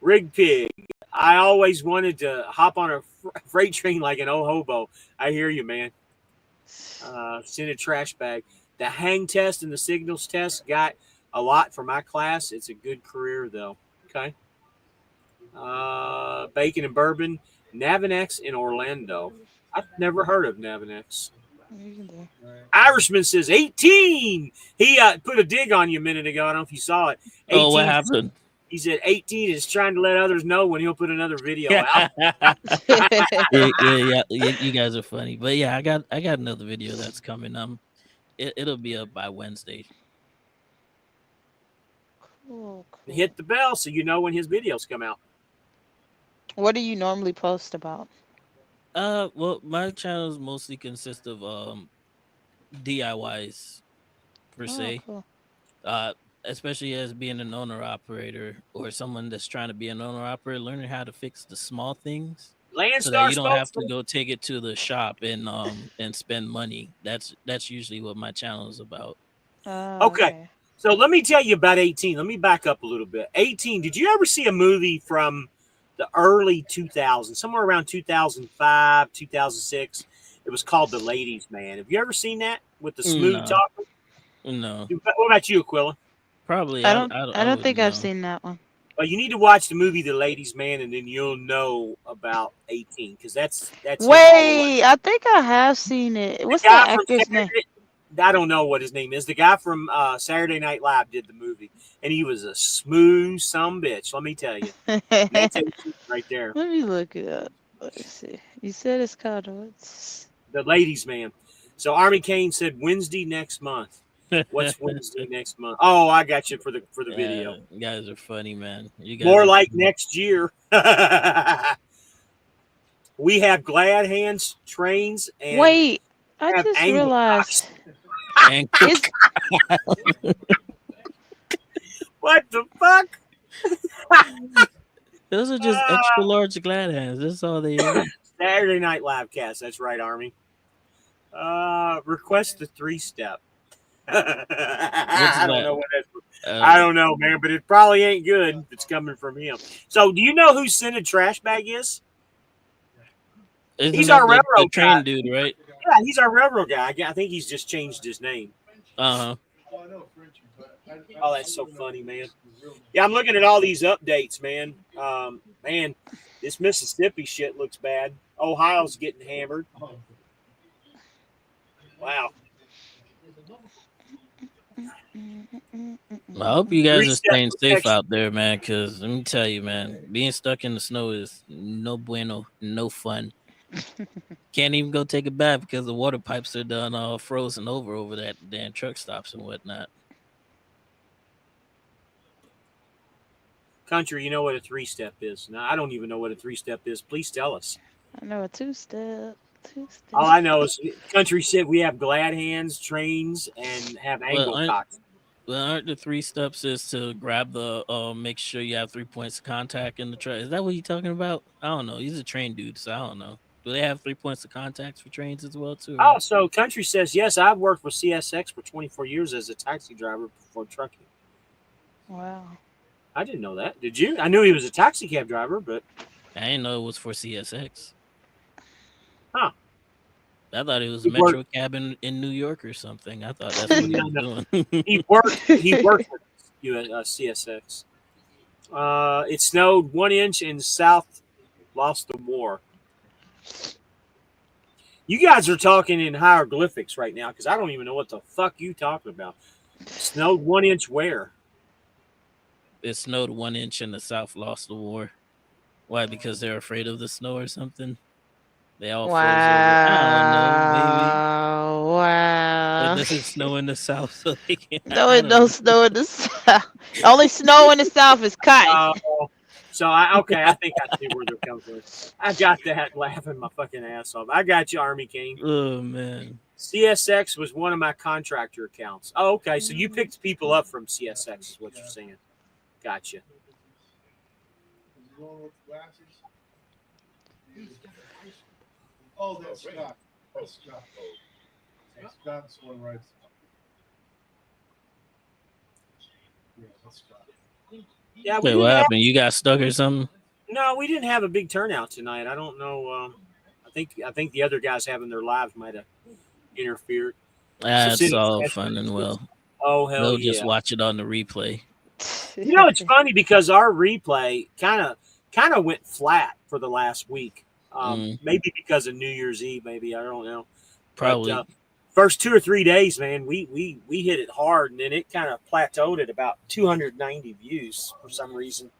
Rig pig. I always wanted to hop on a freight train like an old hobo. I hear you, man. Send a trash bag. The hang test and the signals test got a lot for my class. It's a good career though. Okay. Bacon and bourbon. Navinex in Orlando. I've never heard of Navinex. Either. Irishman says 18. He put a dig on you a minute ago. I don't know if you saw it. Oh, what 18. happened? He said 18 is trying to let others know when he'll put another video out. yeah, you guys are funny, but yeah, I got another video that's coming. It'll be up by Wednesday. Cool, cool. Hit the bell so you know when his videos come out. What do you normally post about? Well, my channels mostly consist of DIYs per Oh, se. cool. Uh, especially as being an owner operator or someone that's trying to be an owner operator, learning how to fix the small things so that Landstar you don't have to spokesman. go take it to the shop and spend money. That's usually what my channel is about. Oh, Okay. okay. So let me tell you about 18. Let me back up a little bit. 18, did you ever see a movie from the early 2000s, somewhere around 2005, 2006? It was called The Ladies Man. Have you ever seen that with the smooth No, talker? no, What about you, Aquila? probably I don't I I don't wouldn't think I've know. seen that one. Well, you need to watch the movie The Ladies Man, and then you'll know about 18 because that's him all the way. Wait, I think I have seen it. The What's guy that from actor's name? Saturday, I don't know what his name is. The guy from Saturday Night Live did the movie, and he was a smooth some bitch. Let me tell you, and that's Let 18 right there. me look it up. Let's see. You said it's called what's The Ladies Man. So Army Kane said Wednesday next month. What's Wednesday next month? Oh, I got you for the video. You guys are funny, man. You guys More are like funny. next year. We have glad hands trains and Wait, I have just angle realized cocks. And it's What the fuck? those are just extra Uh, large glad hands. That's all they are. Saturday Night Live cast. That's right, Army. Request the 3-step. What's I don't that? know what that's. I Uh, don't know, man, but it probably ain't good if it's coming from him. So, do you know who Scented Trash Bag is? isn't He's that our the railroad guy. train dude, right? Yeah, he's our railroad guy. I think he's just changed his name. Uh huh. Oh, that's so funny, man. Yeah, I'm looking at all these updates, man. Man, this Mississippi shit looks bad. Ohio's getting hammered. Wow. I hope you guys are Three-step staying safe protection. out there, man. Cause let me tell you, man, being stuck in the snow is no bueno, no fun. Can't even go take a bath because the water pipes are done all frozen over that damn truck stops and whatnot. Country, you know what a three-step is? No, I don't even know what a three-step is. Please tell us. I know a two-step, All two-step. I know is country shit. We have glad hands, trains, and have Well, angle aren't cocks. well aren't the three steps is to grab the make sure you have 3 points of contact in the truck? Is that what you're talking about? I don't know. He's a train dude, so I don't know. Do they have 3 points of contacts for trains as well too? Oh, Or so country says yes. I've worked with CSX for 24 years as a taxi driver before trucking. Wow. I didn't know that. Did you? I knew he was a taxi cab driver, but I didn't know it was for CSX. huh? I thought it was He worked. Metro Cab in New York or something. I thought that's what he No, was no. doing. He worked. He worked with you at CSX. It snowed 1 inch in South Lost the War. You guys are talking in hieroglyphics right now because I don't even know what the fuck you talking about. Snowed 1 inch where? It snowed 1 inch and the South lost the war. Why? Because they're afraid of the snow or something? They all froze over. I don't know. Maybe Wow. it Wow. doesn't snow in the South, so they can. No, I it don't don't know. snow in the south. Only snow in the south is cotton. Uh, so I okay. I think I see where they're coming from. I got that laughing my fucking ass off. I got you, Army King. Oh man. CSX was one of my contractor accounts. Oh, okay. So you picked people up from CSX, is what you're saying. Gotcha. Yeah, we Wait, what didn't have happened? You got stuck or something? no, we didn't have a big turnout tonight. I don't know. I think the other guys having their lives might have interfered. So That's city all special fun and interest. well. Oh hell They'll just yeah! watch it on the replay. It's funny because our replay kind of went flat for the last week. Mm, Maybe because of New Year's Eve. Maybe I don't know. But probably. first 2 or 3 days, man, we hit it hard, and then it kind of plateaued at about 290 views for some reason.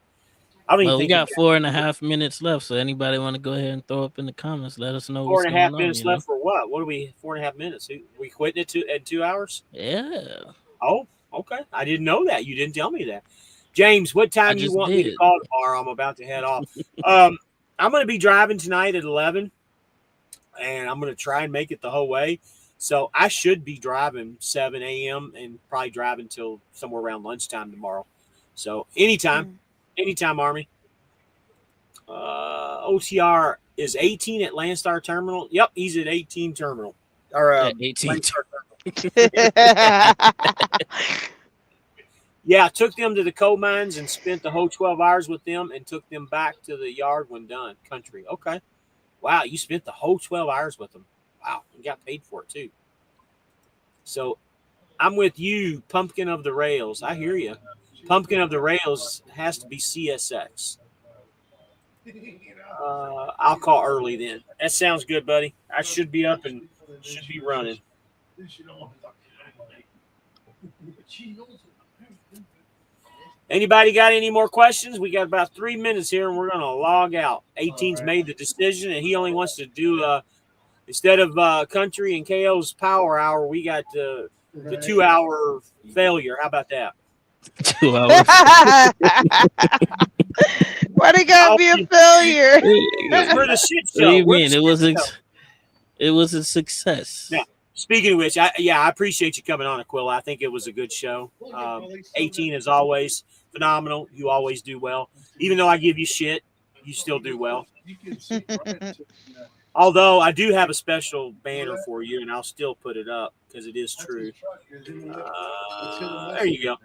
I don't even Well, we think we got got 4.5 minutes left, so anybody want to go ahead and throw up in the comments? Let us know four what's and a half going on. minutes left for what? What are we? 4.5 minutes? We quitting it at 2 hours? Yeah, Oh, okay. I didn't know that. You didn't tell me that. James, what I time you just want me to did. call tomorrow? I'm about to head off. Um, I'm going to be driving tonight at 11, and I'm going to try and make it the whole way. So I should be driving 7 a.m. and probably driving till somewhere around lunchtime tomorrow. So anytime, Army. OTR is 18 at Landstar Terminal. Yep, he's at 18 Terminal or At 18. Landstar Terminal. Yeah, took them to the coal mines and spent the whole 12 hours with them and took them back to the yard when done. Country. Okay. Wow, you spent the whole 12 hours with them. Wow, you got paid for it too. So I'm with you, Pumpkin of the Rails. I hear you. Pumpkin of the Rails has to be CSX. I'll call early then. That sounds good, buddy. I should be up and should be running. Anybody got any more questions? We got about 3 minutes here, and we're gonna log out. 18's made the decision, and he only wants to do instead of country and KO's power hour. We got the 2 hour failure. How about that? 2 hours. Why they gotta Oh, be a failure? because we're the shit What do show. you We're the mean? It shit was show. it was a success. Yeah. Speaking of which, I appreciate you coming on, Aquila. I think it was a good show. 18 is always phenomenal. You always do well. Even though I give you shit, you still do well. Although I do have a special banner for you, and I'll still put it up because it is true. There you go.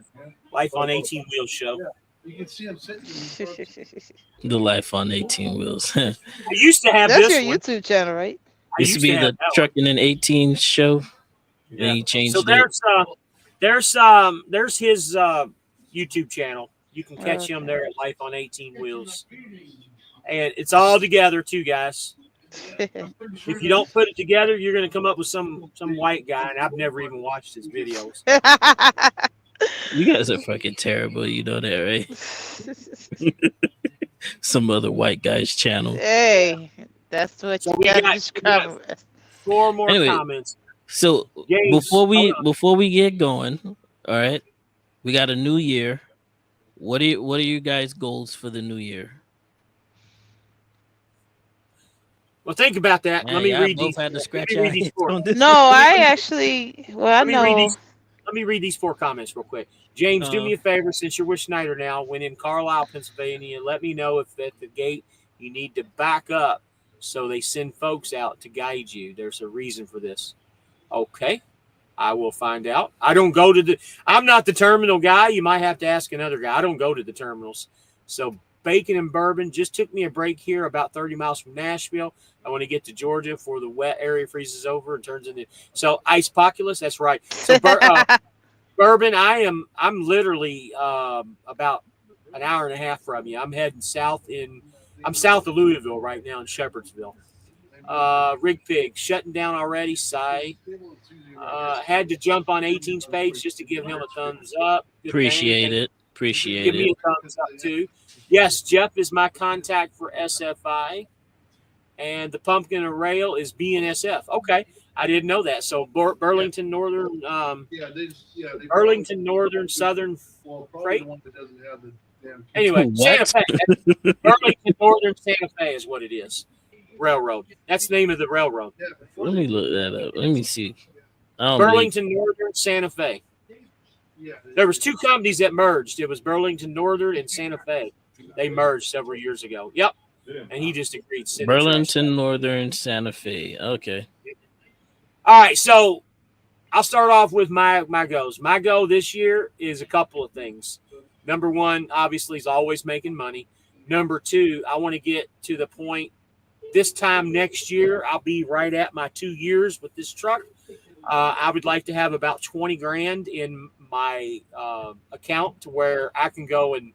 Life on 18 Wheels show. The life on 18 wheels. I used to have That's your this one. YouTube channel, right? I Used to used to be have the that one. trucking in 18 show. Then Yeah. he So changed it. there's his YouTube channel. You can catch him Okay. there at Life on 18 Wheels. And it's all together too, guys. If you don't put it together, you're gonna come up with some white guy, and I've never even watched his videos. You guys are fucking terrible. You know that, right? Some other white guy's channel. Hey, that's what So you we gotta got describe it as. 4 more Anyway, comments. so James, before hold we on. before we get going, all right, we got a new year. What are you guys' goals for the new year? Well, think about that. Man, y'all both had to Let scratch me our read these heads four. on this No, one. Let me I read. actually, well, I Let me read know. these. Let me read these four comments real quick. James, do Uh, me a favor since you're with Schneider now. When in Carlisle, Pennsylvania, let me know if at the gate you need to back up so they send folks out to guide you. There's a reason for this. Okay, I will find out. I don't go to the. I'm not the terminal guy. You might have to ask another guy. I don't go to the terminals. So bacon and bourbon just took me a break here, about 30 miles from Nashville. I want to get to Georgia before the wet area freezes over and turns into. So ice populous. That's right. So bourbon. I'm literally about an hour and a half from you. I'm heading south in. I'm south of Louisville right now in Shepherdsville. Rig Pig shutting down already. Sigh. Had to jump on 18's page just to give him a thumbs up. Good thing. appreciate it. Appreciate Give it. me a thumbs up too. Yes, Jeff is my contact for SFI, and the Pumpkin and Rail is BNSF. Okay, I didn't know that. So Burlington Northern, Burlington Northern Southern Freight. Anyway, Santa What? Fe. Burlington Northern Santa Fe is what it is. Railroad. That's the name of the railroad. Let me look that up. Let me see. I don't believe. Burlington Northern Santa Fe. There was two companies that merged. It was Burlington Northern and Santa Fe. They merged several years ago. Yep. And he just agreed to send the trash back. Burlington Northern Santa Fe. Okay. All right, so I'll start off with my goals. My goal this year is a couple of things. Number one, obviously, is always making money. Number two, I want to get to the point this time next year. I'll be right at my 2 years with this truck. I would like to have about 20 grand in my account to where I can go and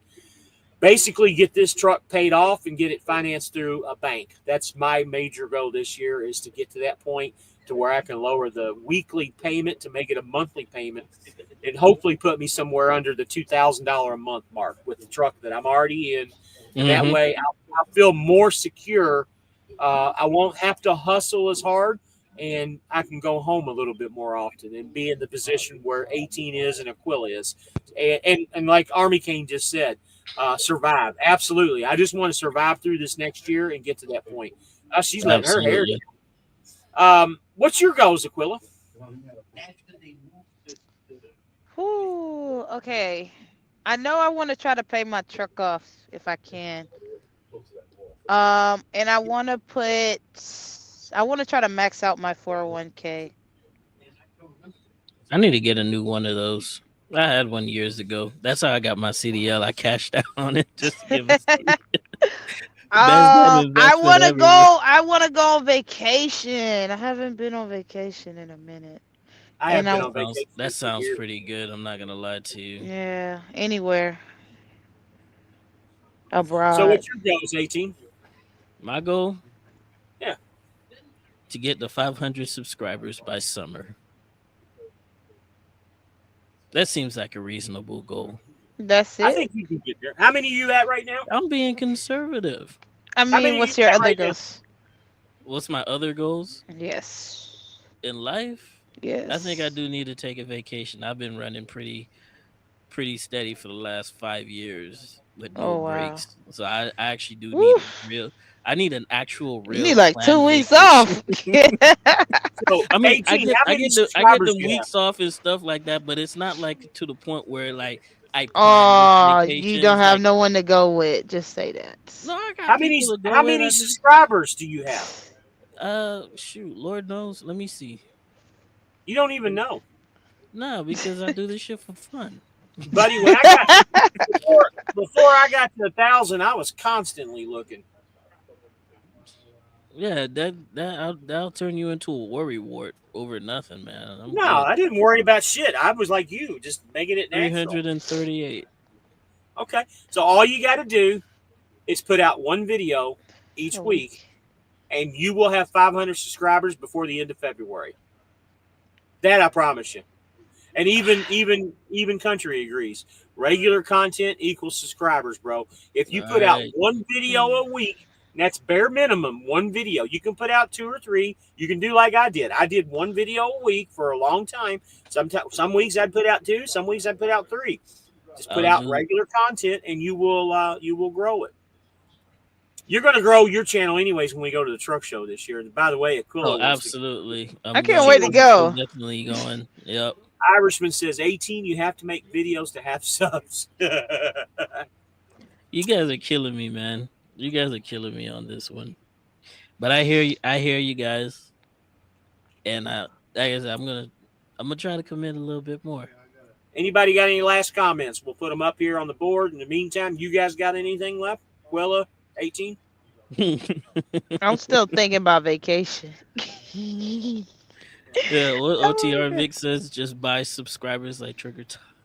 basically get this truck paid off and get it financed through a bank. That's my major goal this year, is to get to that point to where I can lower the weekly payment to make it a monthly payment and hopefully put me somewhere under the $2,000 a month mark with the truck that I'm already in. And that Mm-hmm. way I'll feel more secure. I won't have to hustle as hard, and I can go home a little bit more often and be in the position where 18 is and Aquila is. And like Army Kane just said, survive. Absolutely. I just want to survive through this next year and get to that point. She's letting her hair Absolutely. down. What's your goals, Aquila? Whew, okay. I know I want to try to pay my truck off if I can. And I want to try to max out my 401k. I need to get a new one of those. I had one years ago. That's how I got my CDL. I cashed out on it just to give us best damn I investment want to ever. go. I want to go on vacation. I haven't been on vacation in a minute, I and have been I on vacation That for sounds years. pretty good. I'm not gonna lie to you. yeah, anywhere So abroad. what's your goals, 18? My goal Yeah, to get to 500 subscribers by summer. That seems like a reasonable goal. That's I it. think you can get there. How many are you at right now? I'm being conservative. I How mean, many are you what's your at other right now? goals? What's my other goals Yes. in life? I think I Yes. do need to take a vacation. I've been running pretty steady for the last 5 years with no Oh wow. breaks. So I actually do need Woo. a real. I need an actual You need real like planned 2 weeks vacation. off. So I mean, 18, how I many get the subscribers do you have? weeks off and stuff like that, but it's not like to the point where like I plan this Oh, you vacation. don't It's have like no one to go with. Just say no, that. I got people to go How with. many I just subscribers do you have? shoot, Lord knows. Let me see. You don't even know. No, because I do this shit for fun. Buddy, when I got before I got to 1,000, I was constantly looking. Yeah, that'll turn you into a worry wart over nothing, man. I'm No, good. I didn't worry about shit. I was like you, just making it natural. 338. Okay. So all you got to do is put out one video each A week, week. and you will have 500 subscribers before the end of February. That I promise you. And even country agrees. Regular content equals subscribers, bro. If All you put out right. one video a week, and that's bare minimum, one video. You can put out two or three. You can do like I did. I did one video a week for a long time. Sometimes some weeks I'd put out two, some weeks I'd put out three. Just put I'll out do. regular content, and you will grow it. You're going to grow your channel anyways when we go to the truck show this year. And by the way, Oh, Aquila wants to. absolutely. I I'm can't gonna She wait to wants. be go. definitely going. Yep. Irishman says 18. You have to make videos to have subs. You guys are killing me, man. You guys are killing me on this one. But I hear you. I hear you guys, and like I said, I'm gonna try to commit a little bit more. Anybody got any last comments? We'll put them up here on the board. In the meantime, you guys got anything left? Quilla, 18. I'm still thinking about vacation. Yeah, what Oh OTR my God. Vic says, just buy subscribers like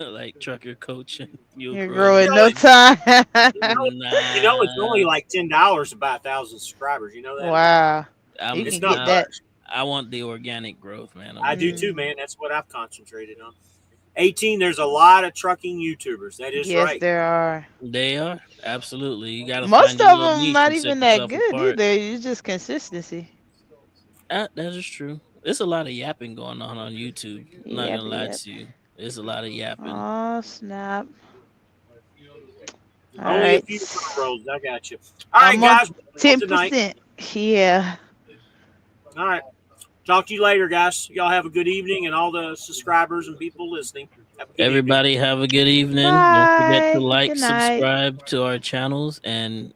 like Trucker Coach, and you'll You're grow in growing You no know, no it, time. time. it's only Nah, like $10 to buy 1,000 subscribers. You know that? Wow. You I'm It's can not get not. that. much. I want the organic growth, man. I'm I with do you. too, Mm, man. That's what I've concentrated on. 18. There's a lot of trucking YouTubers. That is yes, right. there are. They are absolutely. You got to find Most your of little them niche not and set even that yourself good apart. either. It's just consistency. That is true. There's a lot of yapping going on YouTube. I'm not Yep, gonna lie yep. to you. There's a lot of yapping. Oh snap! All Only a right, few roads. I got you. All right, I'm on guys. Well, tonight. 10%. Yeah. All right. Talk to you later, guys. Y'all have a good evening, and all the subscribers and people listening. Have a good evening. Everybody have a good evening. Don't forget to Bye. like, Good night. subscribe to our channels, and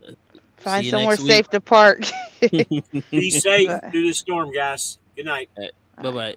see Find you somewhere next week. safe to park. Be safe Bye. through this storm, guys. Good night. Bye Bye. bye.